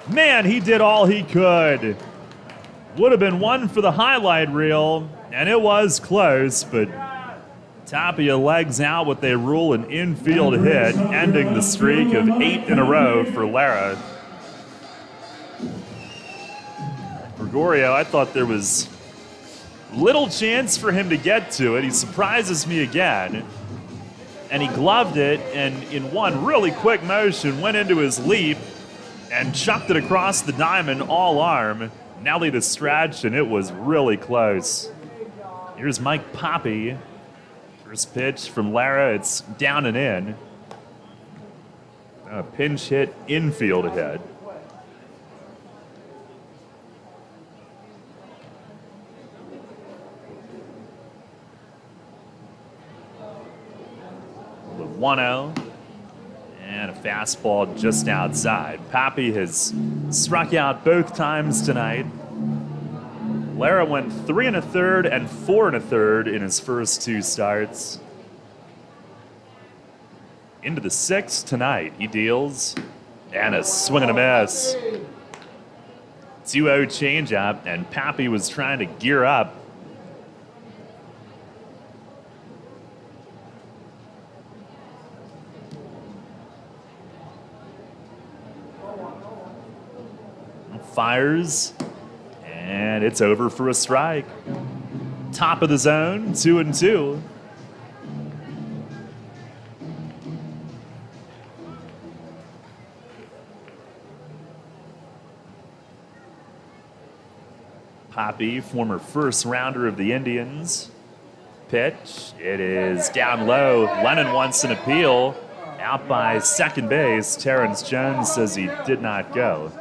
Man, he did all he could. Would have been one for the highlight reel, and it was close, but Tapia legs out what they rule an infield hit, ending the streak of 8 in a row for Lara. Gregorio, I thought there was little chance for him to get to it. He surprises me again. And he gloved it, and in one really quick motion, went into his leap and chucked it across the diamond all arm. Nelly to stretch, and it was really close. Here's Mike Poppy. First pitch from Lara, it's down and in. A pinch hit infield hit. The 1-0 and a fastball just outside. Poppy has struck out both times tonight. Lara went 3 1/3 and 4 1/3 in his first 2 starts. Into the 6th tonight, he deals, and a swing and a miss. 2-0 changeup, and Poppy was trying to gear up. Fires, and it's over for a strike. Top of the zone, 2-2. Poppy, former first rounder of the Indians. Pitch, it is down low. Lennon wants an appeal. Out by second base, Terrence Jones says he did not go.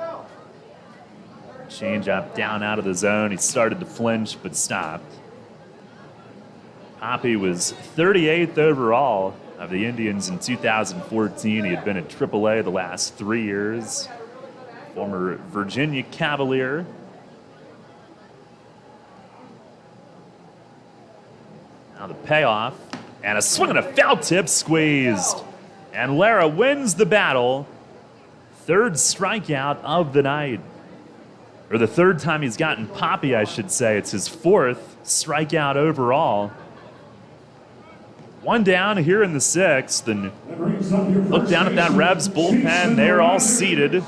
Change up down out of the zone. He started to flinch, but stopped. Poppy was 38th overall of the Indians in 2014. He had been at AAA the last 3 years. Former Virginia Cavalier. Now the payoff, and a swing and a foul tip squeezed. And Lara wins the battle. 3rd strikeout of the night. Or the 3rd time he's gotten Poppy, I should say. It's his 4th strikeout overall. 1 down here in the 6th. And look down at that Revs bullpen. They're all seated.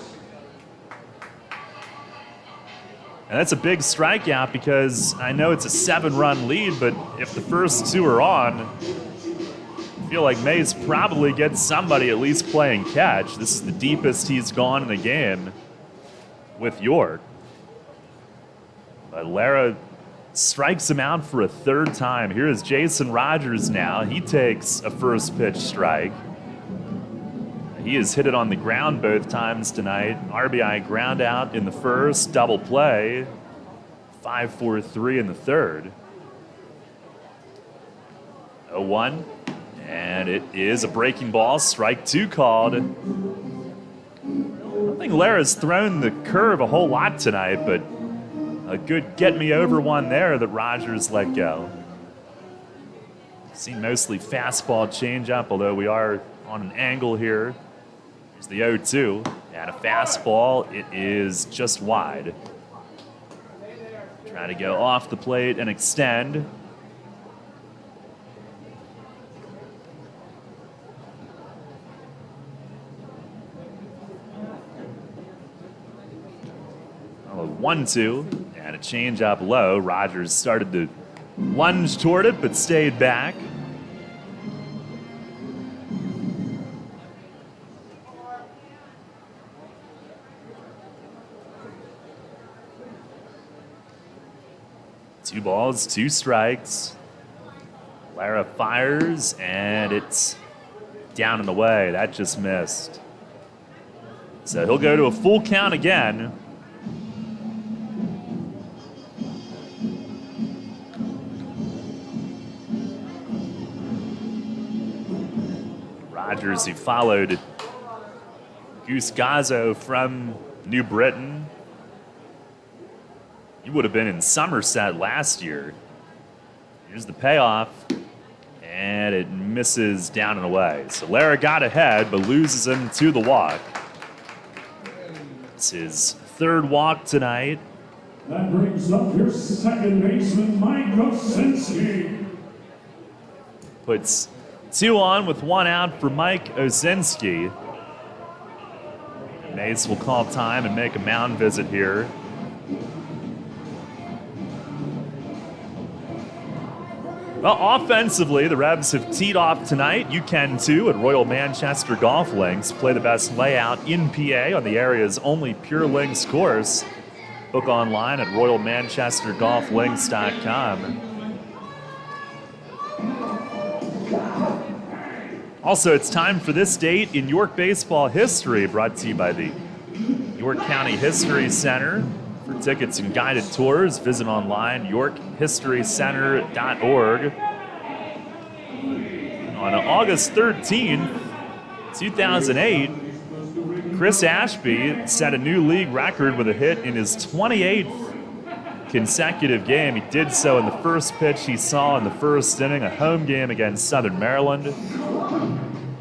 And that's a big strikeout because I know it's a 7-run lead, but if the first two are on, I feel like Mays probably gets somebody at least playing catch. This is the deepest he's gone in the game with York. But Lara strikes him out for a third time. Here is Jason Rogers now. He takes a first pitch strike. He has hit it on the ground both times tonight. RBI ground out in the first, double play. 5-4-3 in the third. 0-1. And it is a breaking ball. Strike two called. I don't think Lara's thrown the curve a whole lot tonight, but a good get-me-over one there that Rogers let go. Seen mostly fastball changeup, although we are on an angle here. Here's the 0-2, and a fastball. It is just wide. Try to go off the plate and extend. Oh, 1-2, and a changeup low. Rogers started to lunge toward it, but stayed back. Two balls, two strikes. Lara fires, and it's down and away. That just missed. So he'll go to a full count again. Rogers, who followed Goose Gazzo from New Britain. You would have been in Somerset last year. Here's the payoff, and it misses down and away. So Lara got ahead, but loses him to the walk. It's his third walk tonight. That brings up your second baseman, Mike Osinski. Puts two on with one out for Mike Osinski. Mace will call time and make a mound visit here. Well, offensively, the Rebs have teed off tonight. You can too at Royal Manchester Golf Links. Play the best layout in PA on the area's only Pure Links course. Book online at royalmanchestergolflinks.com. Also, it's time for this date in York baseball history, brought to you by the York County History Center. For tickets and guided tours, visit online, yorkhistorycenter.org. On August 13th, 2008, Chris Ashby set a new league record with a hit in his 28th consecutive game. He did so in the first pitch he saw in the first inning, a home game against Southern Maryland.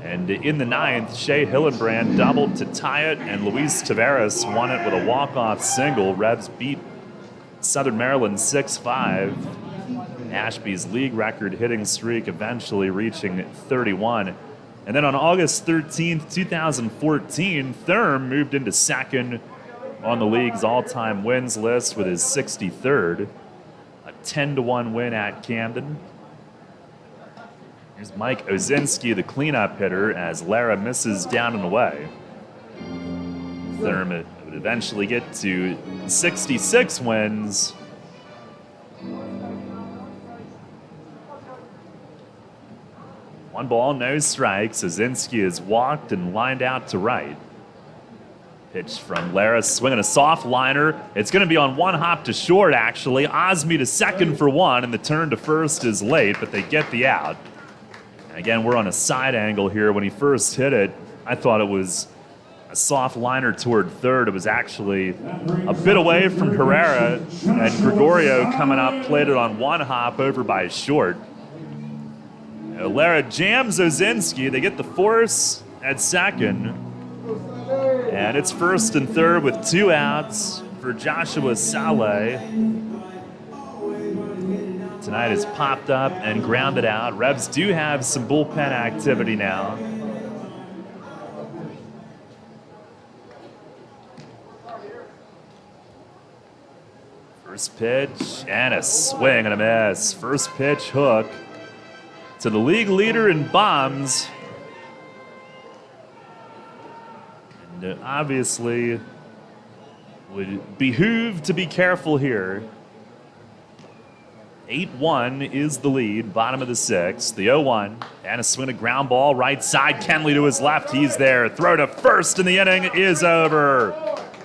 And in the ninth, Shea Hillenbrand doubled to tie it, and Luis Taveras won it with a walk-off single. Rebs beat Southern Maryland 6-5. Ashby's league record hitting streak eventually reaching 31. And then on August 13th, 2014, Thurm moved into second on the league's all-time wins list with his 63rd. A 10-1 win at Camden. Here's Mike Osinski, the cleanup hitter, as Lara misses down and away. Thurm would eventually get to 66 wins. One ball, no strikes. Osinski is walked and lined out to right. Pitch from Lara, swinging a soft liner. It's going to be on one hop to short, actually. Osme to second for one, and the turn to first is late, but they get the out. And again, we're on a side angle here. When he first hit it, I thought it was a soft liner toward third. It was actually a bit away from Herrera, and Gregorio coming up played it on one hop over by short. Lara jams Osinski. They get the force at second. And it's first and third with two outs for Joshua Saleh. Tonight is popped up and grounded out. Rebs do have some bullpen activity now. First pitch and a swing and a miss. First pitch hook to the league leader in bombs. And obviously would behoove to be careful here. 8-1 is the lead, bottom of the sixth. The 0-1 and a swing, a ground ball right side. Kenley to his left, he's there. Throw to first and the inning is over.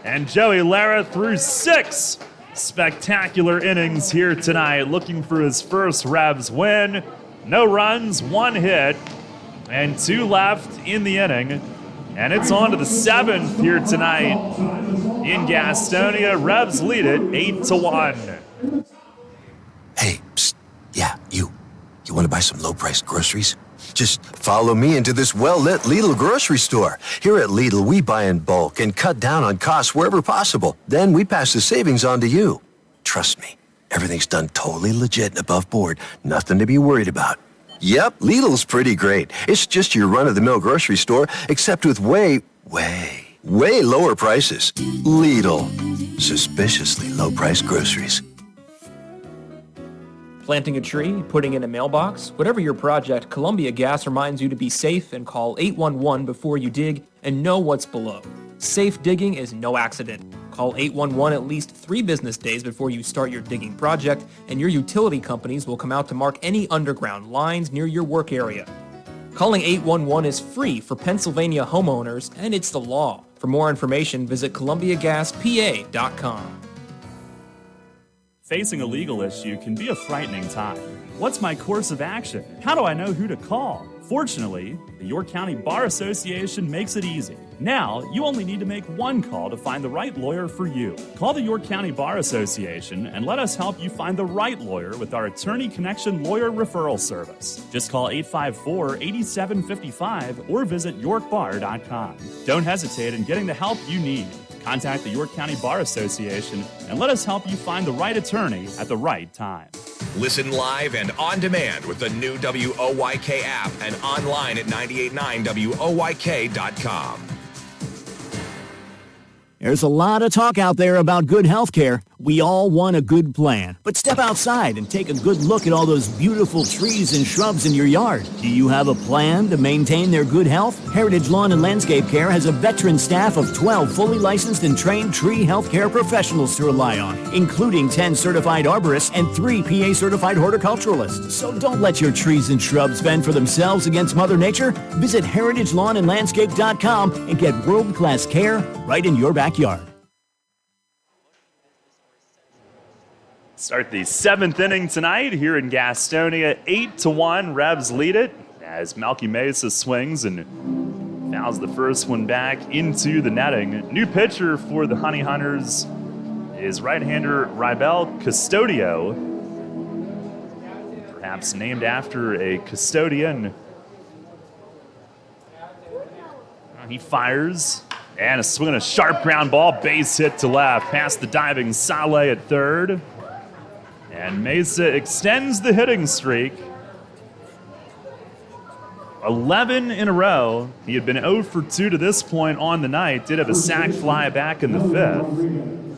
And Joey Lara threw 6 spectacular innings here tonight, looking for his first Revs win. No runs, 1 hit, and 2 left in the inning. And it's on to the 7th here tonight in Gastonia. Revs lead it 8-1. Hey, psst. Yeah, you. You want to buy some low-priced groceries? Just follow me into this well-lit Lidl grocery store. Here at Lidl, we buy in bulk and cut down on costs wherever possible. Then we pass the savings on to you. Trust me, everything's done totally legit and above board. Nothing to be worried about. Yep, Lidl's pretty great. It's just your run-of-the-mill grocery store, except with way lower prices. Lidl. Suspiciously low-priced groceries. Planting a tree, putting in a mailbox, whatever your project, Columbia Gas reminds you to be safe and call 811 before you dig and know what's below. Safe digging is no accident. Call 811 at least 3 business days before you start your digging project, and your utility companies will come out to mark any underground lines near your work area. Calling 811 is free for Pennsylvania homeowners, and it's the law. For more information, visit columbiagaspa.com. Facing a legal issue can be a frightening time. What's my course of action? How do I know who to call? Fortunately, the York County Bar Association makes it easy. Now, you only need to make one call to find the right lawyer for you. Call the York County Bar Association and let us help you find the right lawyer with our Attorney Connection Lawyer Referral Service. Just call 854-8755 or visit yorkbar.com. Don't hesitate in getting the help you need. Contact the York County Bar Association and let us help you find the right attorney at the right time. Listen live and on demand with the new WOYK app and online at 989WOYK.com. There's a lot of talk out there about good health care. We all want a good plan. But step outside and take a good look at all those beautiful trees and shrubs in your yard. Do you have a plan to maintain their good health? Heritage Lawn and Landscape Care has a veteran staff of 12 fully licensed and trained tree health care professionals to rely on, including 10 certified arborists and 3 PA certified horticulturalists. So don't let your trees and shrubs fend for themselves against Mother Nature. Visit heritagelawnandlandscape.com and get world-class care right in your backyard. Start the 7th inning tonight here in Gastonia. 8-1, Revs lead it as Melky Mesa swings and fouls the first one back into the netting. New pitcher for the Honey Hunters is right-hander Rybel Custodio, perhaps named after a custodian. He fires, and a swing and a sharp ground ball, base hit to left, past the diving Saleh at third. And Mesa extends the hitting streak. 11 in a row. He had been 0 for 2 to this point on the night. Did have a sac fly back in the 5th.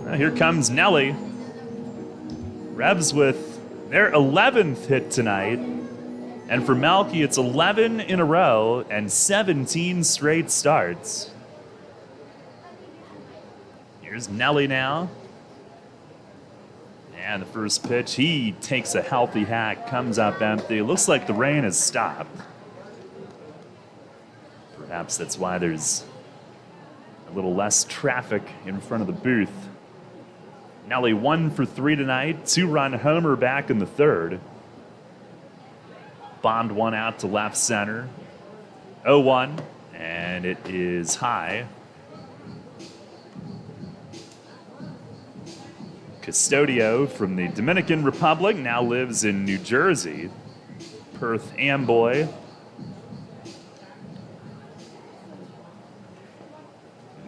Now here comes Nelly. Revs with their 11th hit tonight. And for Melky, it's 11 in a row and 17 straight starts. Here's Nelly now. And the first pitch, he takes a healthy hack, comes up empty. Looks like the rain has stopped. Perhaps that's why there's a little less traffic in front of the booth. Nelly 1 for 3 tonight, 2-run homer back in the 3rd. Bombed one out to left center. 0-1, and it is high. Custodio from the Dominican Republic now lives in New Jersey. Perth Amboy.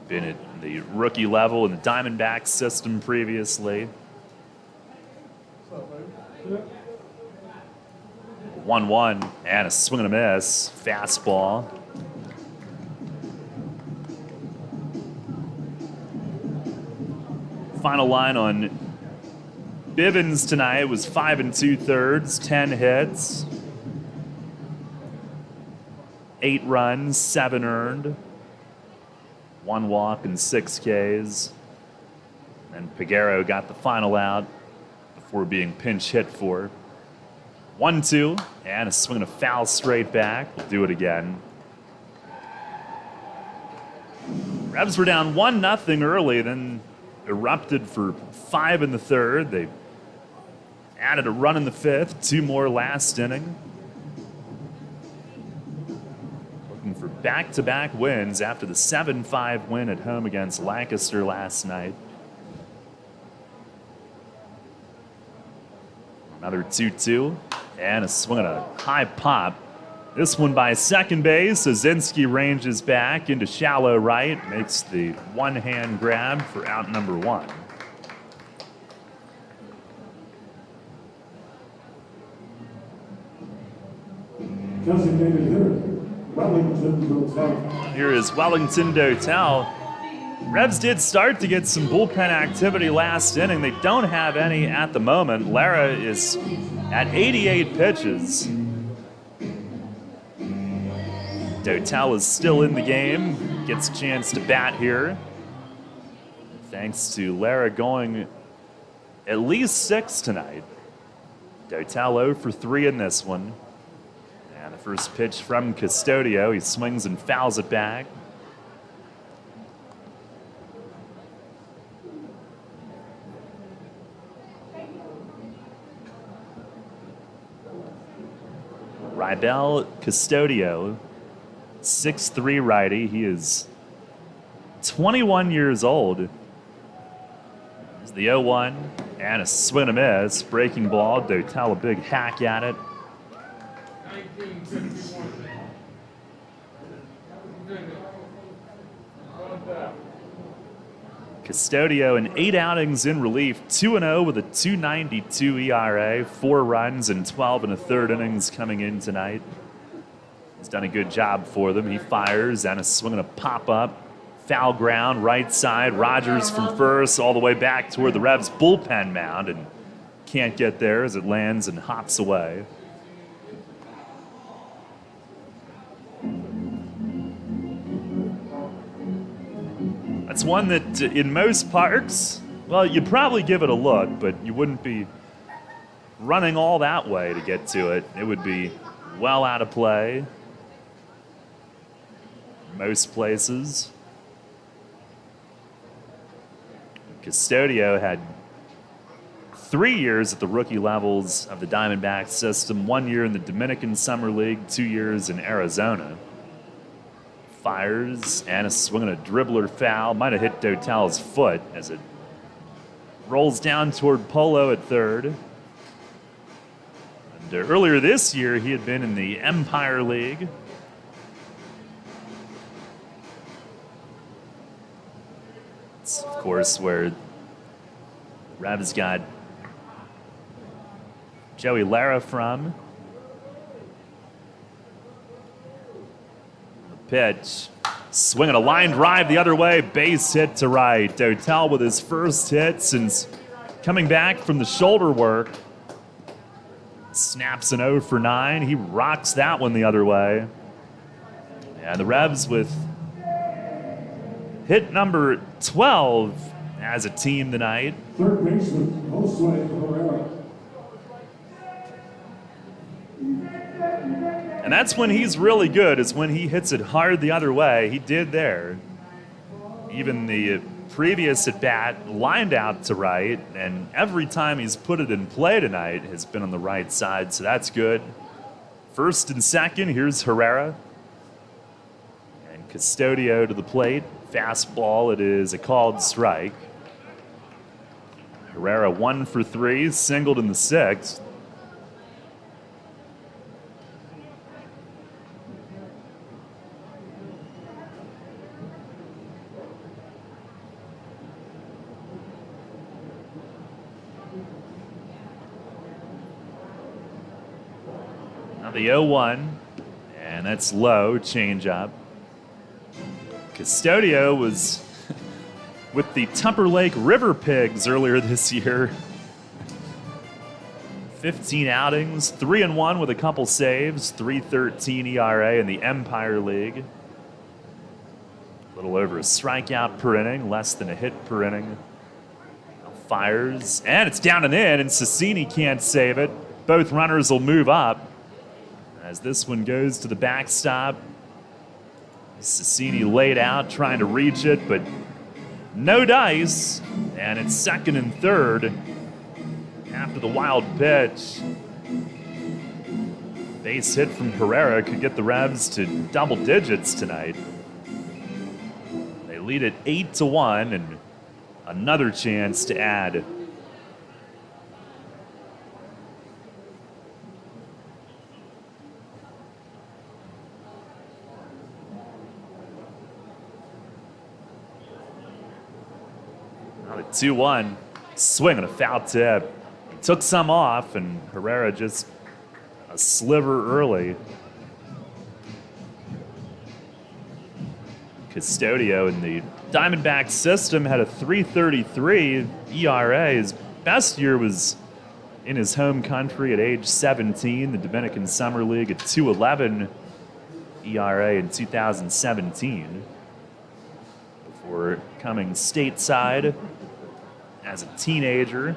Been at the rookie level in the Diamondbacks system previously. 1-1 and a swing and a miss. Fastball. Final line on Bivens tonight was 5 2/3, 10 hits, 8 runs, 7 earned, 1 walk and 6 Ks. And Peguero got the final out before being pinch hit for. 1-2 and a swing and a foul straight back. We'll do it again. Revs were down 1-0 early, then erupted for 5 in the third. They added a run in the fifth, 2 more last inning. Looking for back-to-back wins after the 7-5 win at home against Lancaster last night. Another 2-2 and a swing and a high pop. This one by second base. Ozinski ranges back into shallow right, makes the one-hand grab for out number 1. Designated hitter, Wellington Dotel. Here is Wellington Dotel. Revs did start to get some bullpen activity last inning. They don't have any at the moment. Lara is at 88 pitches. Dotel is still in the game, gets a chance to bat here. Thanks to Lara going at least 6 tonight. Dotel 0 for 3 in this one. And the first pitch from Custodio, he swings and fouls it back. Rybel Custodio, 6'3" righty. He is 21 years old. There's the 0-1 and a swing and a miss. Breaking ball. Dotel a big hack at it. Custodio in 8 outings in relief, 2-0 with a 2.92 ERA, 4 runs in 12 1/3 innings coming in tonight. He's done a good job for them. He fires and a swing and a pop up. Foul ground, right side. Rogers from first all the way back toward the Revs bullpen mound and can't get there as it lands and hops away. That's one that in most parks, well, you'd probably give it a look, but you wouldn't be running all that way to get to it. It would be well out of play. Most places. Custodio had 3 years at the rookie levels of the Diamondbacks system, 1 year in the Dominican Summer League, 2 years in Arizona. Fires and a swing and a dribbler foul. Might have hit Dotel's foot as it rolls down toward Polo at third. And earlier this year, he had been in the Empire League. It's, of course, where Revs got Joey Lara from. Pitch, swinging a line drive the other way, base hit to right. Dotel with his first hit since coming back from the shoulder work. Snaps an 0 for 9. He rocks that one the other way. And the Revs with hit number 12 as a team tonight. Third baseman, Josue Herrera. And that's when he's really good, is when he hits it hard the other way. He did there. Even the previous at-bat lined out to right, and every time he's put it in play tonight has been on the right side, so that's good. First and second, here's Herrera. And Custodio to the plate. Fastball, it is a called strike. Herrera 1 for 3, singled in the 6th. the 0-1, and that's low, changeup. Gastonia was with the Tupper Lake River Pigs earlier this year. 15 outings, 3-1 with a couple saves, 3.13 ERA in the Empire League. A little over a strikeout per inning, less than a hit per inning. Fires, and it's down and in, and Cecchini can't save it. Both runners will move up as this one goes to the backstop. Cecchini laid out, trying to reach it, but no dice, and it's second and third after the wild pitch. Base hit from Herrera could get the Revs to double digits tonight. They lead it 8-1, and another chance to add. Now the 2-1, swing and a foul tip. He took some off, and Herrera just a sliver early. Custodio in the Diamondback system had a 3.33 ERA. His best year was in his home country at age 17, the Dominican Summer League at 2.11 ERA in 2017. Before coming stateside as a teenager,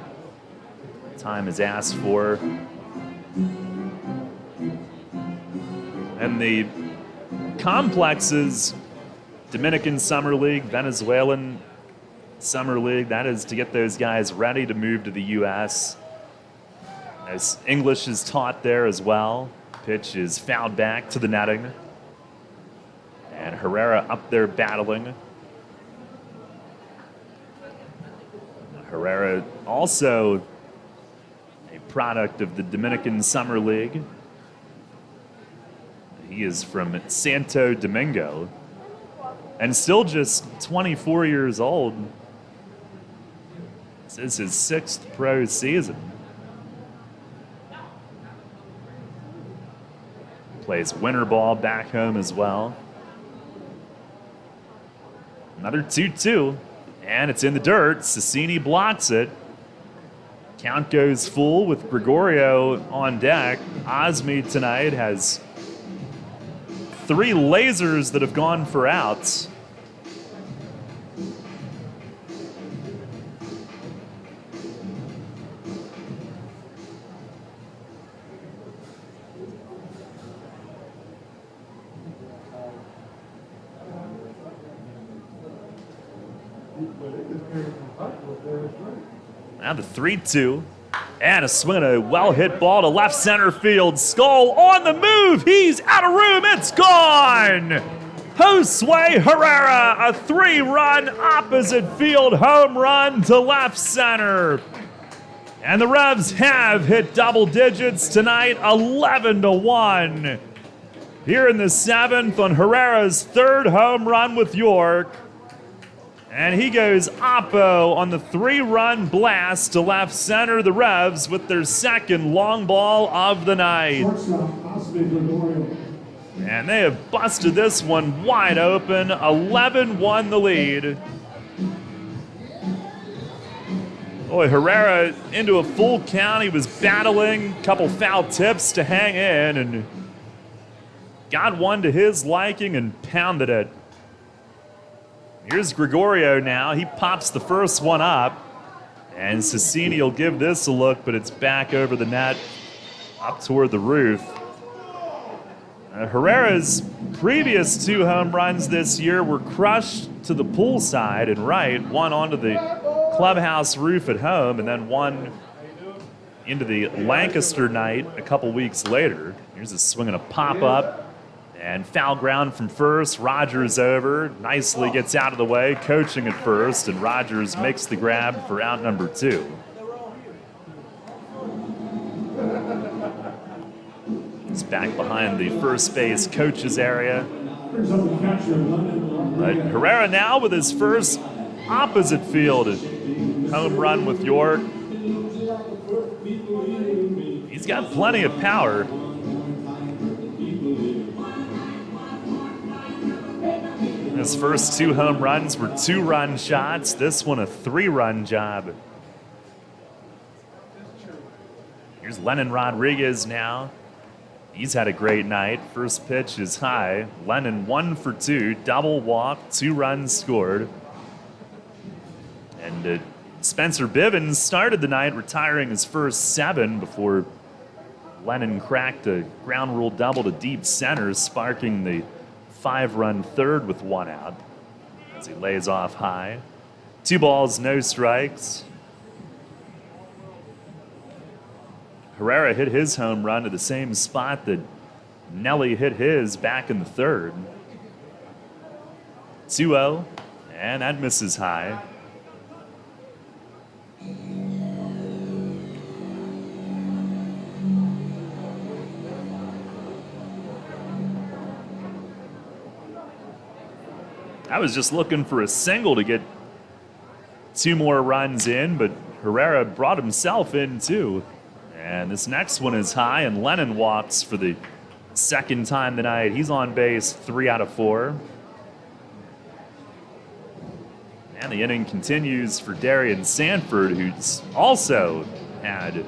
time is asked for. And the complexes, Dominican Summer League, Venezuelan Summer League, that is to get those guys ready to move to the U.S. As English is taught there as well. Pitch is fouled back to the netting. And Herrera up there battling. Herrera also a product of the Dominican Summer League. He is from Santo Domingo. And still just 24 years old. This is his 6th pro season. Plays winter ball back home as well. Another 2-2. And it's in the dirt. Cecchini blocks it. Count goes full with Gregorio on deck. Osme tonight has 3 lasers that have gone for outs. Now the 3-2. And a swing and a well-hit ball to left center field. Skull on the move. He's out of room. It's gone. Josue Herrera, a 3-run opposite field home run to left center. And the Revs have hit double digits tonight, 11-1. Here in the 7th on Herrera's 3rd home run with York. And he goes oppo on the 3-run blast to left center. The Revs with their 2nd long ball of the night. And they have busted this one wide open. 11-1 the lead. Boy, Herrera into a full count. He was battling a couple foul tips to hang in and got one to his liking and pounded it. Here's Gregorio now. He pops the first one up. And Cecchini will give this a look, but it's back over the net, up toward the roof. Herrera's previous 2 home runs this year were crushed to the pool side and right. One onto the clubhouse roof at home, and then one into the Lancaster night a couple weeks later. Here's a swing and a pop-up. And foul ground from first. Rogers over. Nicely gets out of the way. Coaching at first. And Rogers makes the grab for out number 2. He's back behind the first base coach's area. But Herrera now with his first opposite field home run with York. He's got plenty of power. His first 2 home runs were 2-run shots. This one a 3-run job. Here's Lennon Rodriguez now. He's had a great night. First pitch is high. Lennon 1 for 2, double walk, 2 runs scored. And Spencer Bivens started the night retiring his first 7 before Lennon cracked a ground rule double to deep center, sparking the 5-run third with 1 out as he lays off high. 2 balls, no strikes. Herrera hit his home run to the same spot that Nelly hit his back in the 3rd. 2-0, and that misses high. I was just looking for a single to get 2 more runs in, but Herrera brought himself in too. And this next one is high, and Lennon walks for the 2nd time tonight. He's on base 3 out of 4. And the inning continues for Darian Sanford, who's also had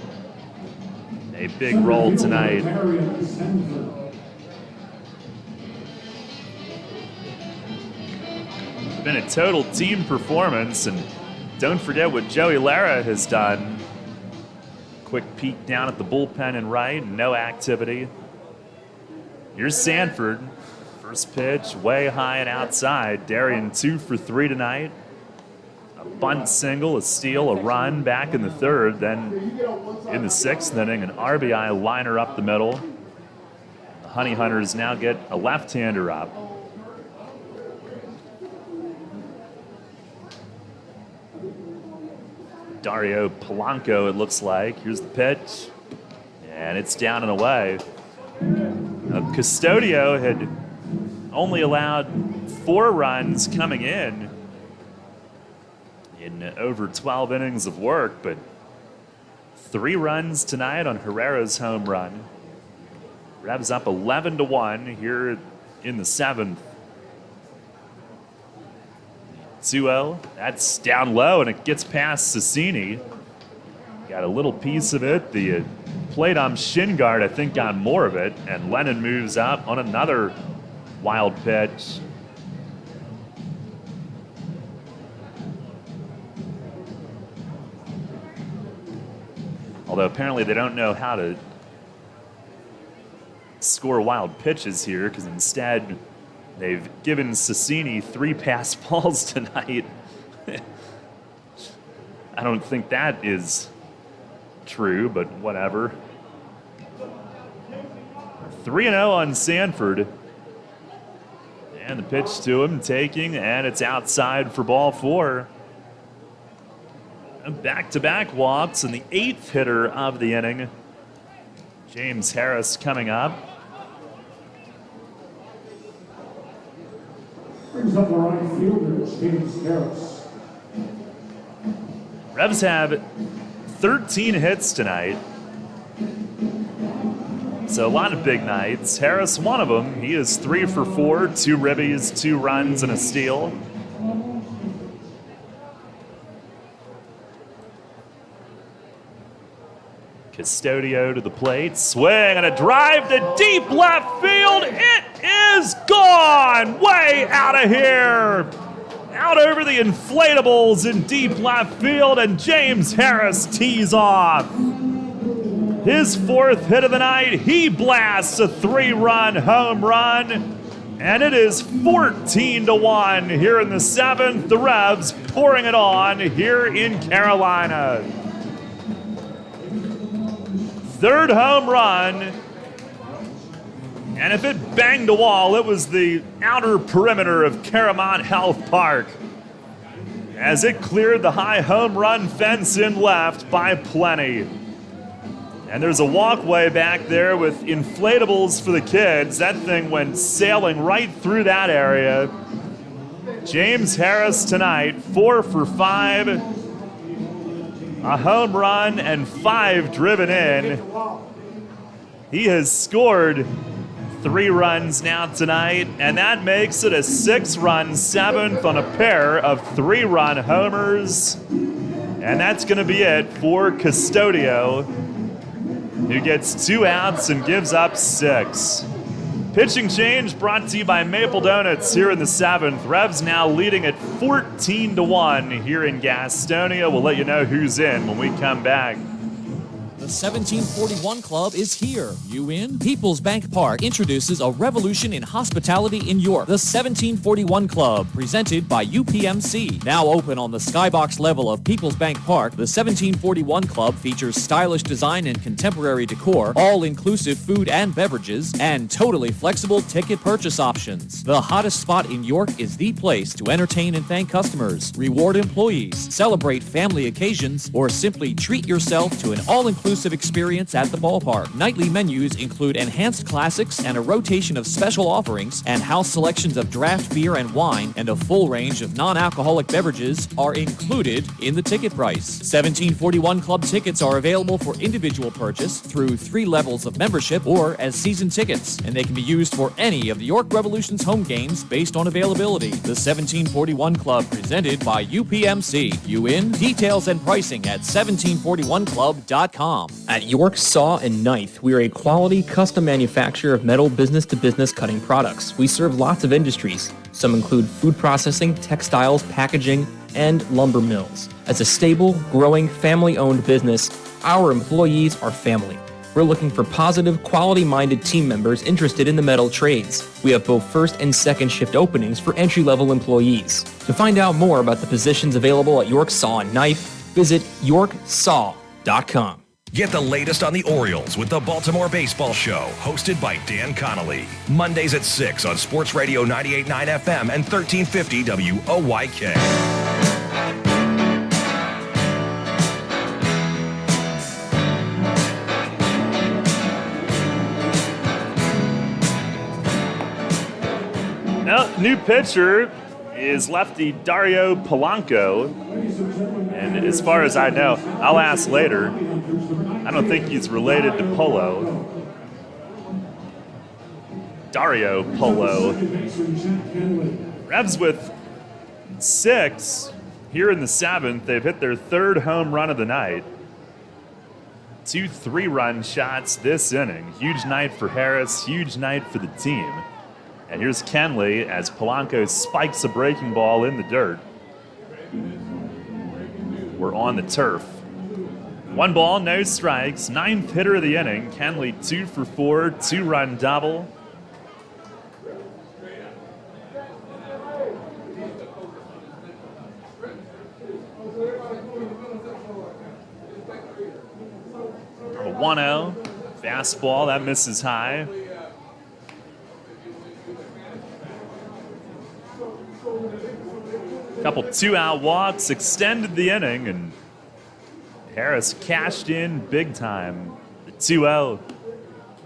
a big role tonight. It's been a total team performance, and don't forget what Joey Lara has done. Quick peek down at the bullpen and right, no activity. Here's Sanford. First pitch, way high and outside. Darian 2 for 3 tonight. A bunt single, a steal, a run back in the 3rd. Then in the 6th inning, an RBI liner up the middle. The Honey Hunters now get a left-hander up. Dario Polanco, it looks like. Here's the pitch, and it's down and away. Custodio had only allowed 4 runs coming in over 12 innings of work, but 3 runs tonight on Herrera's home run. Revs up 11-1 here in the 7th. 2-0, that's down low, and it gets past Cecchini. Got a little piece of it. The plate on shin guard, I think, got more of it, and Lennon moves up on another wild pitch. Although apparently they don't know how to score wild pitches here, because instead they've given Cecchini 3 pass balls tonight. I don't think that is true, but whatever. 3-0 on Sanford. And the pitch to him, taking, and it's outside for ball 4. Back-to-back walks, and the 8th hitter of the inning, James Harris, coming up. Brings up the right fielder, James Harris. Revs have 13 hits tonight. So a lot of big nights. Harris, one of them. He is 3 for 4, 2 ribbies, 2 runs, and a steal. Custodio to the plate, swing and a drive to deep left field. It is gone, way out of here. Out over the inflatables in deep left field, and James Harris tees off. His 4th hit of the night, he blasts a 3-run home run, and it is 14-1 here in the 7th. The Revs pouring it on here in Carolina. 3rd home run, and if it banged a wall, it was the outer perimeter of Caramont Health Park as it cleared the high home run fence in left by plenty. And there's a walkway back there with inflatables for the kids. That thing went sailing right through that area. James Harris tonight, 4 for 5. A home run and 5 driven in. He has scored 3 runs now tonight, and that makes it a 6-run 7th on a pair of 3-run homers. And that's going to be it for Gastonia, who gets 2 outs and gives up 6. Pitching change brought to you by Maple Donuts here in the 7th. Revs now leading at 14-1 here in Gastonia. We'll let you know who's in when we come back. The 1741 Club is here. You in? People's Bank Park introduces a revolution in hospitality in York. The 1741 Club, presented by UPMC. Now open on the skybox level of People's Bank Park, the 1741 Club features stylish design and contemporary decor, all-inclusive food and beverages, and totally flexible ticket purchase options. The hottest spot in York is the place to entertain and thank customers, reward employees, celebrate family occasions, or simply treat yourself to an all-inclusive experience at the ballpark. Nightly menus include enhanced classics and a rotation of special offerings, and house selections of draft beer and wine and a full range of non-alcoholic beverages are included in the ticket price. 1741 Club tickets are available for individual purchase through 3 levels of membership or as season tickets, and they can be used for any of the York Revolution's home games based on availability. The 1741 Club, presented by UPMC. You in? Details and pricing at 1741club.com. At York Saw and Knife, we are a quality custom manufacturer of metal business-to-business cutting products. We serve lots of industries. Some include food processing, textiles, packaging, and lumber mills. As a stable, growing, family-owned business, our employees are family. We're looking for positive, quality-minded team members interested in the metal trades. We have both first and second shift openings for entry-level employees. To find out more about the positions available at York Saw and Knife, visit yorksaw.com. Get the latest on the Orioles with the Baltimore Baseball Show, hosted by Dan Connolly. Mondays at 6 on Sports Radio 98.9 FM and 1350 WOYK. Now, new pitcher is lefty Dario Polanco. And as far as I know, I'll ask later, I don't think he's related to Polo. Dario Polo. Revs with 6 here in the 7th. They've hit their 3rd home run of the night. 2 3-run shots this inning. Huge night for Harris, huge night for the team. And here's Kenley as Polanco spikes a breaking ball in the dirt. We're on the turf. 1 ball, no strikes. 9th hitter of the inning. Kenley 2 for 4, 2-run double. A 1-0. Fastball, that misses high. Couple 2-out walks extended the inning, and Harris cashed in big time. The 2-0.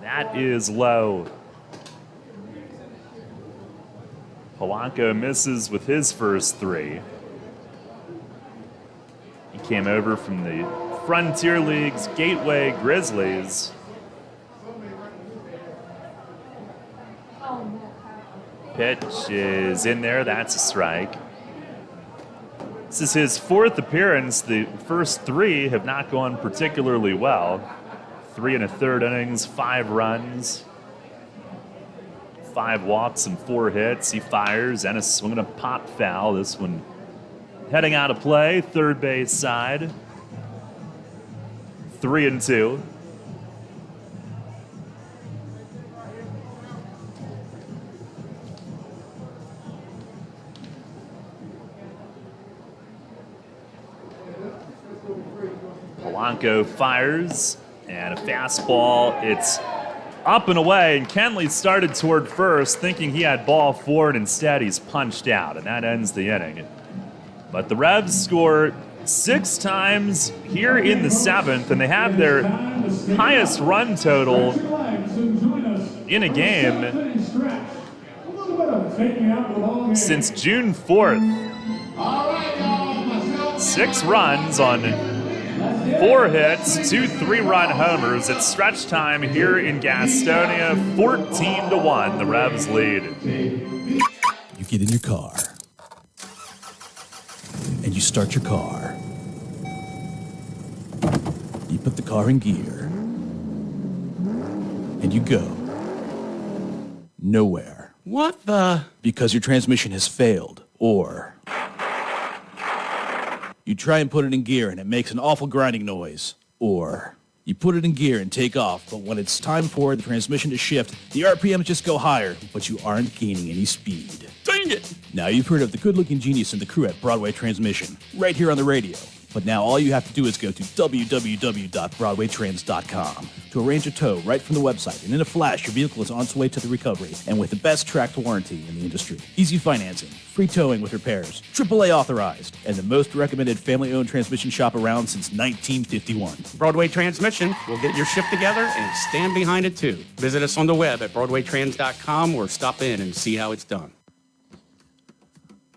That is low. Polanco misses with his first 3. He came over from the Frontier League's Gateway Grizzlies. Pitch is in there. That's a strike. This is his 4th appearance. The first 3 have not gone particularly well. 3 1/3 innings, 5 runs, 5 walks and 4 hits. He fires and a swing and a pop foul. This one heading out of play, third base side. 3-2. Polanco fires, and a fastball. It's up and away, and Kenley started toward first, thinking he had ball 4, and instead he's punched out, and that ends the inning. But the Revs score 6 times here in the 7th, and they have their highest run total in a game since June 4th. 6 runs on 4 hits, 2 3-run homers. It's stretch time here in Gastonia, 14-1. The Revs lead. You get in your car, and you start your car. You put the car in gear, and you go nowhere. What the? Because your transmission has failed, or you try and put it in gear and it makes an awful grinding noise, or you put it in gear and take off, but when it's time for the transmission to shift, the RPMs just go higher, but you aren't gaining any speed. Dang it! Now you've heard of the good-looking genius and the crew at Broadway Transmission, right here on the radio. But now all you have to do is go to www.broadwaytrans.com to arrange a tow right from the website, and in a flash, your vehicle is on its way to the recovery, and with the best tracked warranty in the industry. Easy financing, free towing with repairs, AAA authorized, and the most recommended family-owned transmission shop around since 1951. Broadway Transmission will get your ship together and stand behind it too. Visit us on the web at broadwaytrans.com or stop in and see how it's done.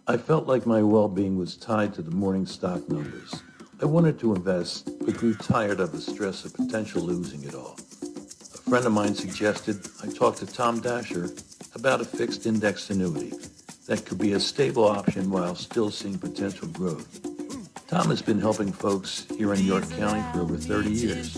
I felt like my well-being was tied to the morning stock numbers. I wanted to invest, but grew tired of the stress of potential losing it all. A friend of mine suggested I talk to Tom Dasher about a fixed index annuity that could be a stable option while still seeing potential growth. Tom has been helping folks here in York County for over 30 years.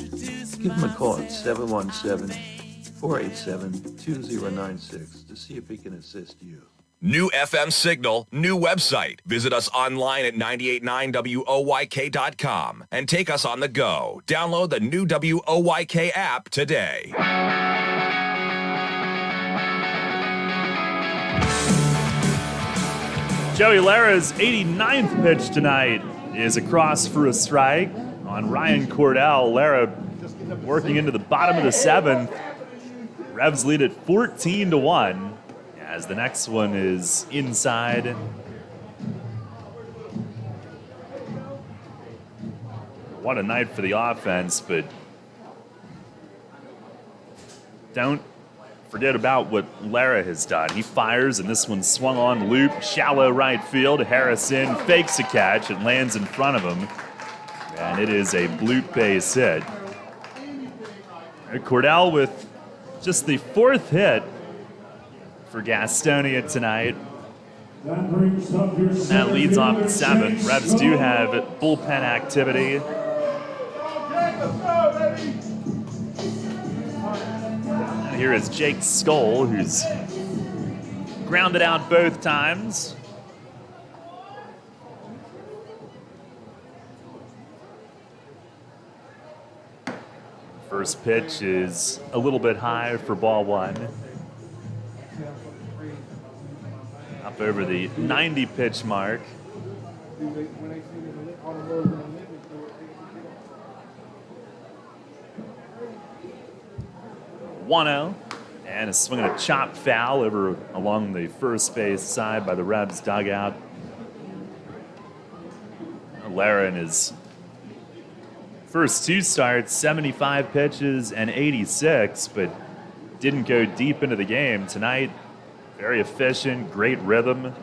Give him a call at 717-487-2096 to see if he can assist you. New FM signal, new website. Visit us online at 989WOYK.com and take us on the go. Download the new WOYK app today. Joey Lara's 89th pitch tonight is across for a strike on Ryan Cordell. Lara working into the bottom of the 7th. Revs lead at 14-1. As the next one is inside. What a night for the offense, but don't forget about what Lara has done. He fires, and this one swung on loop, shallow right field. Harrison fakes a catch and lands in front of him, and it is a bloop base hit. Cordell with just the 4th hit for Gastonia tonight. That leads off the 7th. Revs do have bullpen activity. And here is Jake Skoll, who's grounded out both times. First pitch is a little bit high for ball 1. Up over the 90 pitch mark. 1-0, and a swing and a chop foul over along the first base side by the Revs dugout. Lara in his first 2 starts, 75 pitches and 86, but didn't go deep into the game. Tonight, very efficient, great rhythm.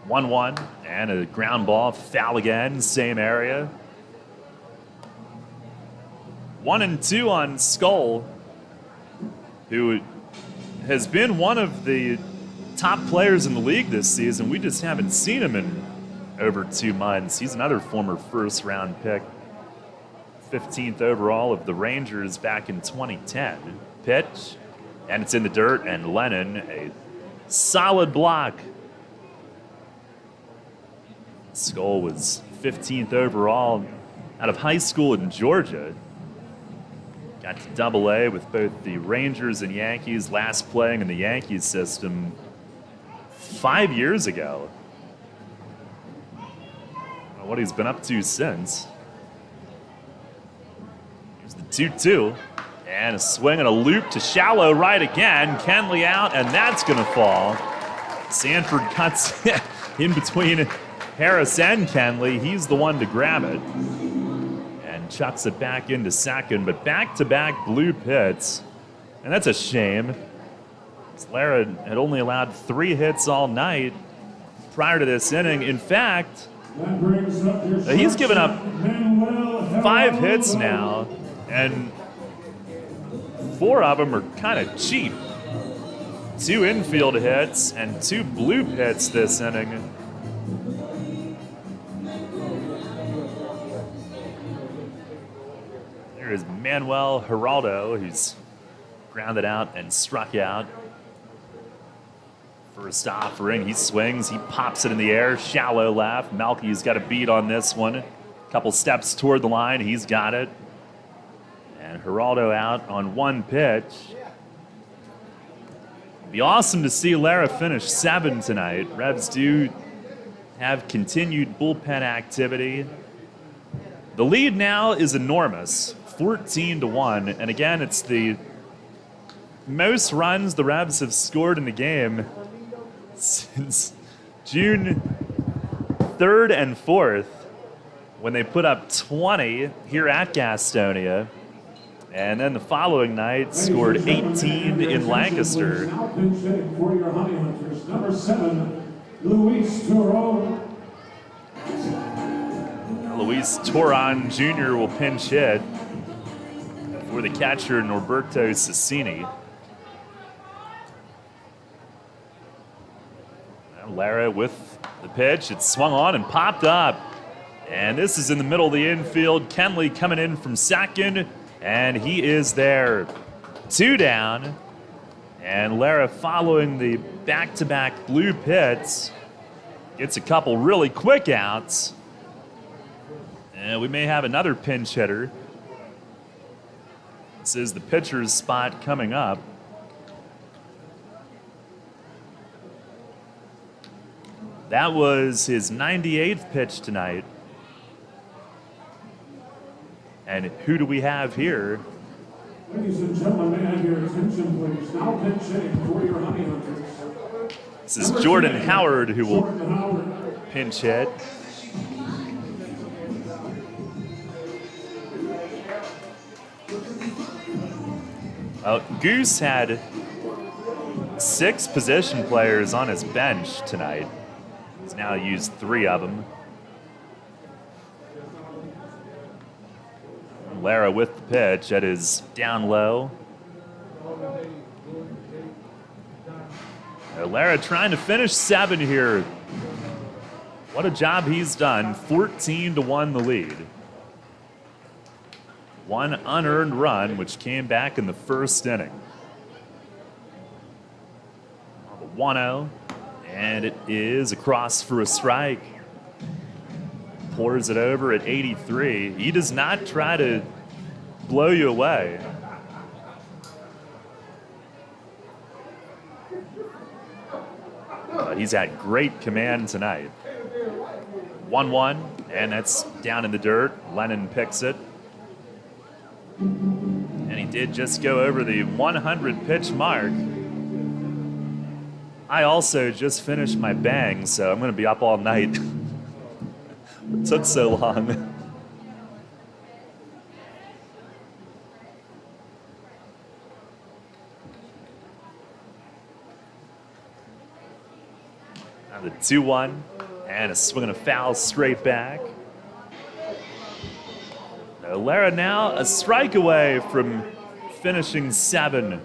1-1, and a ground ball, foul again, same area. 1-2 on Skoll, who has been one of the top players in the league this season. We just haven't seen him in over 2 months. He's another former first-round pick, 15th overall of the Rangers back in 2010. Pitch, and it's in the dirt, and Lennon, a solid block. Skoll was 15th overall out of high school in Georgia. Got to Double-A with both the Rangers and Yankees, last playing in the Yankees system 5 years ago. I don't know what he's been up to since. Here's the 2-2. And a swing and a loop to shallow right again. Kenley out, and that's going to fall. Sanford cuts in between Harris and Kenley. He's the one to grab it. And chucks it back into second, but back-to-back bloop hits. And that's a shame. Lara had only allowed 3 hits all night prior to this inning. In fact, He's given up 5 hits now, and 4 of them are kind of cheap. 2 infield hits and 2 bloop hits this inning. There is Manuel Geraldo, who's grounded out and struck out. First offering, he swings, he pops it in the air, shallow left. Melky's got a beat on this one. Couple steps toward the line, he's got it. And Geraldo out on 1 pitch. Be awesome to see Lara finish 7 tonight. Revs do have continued bullpen activity. The lead now is enormous, 14-1. And again, it's the most runs the Revs have scored in a game since June 3rd and 4th, when they put up 20 here at Gastonia. And then the following night scored 18 in Lancaster. Number 7, Luis Toro. Luis Toron Jr. will pinch hit for the catcher Norberto Cecchini. Lara with the pitch. It's swung on and popped up. And this is in the middle of the infield. Kenley coming in from second. And he is there. 2 down. And Lara, following the back-to-back blue hits, gets a couple really quick outs. And we may have another pinch hitter. This is the pitcher's spot coming up. That was his 98th pitch tonight. And who do we have here? Ladies and gentlemen, may I have your attention, please? Now pinch hitting for your Honey Hunters. This is Jordan Howard who will pinch hit. Goose had 6 position players on his bench tonight. He's now used 3 of them. Lara with the pitch. That is down low. Lara trying to finish 7 here. What a job he's done. 14-1 the lead. 1 unearned run, which came back in the first inning. 1-0, and it is across for a strike. Pours it over at 83. He does not try to blow you away. But he's had great command tonight. 1-1, and that's down in the dirt. Lennon picks it. And he did just go over the 100 pitch mark. I also just finished my bang, so I'm going to be up all night. It took so long. Now the 2-1, and a swing and a foul straight back. Lara now a strike away from finishing 7.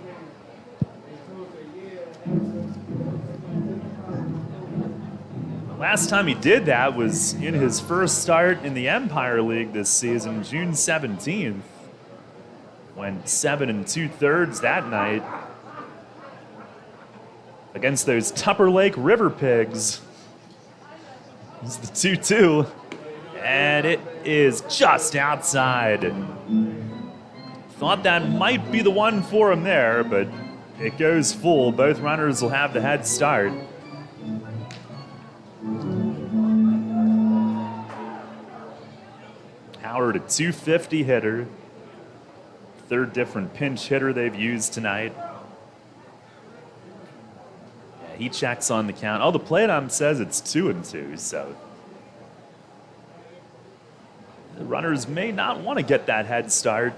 Last time he did that was in his first start in the Empire League this season, June 17th. Went 7 2/3 that night against those Tupper Lake River Pigs. It's the 2-2. And it is just outside. Thought that might be the one for him there, but it goes full. Both runners will have the head start. Howard, a 250 hitter. 3rd different pinch hitter they've used tonight. Yeah, he checks on the count. Oh, the plate ump says it's 2-2, so the runners may not want to get that head start.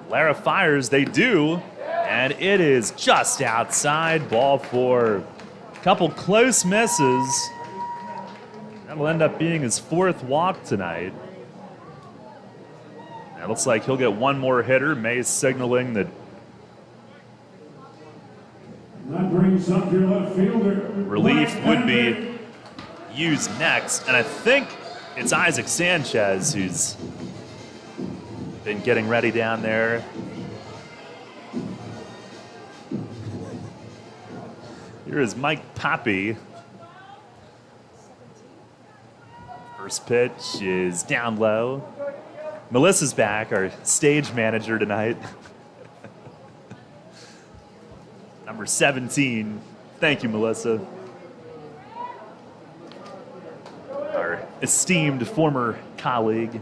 Lara fires, they do, and it is just outside. Ball 4. Couple close misses. That'll end up being his 4th walk tonight. It looks like he'll get one more hitter. Mays signaling that brings up your left fielder. relief would be used next. And I think it's Isaac Sanchez who's been getting ready down there. Here is Mike Poppy. First pitch is down low. Melissa's back, our stage manager tonight. Number 17. Thank you, Melissa. Our esteemed former colleague.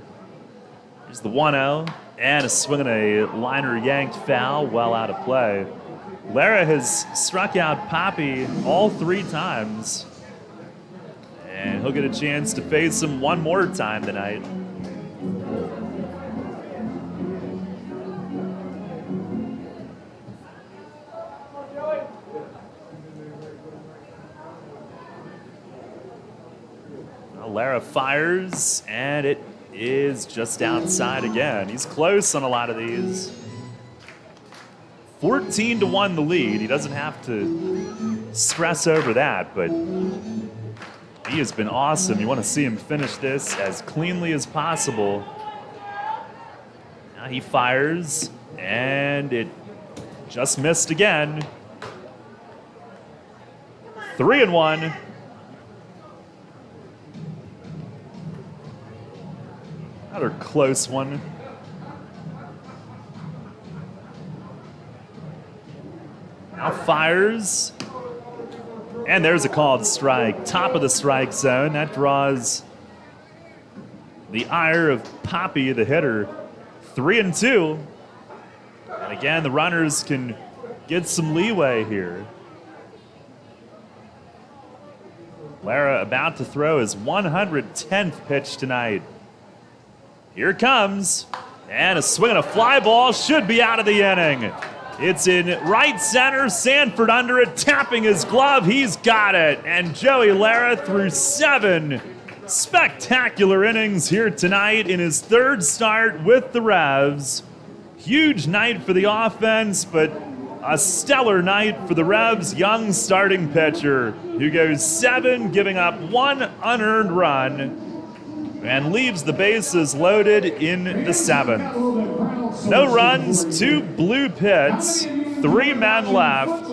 Here's the 1-0, and a swing and a liner yanked foul, well out of play. Lara has struck out Poppy all 3 times. And he'll get a chance to face him one more time tonight. Lara fires, and it is just outside again. He's close on a lot of these. 14-1 the lead. He doesn't have to stress over that, but he has been awesome. You want to see him finish this as cleanly as possible. Now he fires, and it just missed again. 3-1. Another close one. Now fires. And there's a called strike. Top of the strike zone. That draws the ire of Poppy, the hitter. 3-2. And again, the runners can get some leeway here. Lara about to throw his 110th pitch tonight. Here it comes, and a swing and a fly ball should be out of the inning. It's in right center, Sanford under it, tapping his glove, he's got it. And Joey Lara threw 7 spectacular innings here tonight in his 3rd start with the Revs. Huge night for the offense, but a stellar night for the Revs' young starting pitcher, who goes 7, giving up 1 unearned run, and leaves the bases loaded in the 7th. No runs, 2 blue pits, 3 men left.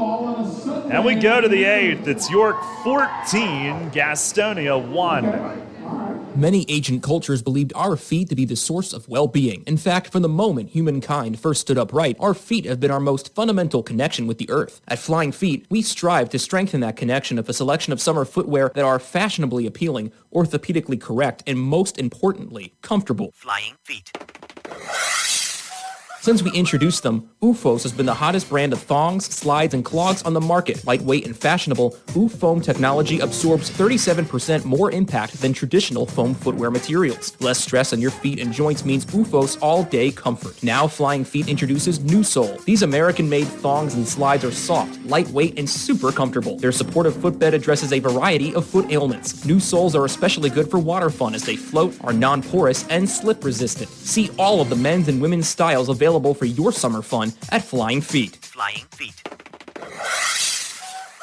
And we go to the 8th. It's York 14, Gastonia 1. Many ancient cultures believed our feet to be the source of well-being. In fact, from the moment humankind first stood upright, our feet have been our most fundamental connection with the earth. At Flying Feet, we strive to strengthen that connection with a selection of summer footwear that are fashionably appealing, orthopedically correct, and most importantly, comfortable. Flying Feet. Since we introduced them, OOFOS has been the hottest brand of thongs, slides, and clogs on the market. Lightweight and fashionable, OOF foam technology absorbs 37% more impact than traditional foam footwear materials. Less stress on your feet and joints means OOFOS all-day comfort. Now Flying Feet introduces New Sole. These American-made thongs and slides are soft, lightweight, and super comfortable. Their supportive footbed addresses a variety of foot ailments. New soles are especially good for water fun as they float, are non-porous, and slip-resistant. See all of the men's and women's styles available for your summer fun at Flying Feet. Flying Feet.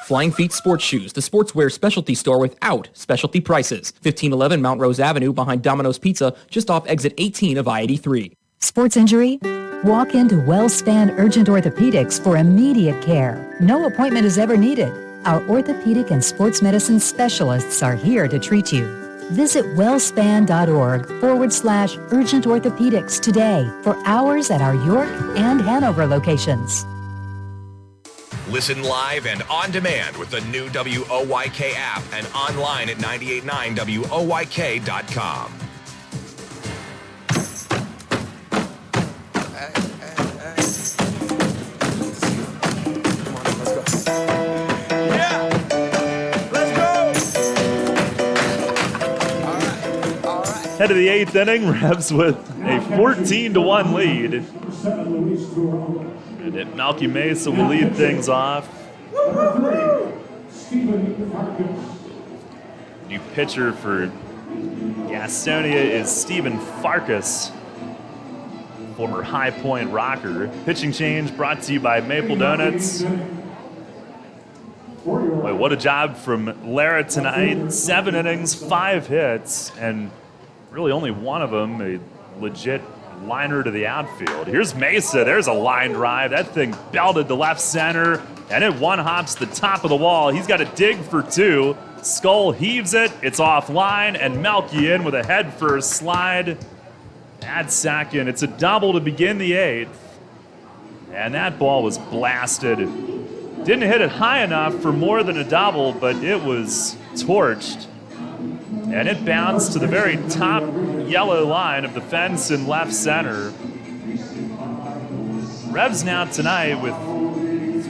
Flying Feet Sports Shoes, the sportswear specialty store without specialty prices. 1511 Mount Rose Avenue behind Domino's Pizza, just off exit 18 of I-83. Sports injury? Walk into WellSpan Urgent Orthopedics for immediate care. No appointment is ever needed. Our orthopedic and sports medicine specialists are here to treat you. Visit wellspan.org/urgent orthopedics today for hours at our York and Hanover locations. Listen live and on demand with the new WOYK app and online at 989WOYK.com. Head of the 8th inning, Revs with a 14-1 lead. And Malky Mesa will lead things off. New pitcher for Gastonia is Stephen Farkas, former High Point Rocker. Pitching change brought to you by Maple Donuts. Boy, what a job from Lara tonight. 7 innings, 5 hits, and really only one of them a legit liner to the outfield. Here's Mesa. There's a line drive. That thing belted to left center, and it one-hops the top of the wall. He's got to dig for 2. Skull heaves it. It's offline, and Melky in with a head-first slide. At second. It's a double to begin the 8th. And that ball was blasted. Didn't hit it high enough for more than a double, but it was torched. And it bounced to the very top yellow line of the fence in left center. Revs now tonight with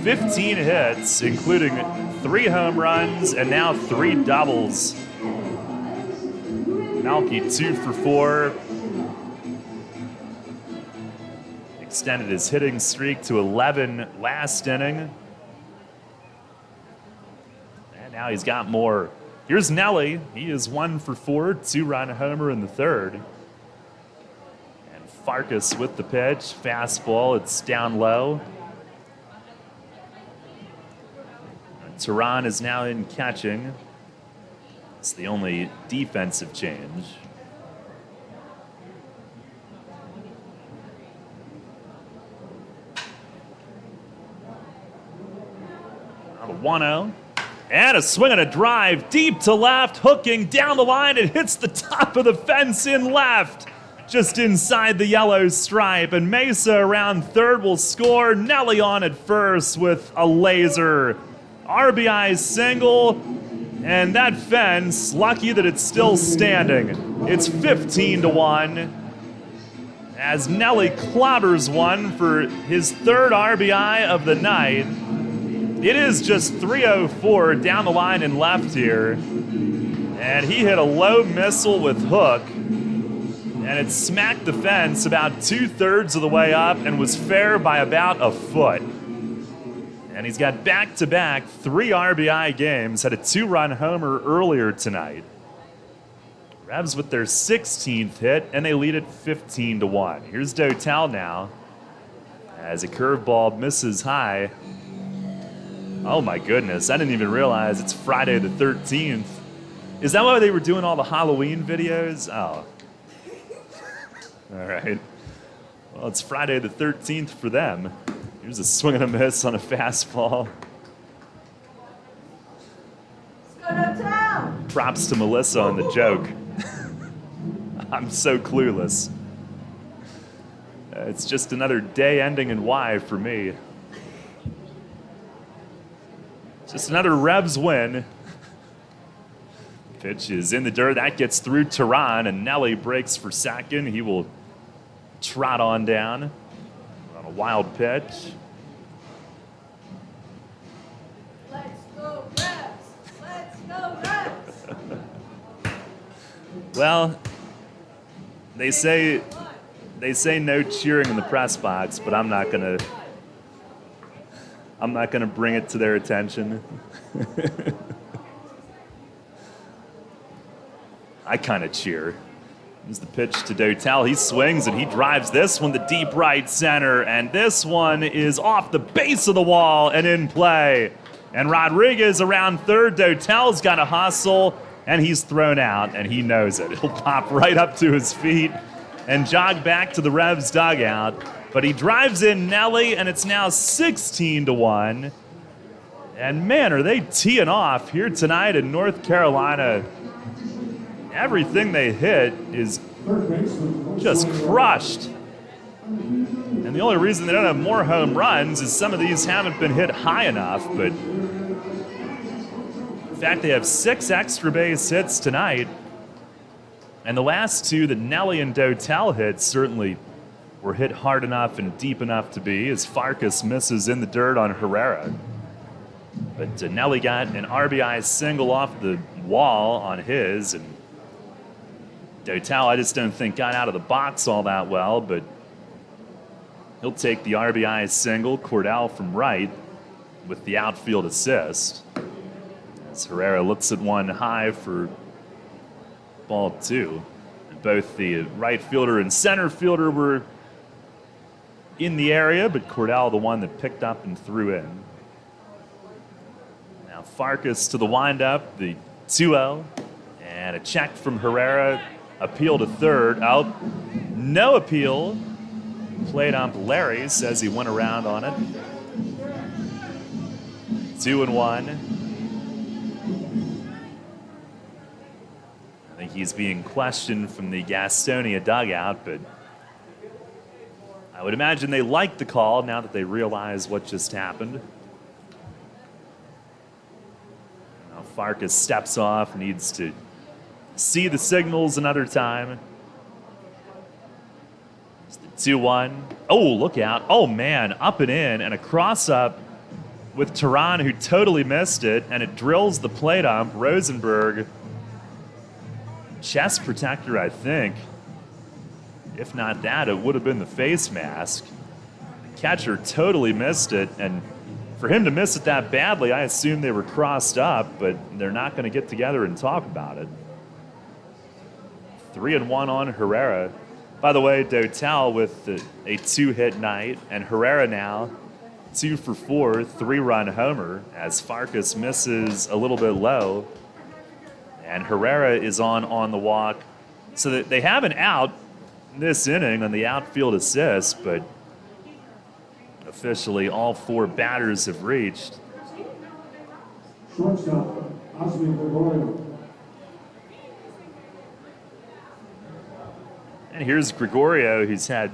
15 hits, including 3 home runs and now 3 doubles. Melky 2 for 4. Extended his hitting streak to 11 last inning. And now he's got more. Here's Nelly. He is 1 for 4, 2-run homer in the 3rd. And Farkas with the pitch. Fastball, it's down low. Tehran is now in catching. It's the only defensive change. A 1-0. And a swing and a drive deep to left, hooking down the line. It hits the top of the fence in left, just inside the yellow stripe. And Mesa around third will score. Nelly on at first with a laser. RBI single. And that fence, lucky that it's still standing. It's 15-1. As Nelly clobbers one for his 3rd RBI of the night. It is just 304 down the line and left here. And he hit a low missile with hook. And it smacked the fence about 2/3 of the way up and was fair by about a foot. And he's got back-to-back 3 RBI games, had a 2-run homer earlier tonight. Revs with their 16th hit, and they lead it 15-1. Here's Dotel now. As a curveball misses high. Oh my goodness, I didn't even realize it's Friday the 13th. Is that why they were doing all the Halloween videos? Oh. All right. Well, it's Friday the 13th for them. Here's a swing and a miss on a fastball. Props to Melissa on the joke. I'm so clueless. It's just another day ending in Y for me. Just another Revs win. Pitch is in the dirt. That gets through Tehran, and Nelly breaks for second. He will trot on down on a wild pitch. Let's go Revs! Let's go Revs! Well, they say no cheering in the press box, but I'm not gonna bring it to their attention. I kind of cheer. Here's the pitch to Dotel. He swings and he drives this one to deep right center, and this one is off the base of the wall and in play. And Rodriguez around third. Dotel's got to hustle, and he's thrown out, and he knows it. He'll pop right up to his feet and jog back to the Revs dugout. But he drives in Nelly, and it's now 16-1. And man, are they teeing off here tonight in North Carolina. Everything they hit is just crushed. And the only reason they don't have more home runs is some of these haven't been hit high enough. But in fact, they have 6 extra base hits tonight. And the last 2 that Nelly and Dotel hit certainly were hit hard enough and deep enough to be, as Farkas misses in the dirt on Herrera. But Nelly got an RBI single off the wall on his, and Dotel, I just don't think got out of the box all that well, but he'll take the RBI single. Cordell from right with the outfield assist. As Herrera looks at one high for ball 2. Both the right fielder and center fielder were in the area, but Cordell the one that picked up and threw in. Now Farkas to the windup, the 2-0, and a check from Herrera, appeal to third, out, no appeal. Plate ump Larry says he went around on it. 2-1. I think he's being questioned from the Gastonia dugout, but I would imagine they like the call now that they realize what just happened. Now Farkas steps off, needs to see the signals another time. It's the 2-1. Oh, look out. Oh, man, up and in, and a cross-up with Tehran, who totally missed it, and it drills the plate ump. Rosenberg, chest protector, I think. If not that, it would have been the face mask. The catcher totally missed it, and for him to miss it that badly, I assume they were crossed up, but they're not going to get together and talk about it. 3-1 on Herrera. By the way, Dotel with a 2-hit night, and Herrera now 2 for 4, 3-run homer as Farkas misses a little bit low, and Herrera is on the walk. So that they have an out this inning on the outfield assist, but officially all 4 batters have reached. Shortstop, Osby Gregorio. And here's Gregorio, who's had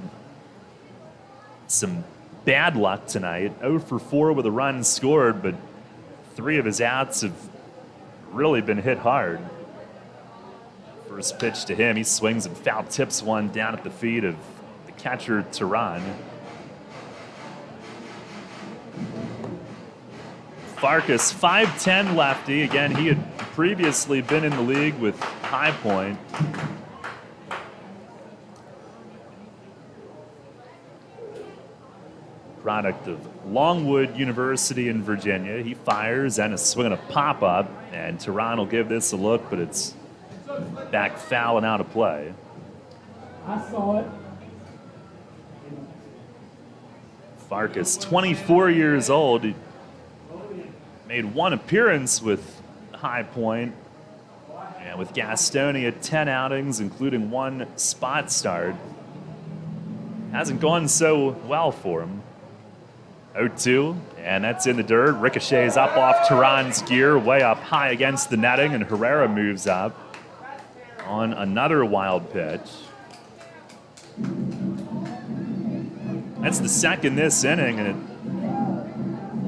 some bad luck tonight. 0 for 4 with a run scored, but 3 of his outs have really been hit hard. First pitch to him, he swings and foul tips one down at the feet of the catcher, Tehran. Farkas, 5'10 lefty. Again, he had previously been in the league with High Point. Product of Longwood University in Virginia. He fires and a swing and a pop-up, and Tehran will give this a look, but it's back foul and out of play. I saw it. Farkas, 24 years old. He made 1 appearance with High Point, and with Gastonia, 10 outings, including 1 spot start. Hasn't gone so well for him. 0-2, and that's in the dirt. Ricochets up off Tehran's gear, way up high against the netting, and Herrera moves up on another wild pitch. That's the second this inning, and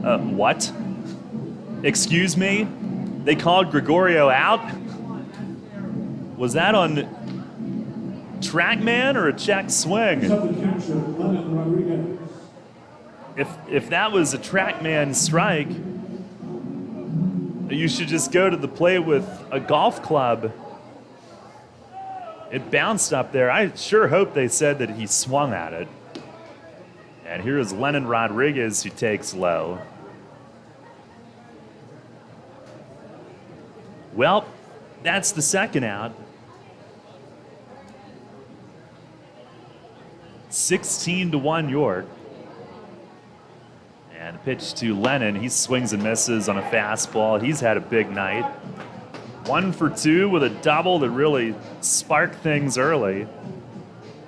it... what? Excuse me? They called Gregorio out? Was that on TrackMan or a check swing? If that was a TrackMan strike, you should just go to the plate with a golf club. It bounced up there. I sure hope they said that he swung at it. And here is Lennon Rodriguez, who takes low. Well, that's the second out. 16-1 York. And the pitch to Lennon. He swings and misses on a fastball. He's had a big night. 1 for 2 with a double that really sparked things early.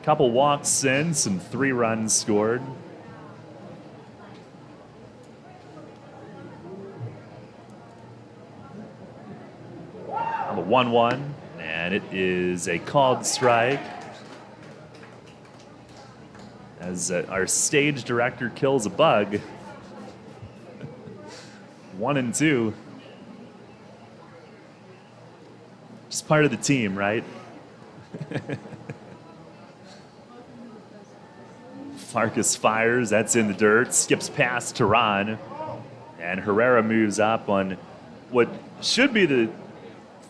Couple walks in, some 3 runs scored. The 1-1, and it is a called strike. As our stage director kills a bug. 1-2. Just part of the team, right? Farkas fires, that's in the dirt, skips past Tehran, and Herrera moves up on what should be the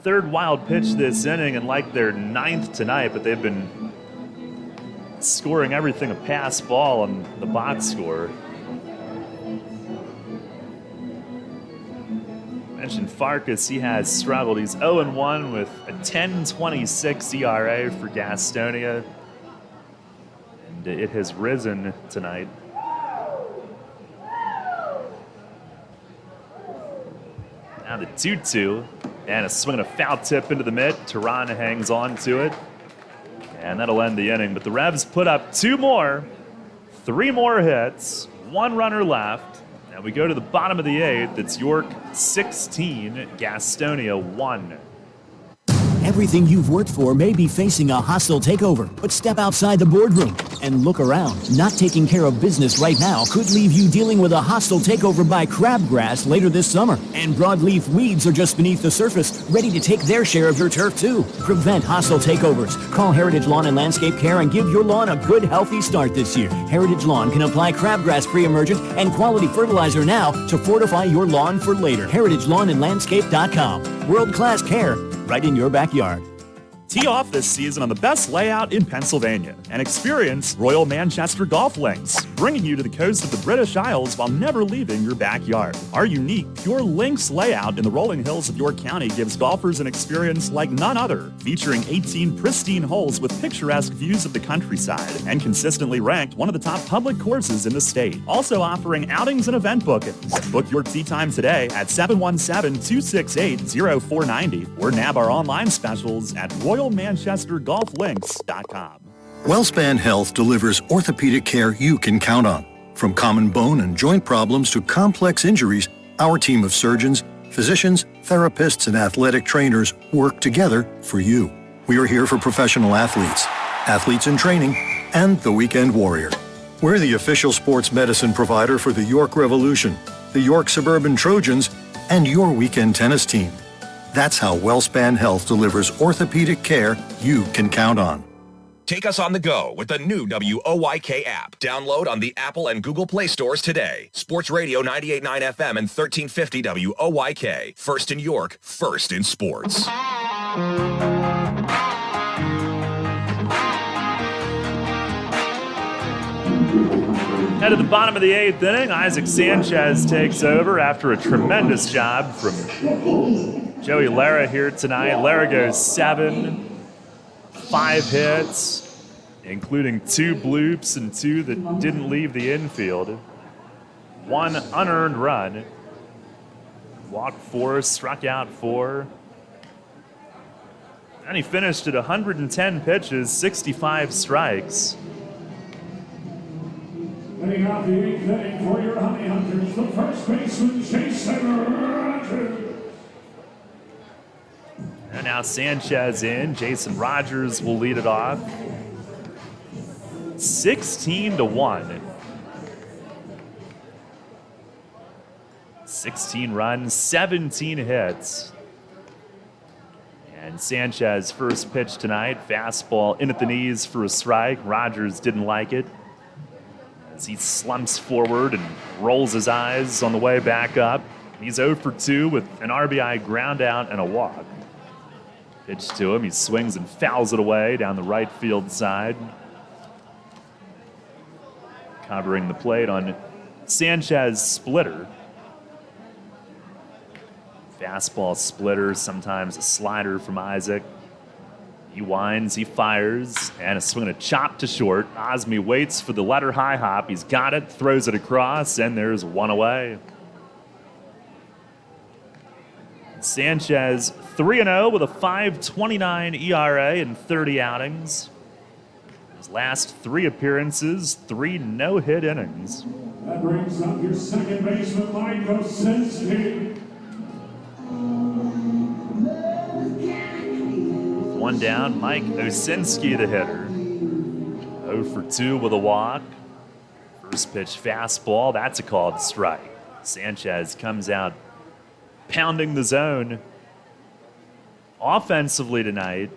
3rd wild pitch this inning, and like their 9th tonight, but they've been scoring everything a pass ball on the box score. Mentioned Farkas, he has struggled. He's 0-1 with a 10.26 ERA for Gastonia. And it has risen tonight. Now the 2-2, and a swing and a foul tip into the mid. Tirana hangs on to it, and that'll end the inning. But the Revs put up 2 more, 3 more hits, 1 runner left. And we go to the bottom of the 8th. It's York 16, Gastonia 1. Everything you've worked for may be facing a hostile takeover, but step outside the boardroom and look around. Not taking care of business right now could leave you dealing with a hostile takeover by crabgrass later this summer. And broadleaf weeds are just beneath the surface, ready to take their share of your turf too. Prevent hostile takeovers. Call Heritage Lawn and Landscape Care and give your lawn a good, healthy start this year. Heritage Lawn can apply crabgrass pre-emergent and quality fertilizer now to fortify your lawn for later. HeritageLawnandLandscape.com. World-class care right in your backyard. Tee off this season on the best layout in Pennsylvania and experience Royal Manchester Golf Links, bringing you to the coast of the British Isles while never leaving your backyard. Our unique Pure Links layout in the rolling hills of York County gives golfers an experience like none other, featuring 18 pristine holes with picturesque views of the countryside and consistently ranked one of the top public courses in the state. Also offering outings and event bookings. Book your tee time today at 717-268-0490 or nab our online specials at RoyalManchesterGolfLinks.com. WellSpan Health delivers orthopedic care you can count on. From common bone and joint problems to complex injuries, our team of surgeons, physicians, therapists, and athletic trainers work together for you. We are here for professional athletes, athletes in training, and the weekend warrior. We're the official sports medicine provider for the York Revolution, the York Suburban Trojans, and your weekend tennis team. That's how WellSpan Health delivers orthopedic care you can count on. Take us on the go with the new WOYK app. Download on the Apple and Google Play stores today. Sports Radio 98.9 FM and 1350 WOYK. First in York, first in sports. Head to the bottom of the 8th inning. Isaac Sanchez takes over after a tremendous job from Joey Lara here tonight. Lara goes 7, 5 hits, including 2 bloops and 2 that didn't leave the infield. 1 unearned run. Walked 4, struck out 4. And he finished at 110 pitches, 65 strikes. Heading out the 8th inning for your Honey Hunters, the first baseman, Jason Rogers. And now Sanchez in. Jason Rogers will lead it off. 16-1. 16 runs, 17 hits. And Sanchez first pitch tonight. Fastball in at the knees for a strike. Rogers didn't like it, as he slumps forward and rolls his eyes on the way back up. He's 0 for 2 with an RBI ground out and a walk. Pitch to him, he swings and fouls it away down the right field side. Covering the plate on Sanchez splitter. Fastball splitter, sometimes a slider from Isaac. He winds, he fires, and a swing and a chop to short. Osme waits for the letter high hop. He's got it, throws it across, and there's 1 away. Sanchez 3-0 with a 5.29 ERA in 30 outings. His last 3 appearances, 3 no-hit innings. That brings up your second baseman, Mike Osinski. One down, Mike Osinski, the hitter. 0 for 2 with a walk. First pitch fastball, that's a called strike. Sanchez comes out pounding the zone offensively tonight.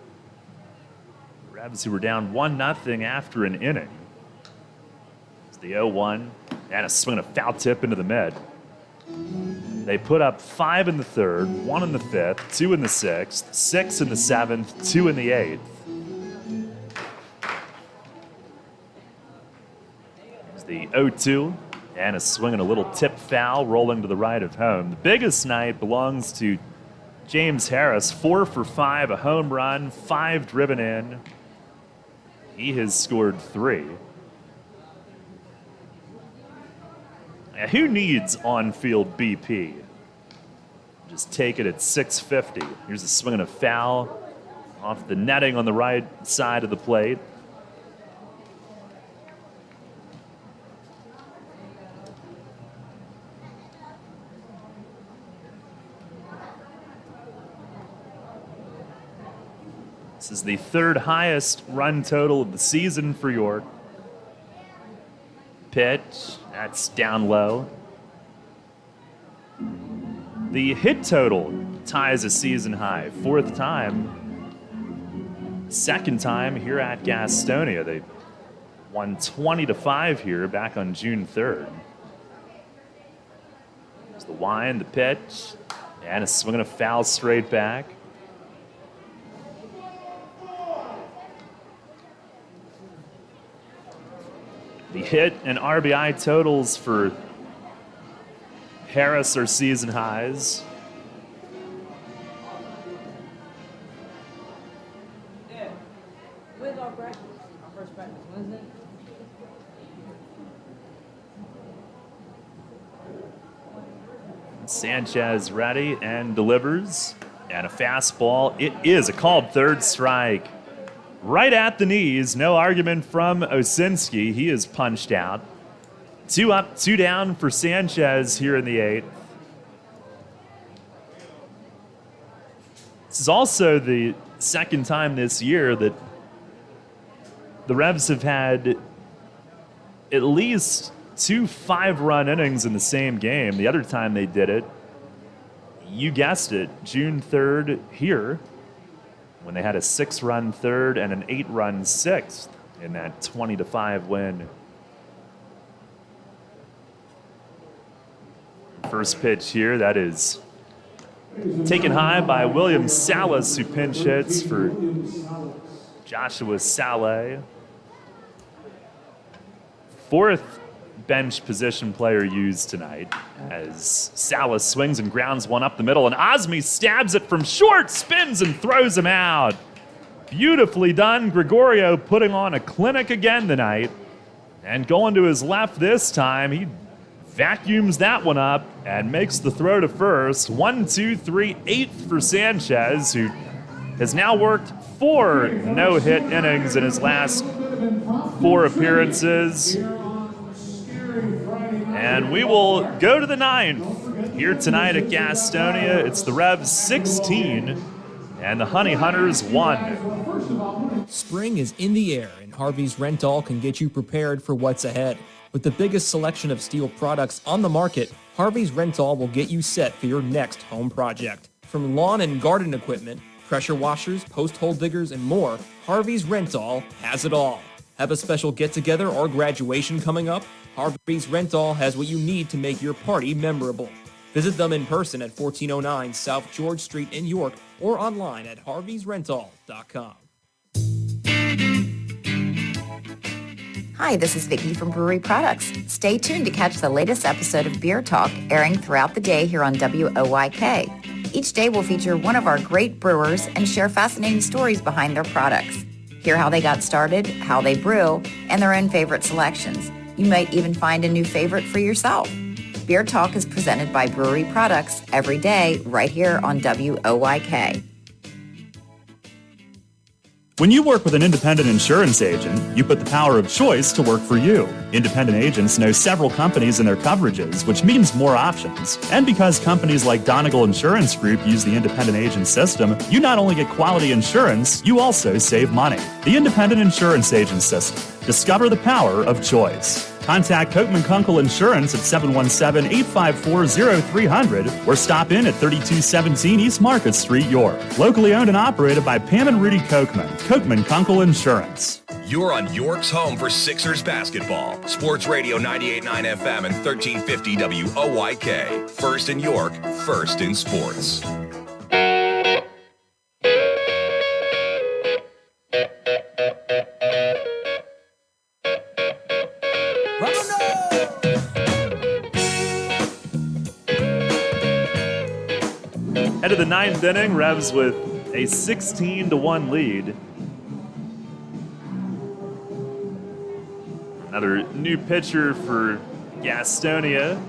The Revs, who were down 1-0 after an inning. It's the 0-1, and a swing and a foul tip into the mid. They put up 5 in the 3rd, 1 in the 5th, 2 in the 6th, 6 in the 7th, 2 in the 8th. It's the 0-2, And a swing and a little tip foul rolling to the right of home. The biggest night belongs to James Harris, 4 for 5, a home run, 5 driven in. He has scored 3. Now, who needs on-field BP? Just take it at 650. Here's a swing and a foul off the netting on the right side of the plate. This is the 3rd highest run total of the season for York. Pitch, that's down low. The hit total ties a season high. 4th time. 2nd time here at Gastonia. They won 20-5 here back on June 3rd. There's the wind, the pitch, and a swing and a foul straight back. The hit and RBI totals for Harris are season highs. Yeah. When's our practice? Our first practice Wednesday? Sanchez ready and delivers. And a fastball. It is a called 3rd strike. Right at the knees. No argument from Osinski. He is punched out. 2 up, 2 down for Sanchez here in the 8th. This is also the 2nd time this year that the Revs have had at least 2 5-run innings in the same game. The other time they did it, you guessed it, June 3rd here, when they had a 6-run 3rd and an 8-run 6th in that 20-5 win. First pitch here, that is taken high by William Salas, who pinch hits for Joshua Saleh. 4th bench position player used tonight as Salas swings and grounds one up the middle, and Osme stabs it from short, spins and throws him out. Beautifully done. Gregorio putting on a clinic again tonight, and going to his left this time. He vacuums that one up and makes the throw to first. 1, 2, 3, 8th for Sanchez, who has now worked 4 no-hit innings in his last 4 appearances. And we will go to the 9th here tonight at Gastonia. It's the Revs 16 and the Honey Hunters 1. Spring is in the air, and Harvey's Rental can get you prepared for what's ahead. With the biggest selection of steel products on the market, Harvey's Rental will get you set for your next home project. From lawn and garden equipment, pressure washers, post hole diggers, and more, Harvey's Rental has it all. Have a special get-together or graduation coming up? Harvey's Rental has what you need to make your party memorable. Visit them in person at 1409 South George Street in York or online at harveysrental.com. Hi, this is Vicki from Brewery Products. Stay tuned to catch the latest episode of Beer Talk airing throughout the day here on WOYK. Each day will feature one of our great brewers and share fascinating stories behind their products. Hear how they got started, how they brew, and their own favorite selections. You might even find a new favorite for yourself. Beer Talk is presented by Brewery Products every day right here on WOYK. When you work with an independent insurance agent, you put the power of choice to work for you. Independent agents know several companies and their coverages, which means more options. And because companies like Donegal Insurance Group use the independent agent system, you not only get quality insurance, you also save money. The independent insurance agent system. Discover the power of choice. Contact Kochman Kunkel Insurance at 717-854-0300 or stop in at 3217 East Market Street, York. Locally owned and operated by Pam and Rudy Kochman. Kochman Kunkel Insurance. You're on York's home for Sixers basketball. Sports Radio 98.9 FM and 1350 WOYK. First in York, first in sports. Head of the ninth inning, Revs with a 16-1 lead. Another new pitcher for Gastonia.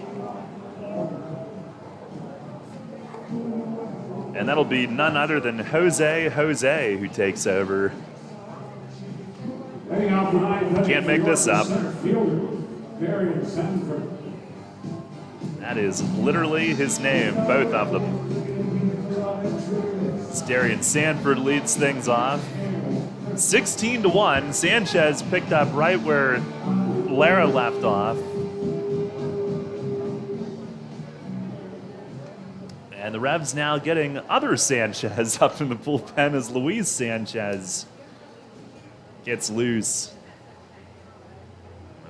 And that'll be none other than Jose who takes over. Can't make this up. That is literally his name, both of them. Darian Sanford leads things off. 16-1. Sanchez picked up right where Lara left off. And the Revs now getting other Sanchez up in the bullpen as Luis Sanchez gets loose.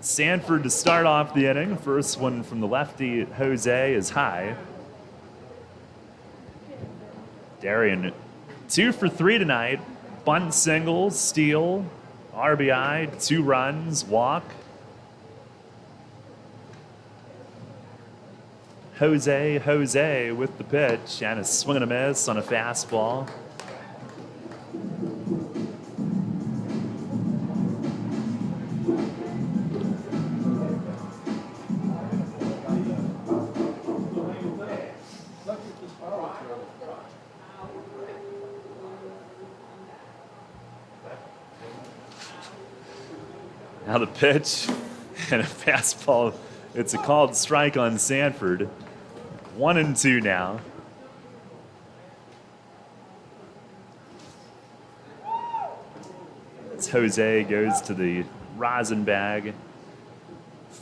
Sanford to start off the inning. First one from the lefty, Jose, is high. Darian, 2 for 3 tonight. Bunt single, steal, RBI, 2 runs, walk. Jose with the pitch and a swing and a miss on a fastball. Now the pitch and a fastball. It's a called strike on Sanford. 1-2 now. As Jose goes to the rosin bag.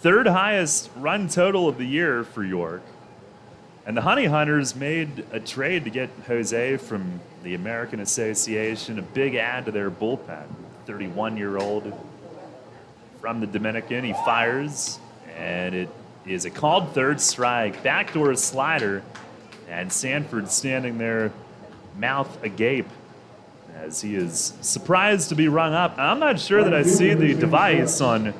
3rd highest run total of the year for York. And the Honey Hunters made a trade to get Jose from the American Association, a big add to their bullpen. 31-year-old from the Dominican. He fires, and it is a called 3rd strike. Backdoor slider, and Sanford standing there, mouth agape, as he is surprised to be rung up. I'm not sure that I see the device on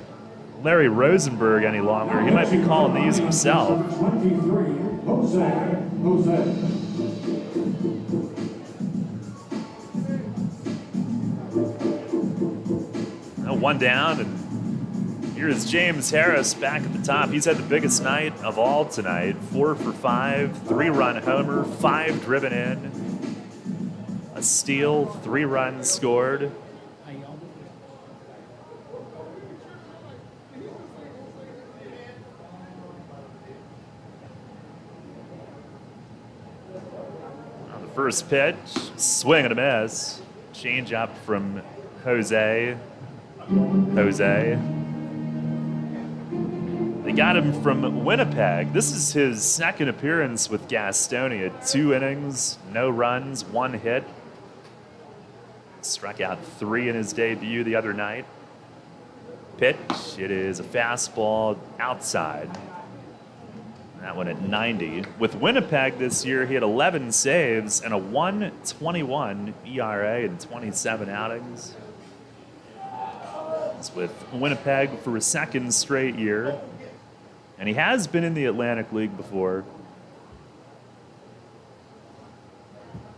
Larry Rosenberg any longer. He might be calling these himself. 23, Jose. One down, and here is James Harris back at the top. He's had the biggest night of all tonight. 4 for 5, 3-run homer, 5 driven in, a steal, 3 runs scored. On the first pitch, swing and a miss. Change up from Jose. They got him from Winnipeg. This is his 2nd appearance with Gastonia. 2 innings, no runs, 1 hit. Struck out 3 in his debut the other night. Pitch, it is a fastball outside. That one at 90. With Winnipeg this year, he had 11 saves and a 1.21 ERA in 27 outings. With Winnipeg for a 2nd straight year. And he has been in the Atlantic League before.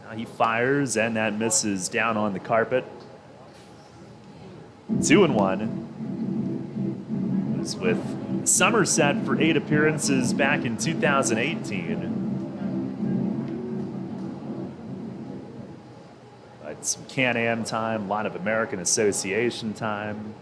Now he fires, and that misses down on the carpet. 2-1. Was with Somerset for 8 appearances back in 2018. Some Can-Am time, a lot of American Association time.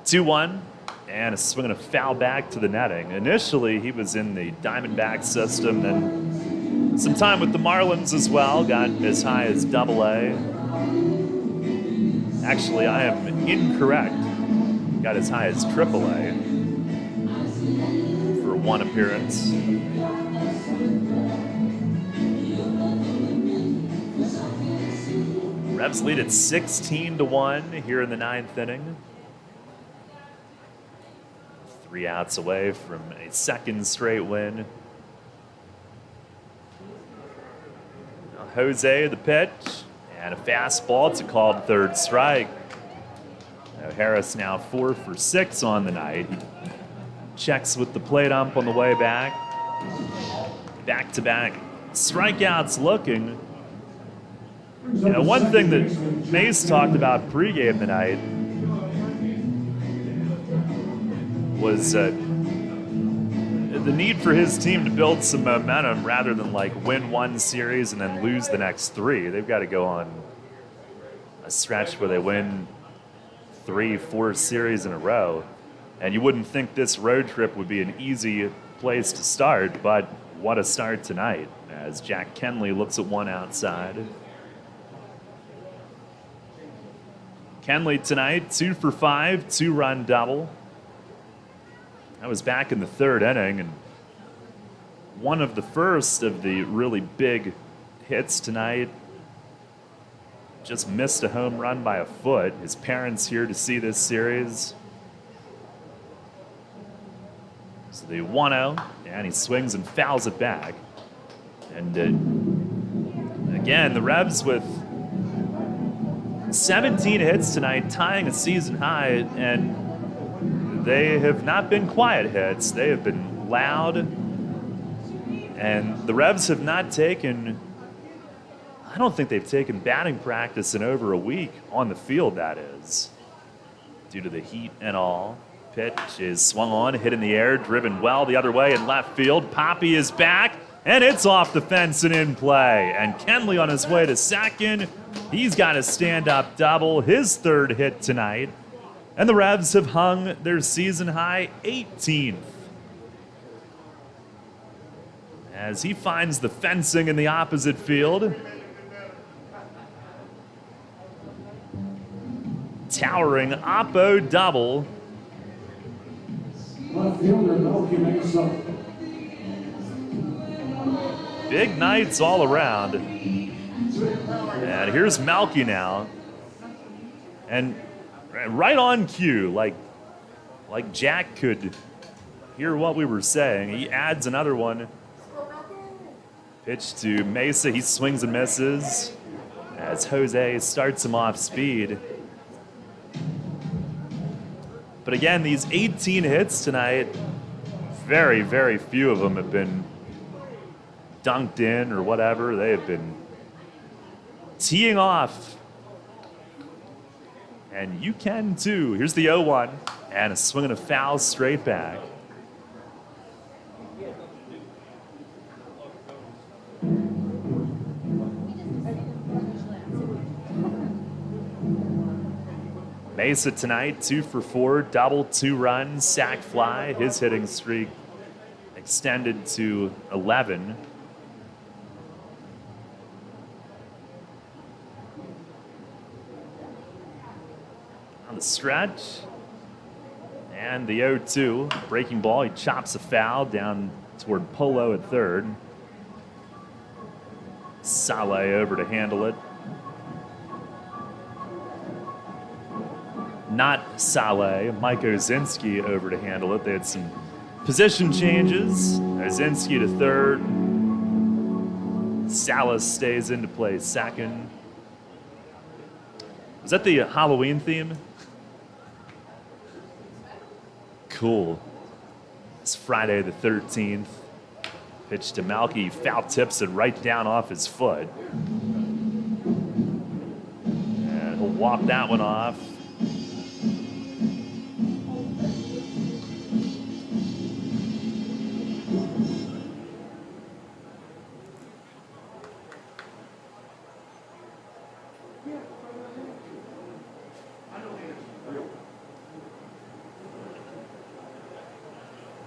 (2-1), and a swing and a foul back to the netting. Initially, he was in the Diamondback system, then some time with the Marlins as well. Got as high as AA. Actually, I am incorrect. Got as high as AAA. 1 appearance. Revs lead at 16-1 here in the 9th inning. 3 outs away from a 2nd straight win. Now Jose the pitch, and a fastball. It's a called 3rd strike. Harris now 4 for 6 on the night. He checks with the plate ump on the way back. Back-to-back strikeouts looking. You know, one thing that Mace talked about pregame tonight was the need for his team to build some momentum rather than like win one series and then lose the next 3. They've got to go on a stretch where they win 3-4 series in a row. And you wouldn't think this road trip would be an easy place to start, but what a start tonight as Jack Kenley looks at one outside. Kenley tonight, 2 for 5, 2-run double. That was back in the 3rd inning, and one of the first of the really big hits tonight. Just missed a home run by a foot. His parents here to see this series. So the 1-0, and he swings and fouls it back. And again, the Revs with 17 hits tonight, tying a season high, and they have not been quiet hits. They have been loud, and the Revs have not taken, I don't think they've taken batting practice in over a week on the field, that is, due to the heat and all. Pitch is swung on, hit in the air, driven well the other way in left field. Poppy is back, and it's off the fence and in play. And Kenley on his way to second. He's got a stand-up double, his 3rd hit tonight. And the Revs have hung their season-high 18th. As he finds the fencing in the opposite field. Towering Oppo double. Left fielder Melky makes up. Big nights all around. And here's Melky now. And right on cue, like Jack could hear what we were saying. He adds another one. Pitch to Mesa. He swings and misses as Jose starts him off speed. But again, these 18 hits tonight, very, very few of them have been dunked in or whatever. They have been teeing off. And you can too. Here's the 0-1 and a swing and a foul straight back. Mesa tonight, 2 for 4, double, 2 runs, sac fly. His hitting streak extended to 11. On the stretch, and the 0-2, breaking ball. He chops a foul down toward Polo at 3rd. Saleh over to handle it. Not Saleh, Mike Ozinski over to handle it. They had some position changes. Ozinski to 3rd. Salas stays into play 2nd. Was that the Halloween theme? Cool. It's Friday the 13th. Pitch to Malky, foul tips it right down off his foot. And he'll walk that one off.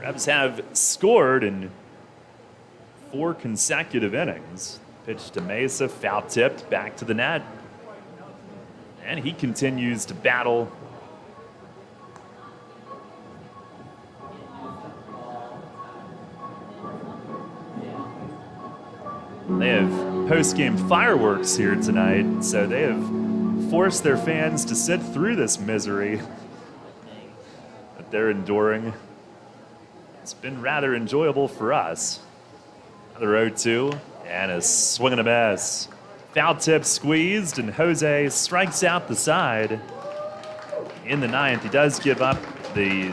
Revs have scored in 4 consecutive innings. Pitch to Mesa, foul tipped, back to the net. And he continues to battle. They have post-game fireworks here tonight, so they have forced their fans to sit through this misery that they're enduring. It's been rather enjoyable for us. Another 0-2, and a swing and a miss. Foul tip squeezed, and Jose strikes out the side. in the ninth. He does give up the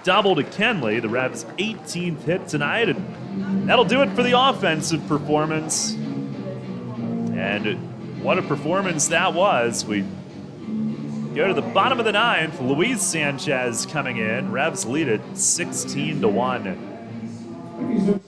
double to Kenley, the Revs' 18th hit tonight, and that'll do it for the offensive performance. And what a performance that was. We go to the bottom of the ninth. Luis Sanchez coming in. Revs lead it 16-1.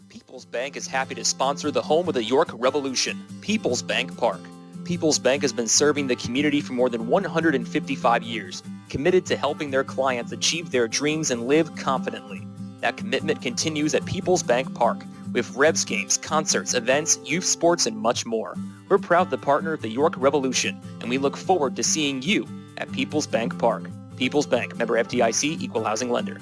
People's Bank is happy to sponsor the home of the York Revolution, People's Bank Park. People's Bank has been serving the community for more than 155 years, committed to helping their clients achieve their dreams and live confidently. That commitment continues at People's Bank Park, with Revs games, concerts, events, youth sports, and much more. We're proud to partner with the York Revolution, and we look forward to seeing you at People's Bank Park. People's Bank, member FDIC, equal housing lender.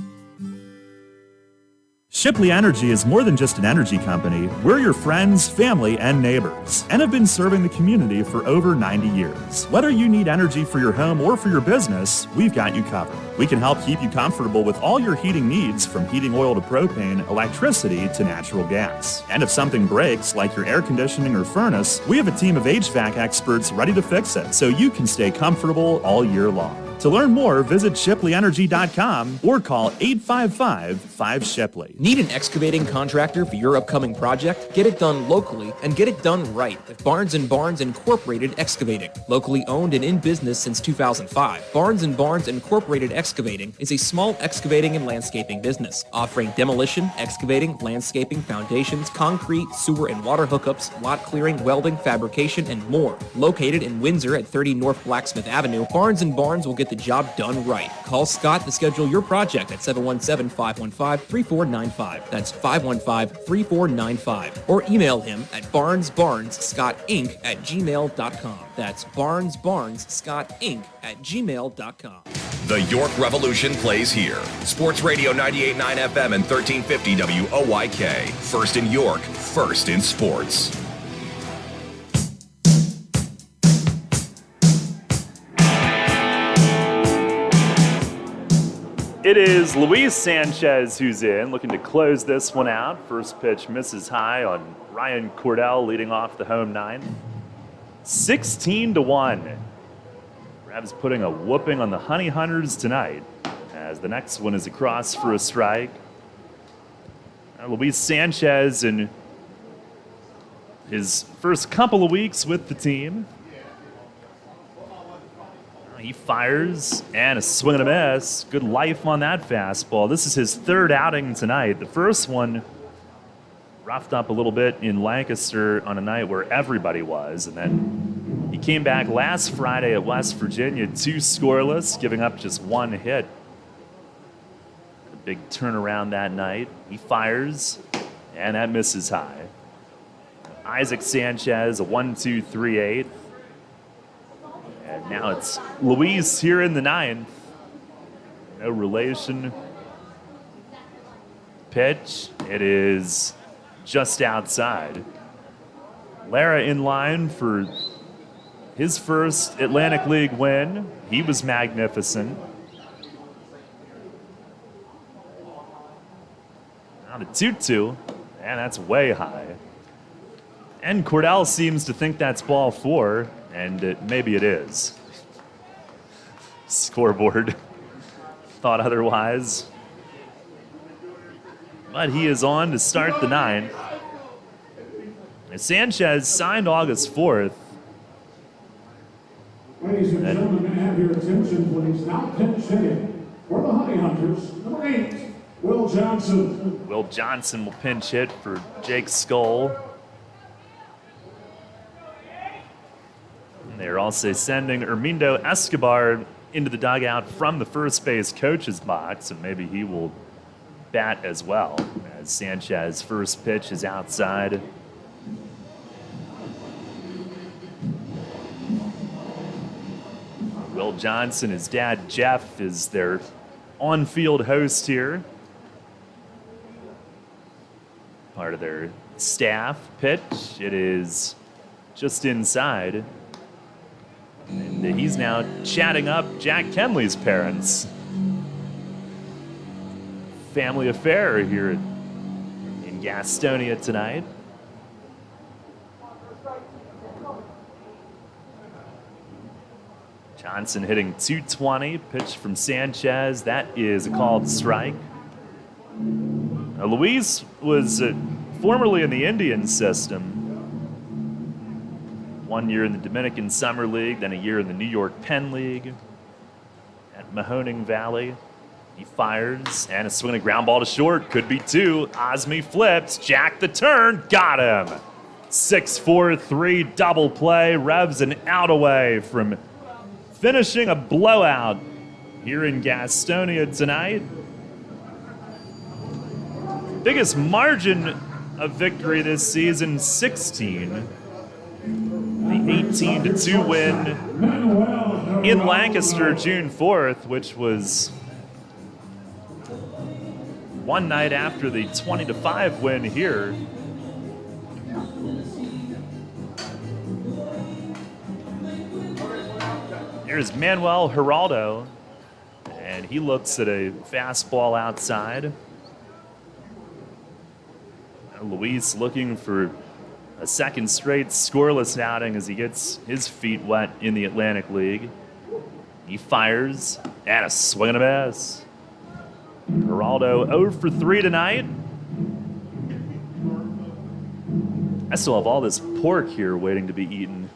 Shipley Energy is more than just an energy company. We're your friends, family, and neighbors, and have been serving the community for over 90 years. Whether you need energy for your home or for your business, we've got you covered. We can help keep you comfortable with all your heating needs, from heating oil to propane, electricity to natural gas. And if something breaks, like your air conditioning or furnace, we have a team of HVAC experts ready to fix it so you can stay comfortable all year long. To learn more, visit ShipleyEnergy.com or call 855-5-SHIPLEY. Need an excavating contractor for your upcoming project? Get it done locally and get it done right with Barnes & Barnes Incorporated Excavating. Locally owned and in business since 2005, Barnes & Barnes Incorporated Excavating is a small excavating and landscaping business offering demolition, excavating, landscaping, foundations, concrete, sewer and water hookups, lot clearing, welding, fabrication, and more. Located in Windsor at 30 North Blacksmith Avenue, Barnes & Barnes will get the job done right. Call Scott to schedule your project at 717-515-3495. That's 515-3495. Or email him at barnesbarnesscottinc@gmail.com. That's barnesbarnesscottinc@gmail.com. The York Revolution plays here. Sports Radio 98.9 FM and 1350 WOYK. First in York, first in sports. It is Luis Sanchez who's in, looking to close this one out. First pitch misses high on Ryan Cordell, leading off the home ninth. 16-1. Revs putting a whooping on the Honey Hunters tonight, as the next one is across for a strike. Luis Sanchez in his first couple of weeks with the team. He fires, and a swing and a miss. Good life on that fastball. This is his third outing tonight. The first one roughed up a little bit in Lancaster on a night where everybody was, and then he came back last Friday at West Virginia, 2 scoreless, giving up just 1 hit. A big turnaround that night. He fires, and that misses high. Isaac Sanchez, a 1-2-3-8. And now it's Luis here in the ninth. No relation. Pitch. It is just outside. Lara in line for his first Atlantic League win. He was magnificent. Now the 2-2. And that's way high. And Cordell seems to think that's ball 4. And maybe it is. Scoreboard thought otherwise. But he is on to start the ninth. Sanchez signed August 4th. Ladies and gentlemen, may I have your attention, please? Now pinch hitting for the Honey Hunters, number 8, Will Johnson. Will Johnson will pinch hit for Jake Skull. They're also sending Hermindo Escobar into the dugout from the first base coach's box, and maybe he will bat as well, as Sanchez's first pitch is outside. Will Johnson, his dad Jeff, is their on-field host here. Part of their staff. Pitch, it is just inside. And he's now chatting up Jack Kenley's parents. Family affair here in Gastonia tonight. Johnson hitting 220, pitch from Sanchez. That is a called strike. Now, Luis was formerly in the Indian system. 1 year in the Dominican Summer League, then a year in the New York Penn League at Mahoning Valley. He fires, and a swing and a ground ball to short. Could be two. Osme flips. Jack the turn. Got him. 6-4-3 double play. Revs an out away from finishing a blowout here in Gastonia tonight. Biggest margin of victory this season, 16. The 18-2 win in Lancaster June 4th, which was one night after the 20-5 win here. Here's Manuel Geraldo, and he looks at a fastball outside. Luis looking for a second straight scoreless outing as he gets his feet wet in the Atlantic League. He fires, and a swing and a miss. Geraldo 0 for 3 tonight. I still have all this pork here waiting to be eaten.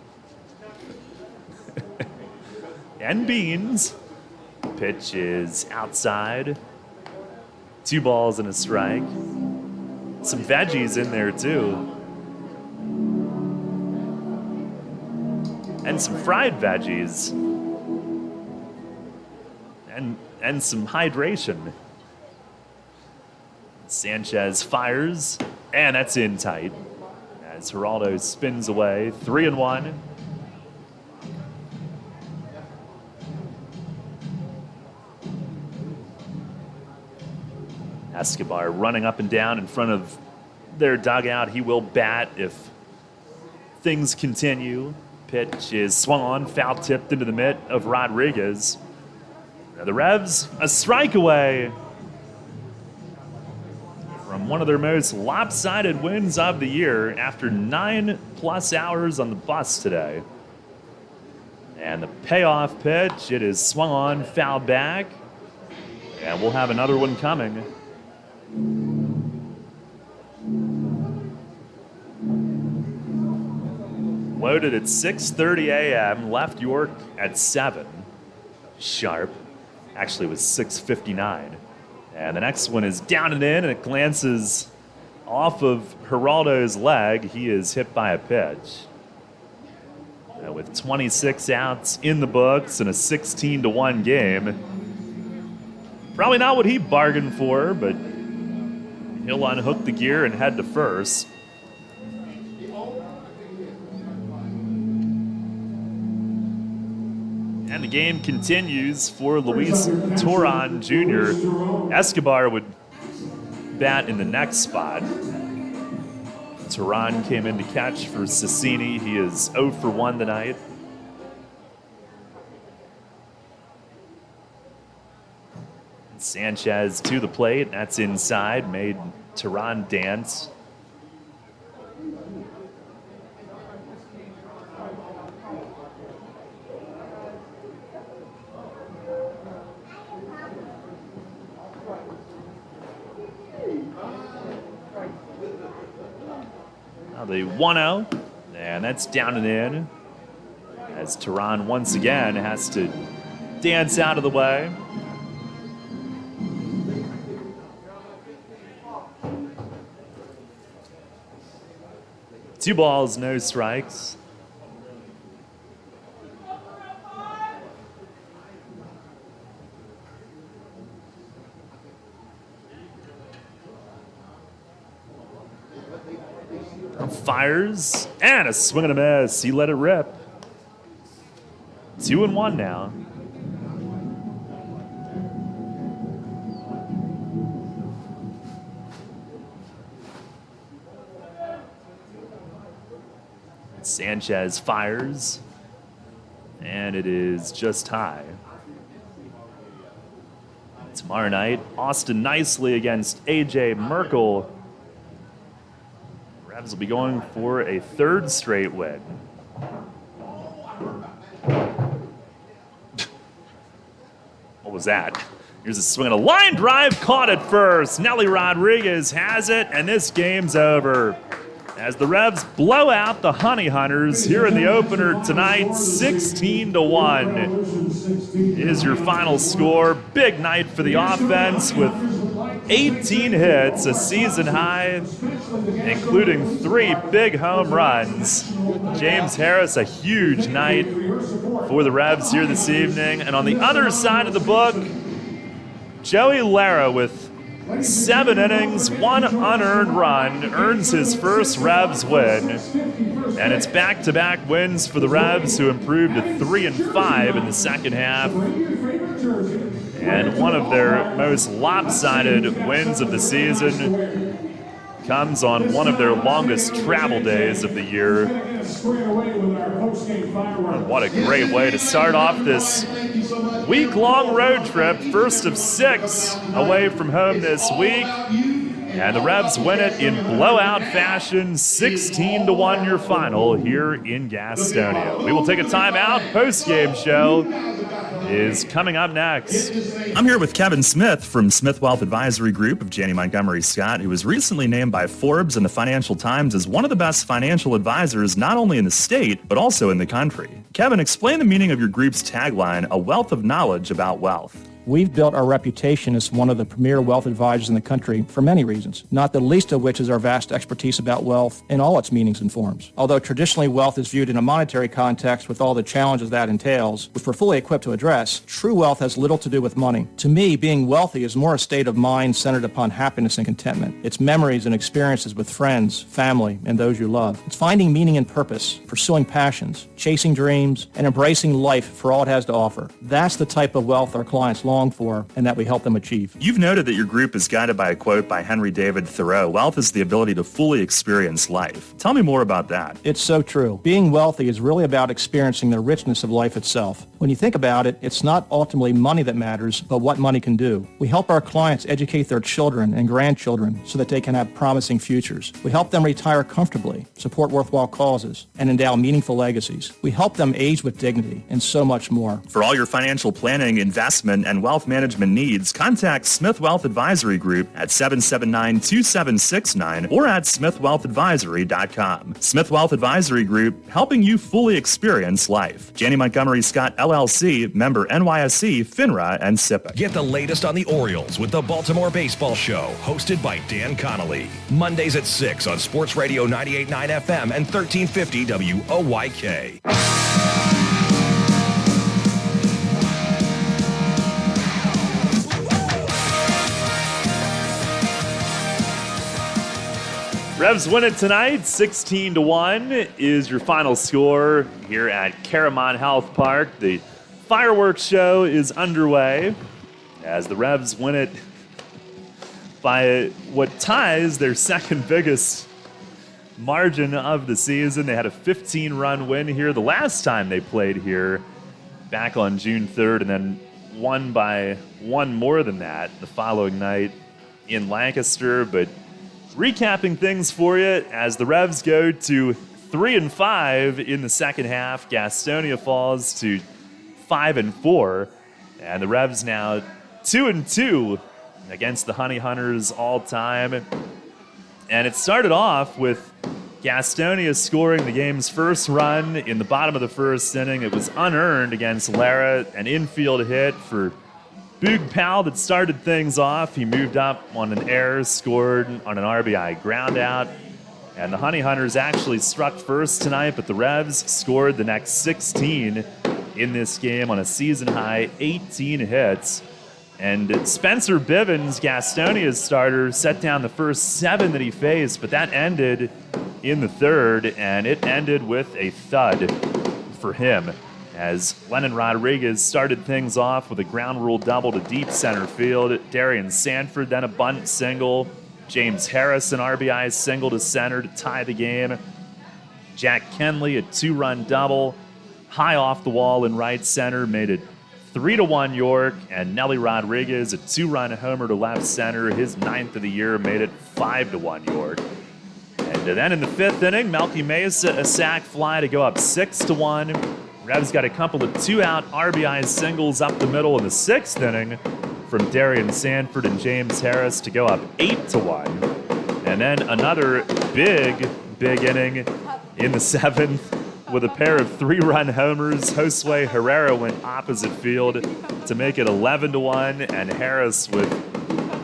And beans. Pitch is outside. 2 balls and a strike. Some veggies in there too. And some fried veggies. And some hydration. Sanchez fires, and that's in tight. As Geraldo spins away, 3-1. Escobar running up and down in front of their dugout. He will bat if things continue. Pitch is swung on, foul tipped into the mitt of Rodriguez. Now the Revs, a strike away from one of their most lopsided wins of the year after 9+ hours on the bus today. And the payoff pitch, it is swung on, fouled back, and we'll have another one coming. Loaded at 6:30 a.m., left York at 7 sharp. Actually, it was 6:59. And the next one is down and in, and it glances off of Geraldo's leg. He is hit by a pitch. With 26 outs in the books and a 16-1 game. Probably not what he bargained for, but he'll unhook the gear and head to first. And the game continues for Luis Toron Jr. Escobar would bat in the next spot. Toron came in to catch for Cecchini. He is 0 for 1 tonight. Sanchez to the plate. That's inside. Made Toron dance. Now the 1-0, and that's down and in. As Toron once again has to dance out of the way. Two balls, no strikes. Fires, and a swing and a miss. He let it rip. 2-1 now. Sanchez fires, and it is just high. Tomorrow night, Austin Nicely against A.J. Merkel. Revs will be going for a 3rd straight win. What was that? Here's a swing and a line drive, caught it first. Nelly Rodriguez has it, and this game's over. As the Revs blow out the Honey Hunters here in the opener tonight, 16-1 is your final score. Big night for the offense with 18 hits, a season high, including 3 big home runs. James Harris, a huge night for the Revs here this evening. And on the other side of the book, Joey Lara with 7 innings, 1 unearned run, earns his first Revs win. And it's back-to-back wins for the Revs, who improved to 3-5 in the second half. And one of their most lopsided wins of the season comes on one of their longest travel days of the year. And what a great way to start off this week-long road trip, first of 6 away from home this week. And the Revs win it in blowout fashion, 16-1 your final here in Gastonia. We will take a timeout. Post-game show is coming up next. I'm here with Kevin Smith from Smith Wealth Advisory Group of Janney Montgomery Scott, who was recently named by Forbes and the Financial Times as one of the best financial advisors not only in the state, but also in the country. Kevin, explain the meaning of your group's tagline, a wealth of knowledge about wealth. We've built our reputation as one of the premier wealth advisors in the country for many reasons, not the least of which is our vast expertise about wealth in all its meanings and forms. Although traditionally wealth is viewed in a monetary context with all the challenges that entails, which we're fully equipped to address, true wealth has little to do with money. To me, being wealthy is more a state of mind centered upon happiness and contentment. It's memories and experiences with friends, family, and those you love. It's finding meaning and purpose, pursuing passions, chasing dreams, and embracing life for all it has to offer. That's the type of wealth our clients long for and that we help them achieve. You've noted that your group is guided by a quote by Henry David Thoreau, wealth is the ability to fully experience life. Tell me more about that. It's so true. Being wealthy is really about experiencing the richness of life itself. When you think about it, it's not ultimately money that matters, but what money can do. We help our clients educate their children and grandchildren so that they can have promising futures. We help them retire comfortably, support worthwhile causes, and endow meaningful legacies. We help them age with dignity and so much more. For all your financial planning, investment, and wealth management needs, contact Smith Wealth Advisory Group at 779-2769 or at smithwealthadvisory.com. Smith Wealth Advisory Group, helping you fully experience life. Janney Montgomery Scott LLC, member NYSE, FINRA, and SIPC. Get the latest on the Orioles with the Baltimore Baseball Show, hosted by Dan Connolly. Mondays at 6 on Sports Radio 98.9 FM and 1350 WOYK. Revs win it tonight, 16-1 is your final score here at Caramon Health Park. The fireworks show is underway as the Revs win it by what ties their second biggest margin of the season. They had a 15-run win here the last time they played here back on June 3rd, and then won by one more than that the following night in Lancaster. But recapping things for you, as the Revs go to 3-5 in the second half, Gastonia falls to 5-4, and the Revs now 2-2 against the Honey Hunters all time. And it started off with Gastonia scoring the game's first run in the bottom of the first inning. It was unearned against Lara, an infield hit for Boog Powell that started things off. He moved up on an error, scored on an RBI ground out. And the Honey Hunters actually struck first tonight, but the Revs scored the next 16 in this game on a season-high 18 hits. And Spencer Bivens, Gastonia's starter, set down the first 7 that he faced, but that ended in the third, and it ended with a thud for him, as Lennon Rodriguez started things off with a ground rule double to deep center field. Darian Sanford then a bunt single. James Harris an RBI single to center to tie the game. Jack Kenley a 2-run double high off the wall in right center made it 3-1 York, and Nelly Rodriguez a 2-run homer to left center, his 9th of the year, made it 5-1 York. And then in the 5th inning, Melky Mesa a sac fly to go up 6-1. Revs got a couple of two-out RBI singles up the middle in the 6th inning from Darian Sanford and James Harris to go up 8-1. And then another big inning in the 7th with a pair of 3-run homers. Josue Herrera went opposite field to make it 11-1, and Harris with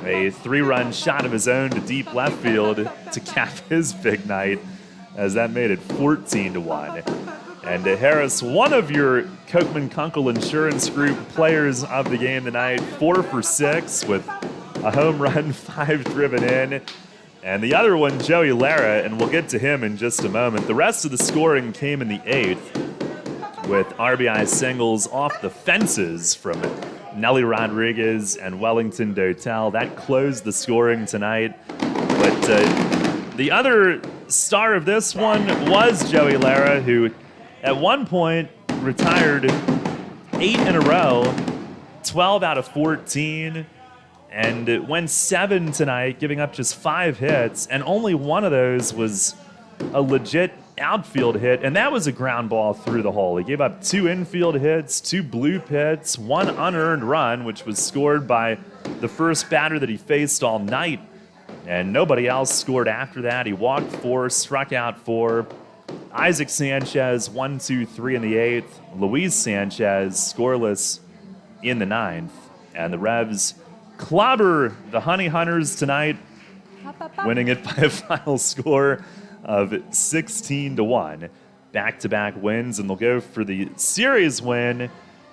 a 3-run shot of his own to deep left field to cap his big night, as that made it 14-1. And Harris, one of your Kochman Kunkel Insurance Group players of the game tonight, 4 for 6 with a home run, 5 driven in. And the other one, Joey Lara, and we'll get to him in just a moment. The rest of the scoring came in the 8th with RBI singles off the fences from Nelly Rodriguez and Wellington Dotel. That closed the scoring tonight. But the other star of this one was Joey Lara, who at one point retired 8 in a row, 12 out of 14, and it went 7 tonight, giving up just 5 hits, and only one of those was a legit outfield hit, and that was a ground ball through the hole. He gave up 2 infield hits, 2 bloop hits, 1 unearned run, which was scored by the first batter that he faced all night, and nobody else scored after that. He walked 4, struck out 4. Isaac Sanchez, 1, 2, 3 in the 8th. Luis Sanchez, scoreless in the 9th. And the Revs clobber the Honey Hunters tonight, winning it by a final score of 16-1. Back-to-back wins, and they'll go for the series win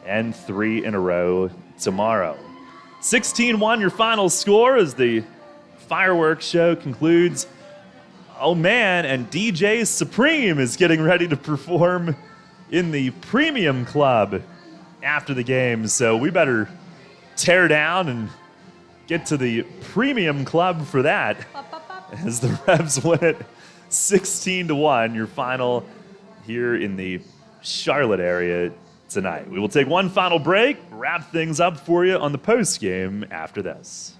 and 3 in a row tomorrow. 16-1, your final score as the fireworks show concludes. Oh man, and DJ Supreme is getting ready to perform in the Premium Club after the game, so we better tear down and get to the Premium Club for that as the Revs win it 16-1, your final here in the Charlotte area tonight. We will take one final break, wrap things up for you on the post game after this.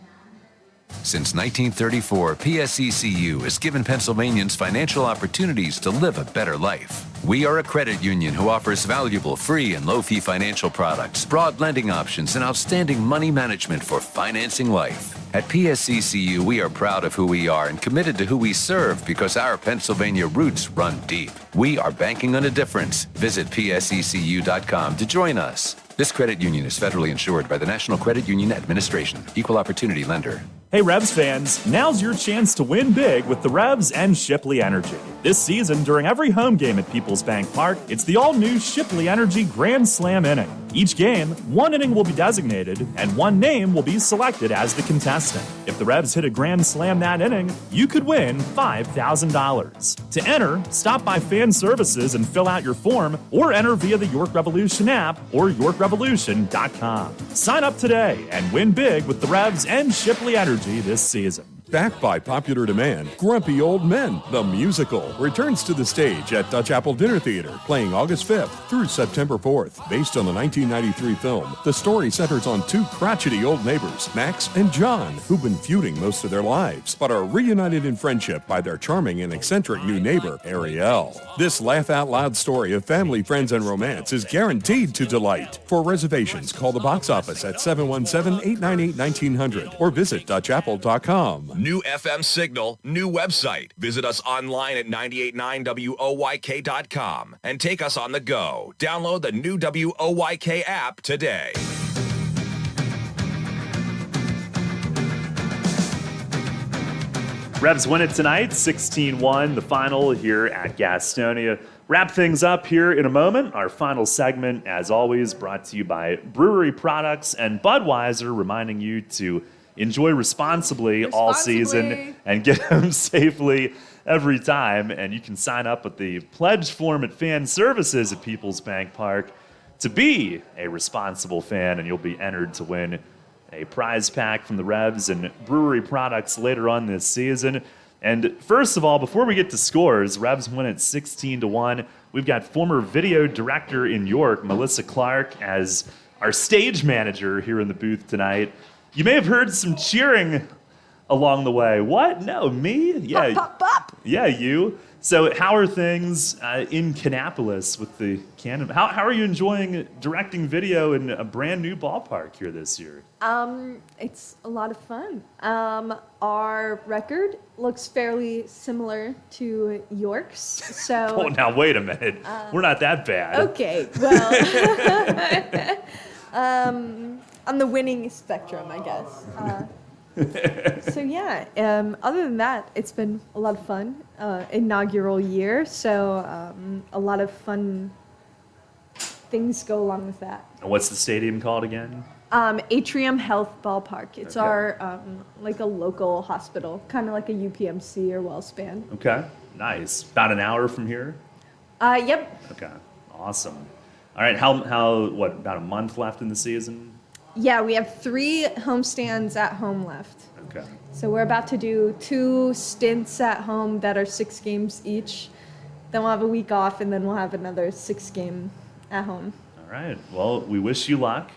Since 1934, PSECU has given Pennsylvanians financial opportunities to live a better life. We are a credit union who offers valuable free and low-fee financial products, broad lending options, and outstanding money management for financing life. At PSECU, we are proud of who we are and committed to who we serve because our Pennsylvania roots run deep. We are banking on a difference. Visit PSECU.com to join us. This credit union is federally insured by the National Credit Union Administration. Equal opportunity lender. Hey Revs fans, now's your chance to win big with the Revs and Shipley Energy. This season, during every home game at Peoples Bank Park, it's the all-new Shipley Energy Grand Slam inning. Each game, one inning will be designated, and one name will be selected as the contestant. If the Revs hit a Grand Slam that inning, you could win $5,000. To enter, stop by Fan Services and fill out your form, or enter via the York Revolution app or YorkRevolution.com. Sign up today and win big with the Revs and Shipley Energy this season. Backed by popular demand, Grumpy Old Men, the musical, returns to the stage at Dutch Apple Dinner Theater, playing August 5th through September 4th. Based on the 1993 film, the story centers on 2 crotchety old neighbors, Max and John, who've been feuding most of their lives, but are reunited in friendship by their charming and eccentric new neighbor, Ariel. This laugh-out-loud story of family, friends, and romance is guaranteed to delight. For reservations, call the box office at 717-898-1900 or visit DutchApple.com. New FM signal, new website. Visit us online at 989WOYK.com and take us on the go. Download the new WOYK app today. Revs win it tonight, 16-1, the final here at Gastonia. Wrap things up here in a moment. Our final segment, as always, brought to you by Brewery Products and Budweiser, reminding you to enjoy responsibly all season and get home safely every time. And you can sign up with the pledge form at Fan Services at Peoples Bank Park to be a responsible fan, and you'll be entered to win a prize pack from the Revs and Brewery Products later on this season. And first of all, before we get to scores, Revs win at 16-1. We've got former video director in York, Melissa Clark, as our stage manager here in the booth tonight. You may have heard some cheering along the way. What? No, me? Yeah. Pop, pop, pop. Yeah, you. So how are things in Kannapolis with the Cannon? How are you enjoying directing video in a brand new ballpark here this year? It's a lot of fun. Our record looks fairly similar to York's, so... Oh, now wait a minute. We're not that bad. Okay, well... on the winning spectrum, I guess. So yeah, other than that, it's been a lot of fun. Inaugural year, so a lot of fun things go along with that. What's the stadium called again? Atrium Health Ballpark. It's Okay. our like a local hospital, kind of like a UPMC or WellSpan. Okay, nice. About an hour from here? Yep. Okay, awesome. All right, what, about a month left in the season? Yeah, we have 3 homestands at home left. Okay. So we're about to do 2 stints at home that are 6 games each. Then we'll have a week off, and then we'll have another 6 game at home. All right, well, we wish you luck.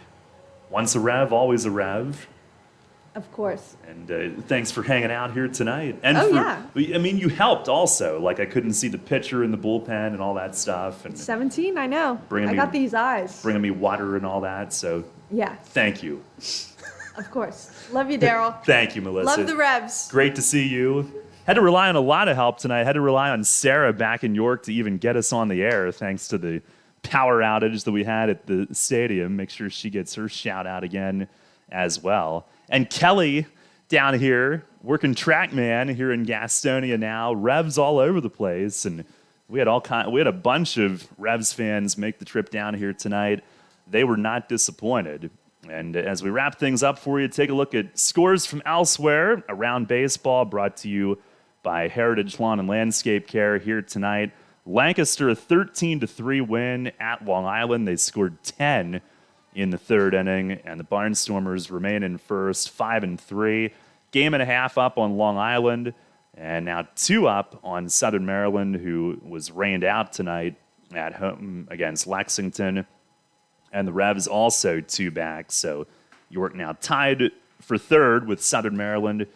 Once a Rev, always a Rev. Of course. And thanks for hanging out here tonight. And yeah. I mean, you helped also. Like, I couldn't see the pitcher in the bullpen and all that stuff. And 17, I know. Bringing I me- got these eyes. bringing me water and all that. So Yeah, thank you. of course. Love you, Daryl. Thank you, Melissa. Love the Revs. Great to see you. Had to rely on a lot of help tonight. Had to rely on Sarah back in York to even get us on the air, thanks to the power outage that we had at the stadium. Make sure she gets her shout out again as well. And Kelly down here, working TrackMan here in Gastonia now. Revs all over the place, and we had a bunch of Revs fans make the trip down here tonight. They were not disappointed. And as we wrap things up for you, take a look at scores from elsewhere around baseball, brought to you by Heritage Lawn and Landscape Care here tonight. Lancaster, a 13-3 win at Long Island. They scored 10 in the third inning, and the Barnstormers remain in first, 5-3. Game and a half up on Long Island, and now 2 up on Southern Maryland, who was rained out tonight at home against Lexington. And the Revs also 2 back, so York now tied for third with Southern Maryland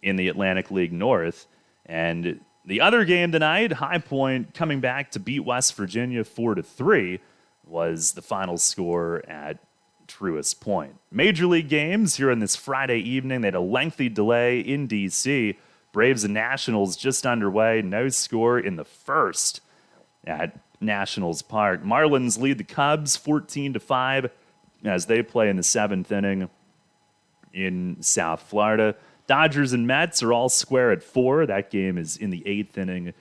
in the Atlantic League North. And the other game tonight, High Point coming back to beat West Virginia 4-3, was the final score at Truist Point. Major League games here on this Friday evening. They had a lengthy delay in D.C. Braves and Nationals just underway. No score in the first at Nationals Park. Marlins lead the Cubs 14-5 as they play in the 7th inning in South Florida. Dodgers and Mets are all square at 4. That game is in the 8th inning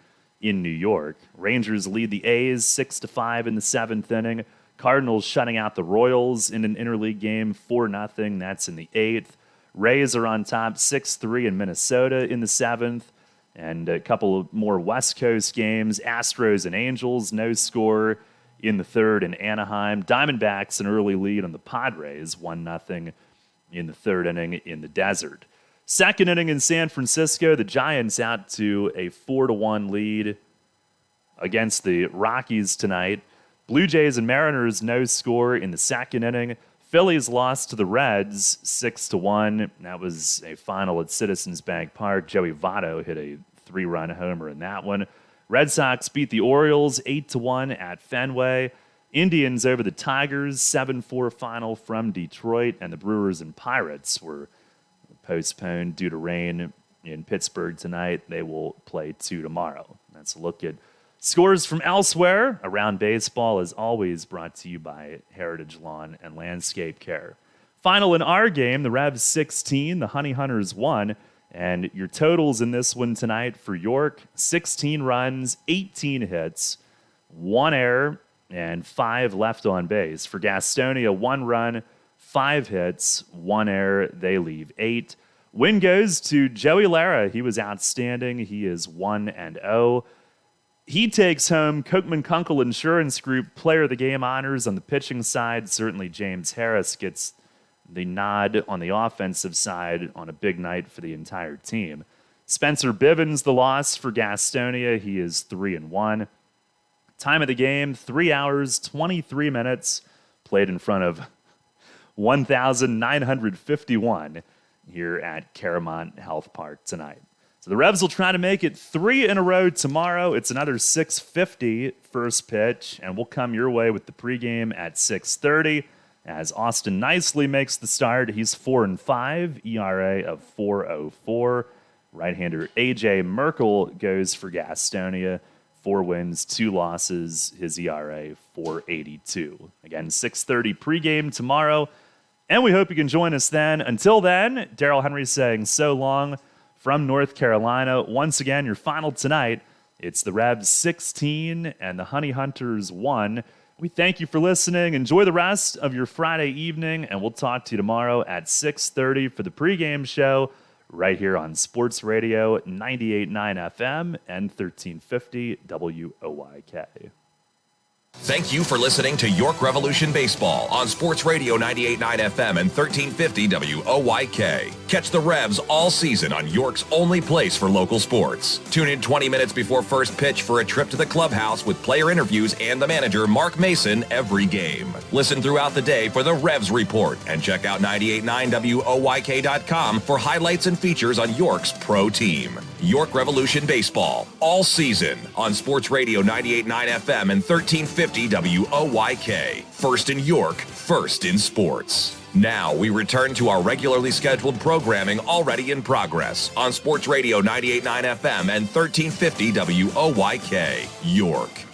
in New York. Rangers lead the A's 6-5 in the 7th inning. Cardinals shutting out the Royals in an interleague game 4-0. That's in the 8th. Rays are on top 6-3 in Minnesota in the 7th. And a couple of more West Coast games. Astros and Angels, no score in the 3rd in Anaheim. Diamondbacks an early lead on the Padres, 1-0 in the 3rd inning in the desert. 2nd inning in San Francisco, the Giants out to a 4-1 lead against the Rockies tonight. Blue Jays and Mariners, no score in the 2nd inning. Phillies lost to the Reds 6-1. That was a final at Citizens Bank Park. Joey Votto hit a 3-run homer in that one. Red Sox beat the Orioles 8-1 at Fenway. Indians over the Tigers, 7-4 final from Detroit. And the Brewers and Pirates were postponed due to rain in Pittsburgh tonight. They will play 2 tomorrow. That's a look at scores from elsewhere around baseball, as always, brought to you by Heritage Lawn and Landscape Care. Final in our game, the Revs 16, the Honey Hunters 1. And your totals in this one tonight for York, 16 runs, 18 hits, 1 error, and 5 left on base. For Gastonia, 1 run, 5 hits, 1 error. They leave 8. Win goes to Joey Lara. He was outstanding. He is 1-0. He takes home Kochman Kunkel Insurance Group Player of the Game honors on the pitching side. Certainly James Harris gets the nod on the offensive side on a big night for the entire team. Spencer Bivens, the loss for Gastonia. He is 3-1. Time of the game, 3 hours, 23 minutes. Played in front of 1,951 here at Caramont Health Park tonight. So the Revs will try to make it 3 in a row tomorrow. It's another 6:50 first pitch, and we'll come your way with the pregame at 6:30 as Austin Nicely makes the start. He's 4-5, ERA of 4.04. Right-hander A.J. Merkel goes for Gastonia. 4 wins, 2 losses, his ERA 4.82. Again, 6:30 pregame tomorrow, and we hope you can join us then. Until then, Darrell Henry saying so long from North Carolina. Once again, your final tonight, it's the Revs 16 and the Honey Hunters 1. We thank you for listening. Enjoy the rest of your Friday evening, and we'll talk to you tomorrow at 6:30 for the pregame show right here on Sports Radio 98.9 FM and 1350 WOYK. Thank you for listening to York Revolution Baseball on Sports Radio 98.9 FM and 1350 WOYK. Catch the Revs all season on York's only place for local sports. Tune in 20 minutes before first pitch for a trip to the clubhouse with player interviews and the manager, Mark Mason, every game. Listen throughout the day for the Revs Report and check out 98.9 WOYK.com for highlights and features on York's pro team. York Revolution Baseball all season on Sports Radio 98.9 FM and 1350 WOYK. First in York, first in sports. Now we return to our regularly scheduled programming already in progress on Sports Radio 98.9 FM and 1350 WOYK, York.